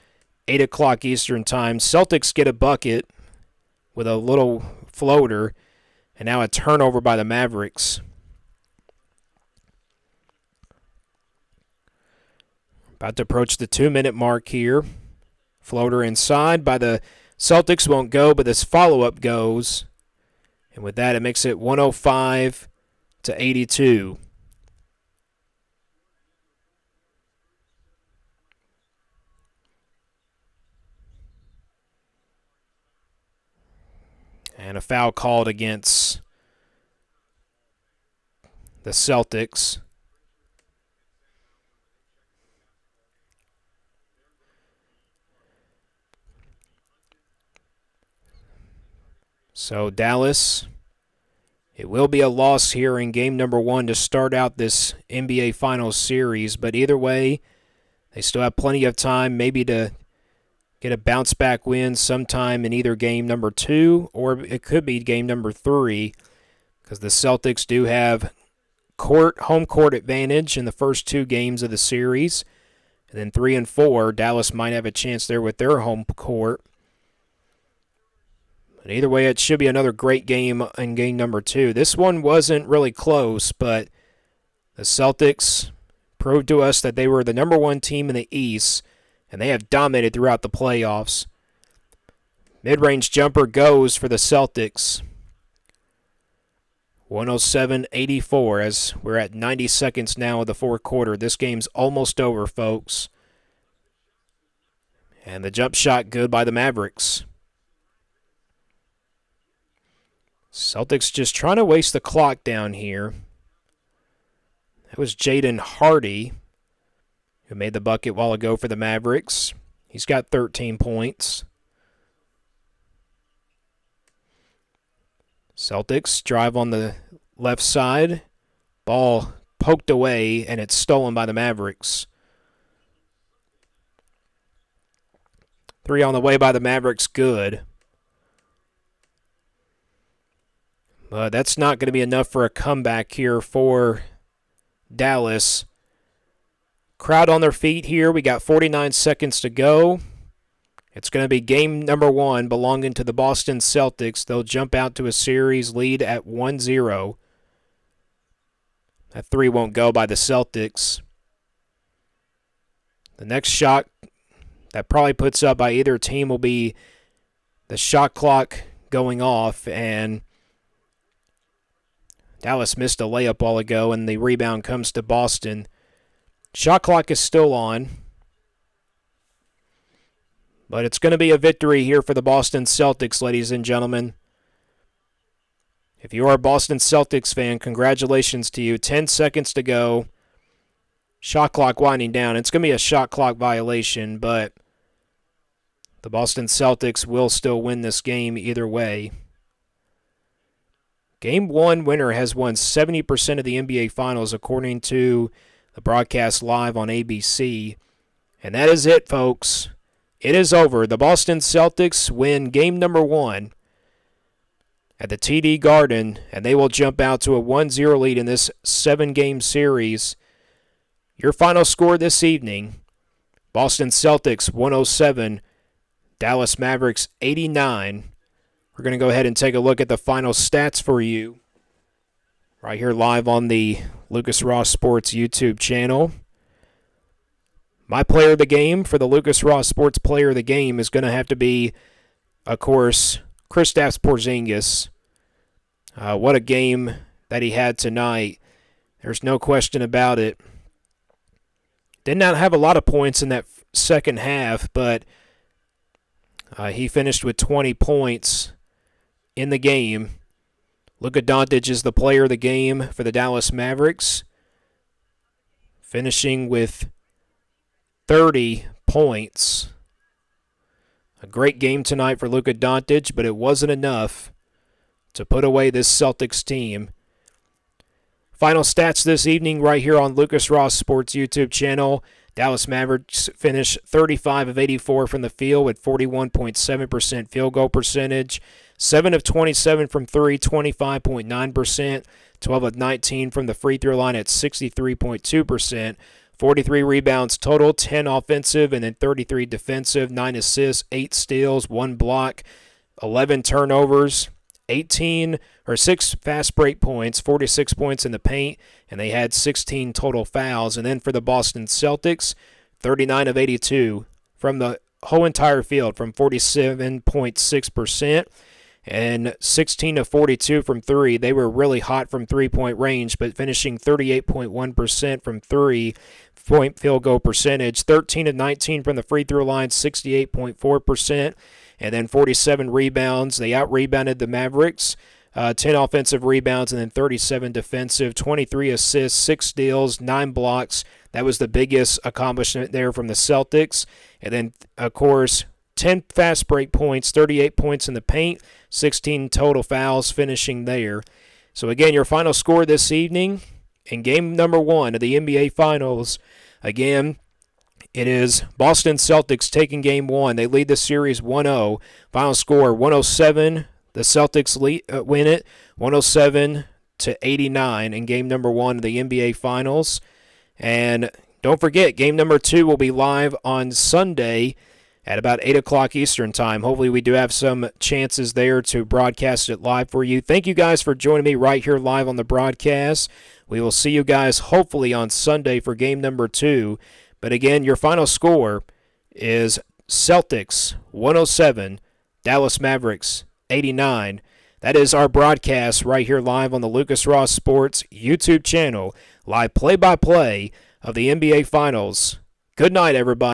8 o'clock Eastern Time. Celtics get a bucket with a little floater, and now a turnover by the Mavericks. About to approach the 2-minute mark here. Floater inside by the Celtics won't go, but this follow-up goes. And with that, it makes it 105-82. And a foul called against the Celtics. So Dallas, it will be a loss here in game number 1 to start out this NBA Finals series. But either way, they still have plenty of time maybe to get a bounce-back win sometime in either game number 2 or it could be game number 3 because the Celtics do have home court advantage in the first 2 games of the series. And then 3 and 4, Dallas might have a chance there with their home court. But either way, it should be another great game in game number 2. This one wasn't really close, but the Celtics proved to us that they were the number 1 team in the East, and they have dominated throughout the playoffs. Mid-range jumper goes for the Celtics. 107-84 as we're at 90 seconds now of the fourth quarter. This game's almost over, folks. And the jump shot good by the Mavericks. Celtics just trying to waste the clock down here. That was Jaden Hardy who made the bucket a while ago for the Mavericks. He's got 13 points. Celtics drive on the left side. Ball poked away, and it's stolen by the Mavericks. 3 on the way by the Mavericks, good. But that's not going to be enough for a comeback here for Dallas. Crowd on their feet here. We got 49 seconds to go. It's going to be game number 1 belonging to the Boston Celtics. They'll jump out to a series lead at 1-0. That 3 won't go by the Celtics. The next shot that probably puts up by either team will be the shot clock going off, and Dallas missed a layup while ago, and the rebound comes to Boston. Shot clock is still on. But it's going to be a victory here for the Boston Celtics, ladies and gentlemen. If you are a Boston Celtics fan, congratulations to you. 10 seconds to go. Shot clock winding down. It's going to be a shot clock violation, but the Boston Celtics will still win this game either way. Game 1 winner has won 70% of the NBA Finals according to the broadcast live on ABC. And that is it, folks. It is over. The Boston Celtics win game number 1 at the TD Garden, and they will jump out to a 1-0 lead in this 7-game series. Your final score this evening, Boston Celtics 107, Dallas Mavericks 89. We're going to go ahead and take a look at the final stats for you right here live on the Lucas Ross Sports YouTube channel. My player of the game for the Lucas Ross Sports Player of the Game is going to have to be, of course, Kristaps Porzingis. What a game that he had tonight. There's no question about it. Did not have a lot of points in that second half, but he finished with 20 points in the game. Luka Doncic is the player of the game for the Dallas Mavericks, finishing with 30 points. A great game tonight for Luka Doncic, but it wasn't enough to put away this Celtics team. Final stats this evening right here on Lucas Ross Sports YouTube channel. Dallas Mavericks finished 35 of 84 from the field with 41.7% field goal percentage. 7 of 27 from 3, 25.9%. 12 of 19 from the free throw line at 63.2%. 43 rebounds total, 10 offensive and then 33 defensive, 9 assists, 8 steals, 1 block, 11 turnovers, 6 fast break points, 46 points in the paint, and they had 16 total fouls. And then for the Boston Celtics, 39 of 82 from the whole entire field, from 47.6%. And 16 of 42 from 3. They were really hot from three-point range, but finishing 38.1% from three-point field goal percentage. 13 of 19 from the free throw line, 68.4%. And then 47 rebounds. They out-rebounded the Mavericks. 10 offensive rebounds and then 37 defensive. 23 assists, 6 steals, 9 blocks. That was the biggest accomplishment there from the Celtics. And then, of course, 10 fast break points, 38 points in the paint, 16 total fouls finishing there. So again, your final score this evening in game number 1 of the NBA Finals, again, it is Boston Celtics taking game 1. They lead the series 1-0. Final score 107. The Celtics win it 107-89 in game number 1 of the NBA Finals. And Don't forget, game number 2 will be live on Sunday at about 8 o'clock Eastern Time. Hopefully we do have some chances there to broadcast it live for you. Thank you guys for joining me right here live on the broadcast. We will see you guys hopefully on Sunday for game number 2. But again, your final score is Celtics 107, Dallas Mavericks 89. That is our broadcast right here live on the Lucas Ross Sports YouTube channel. Live play-by-play of the NBA Finals. Good night, everybody.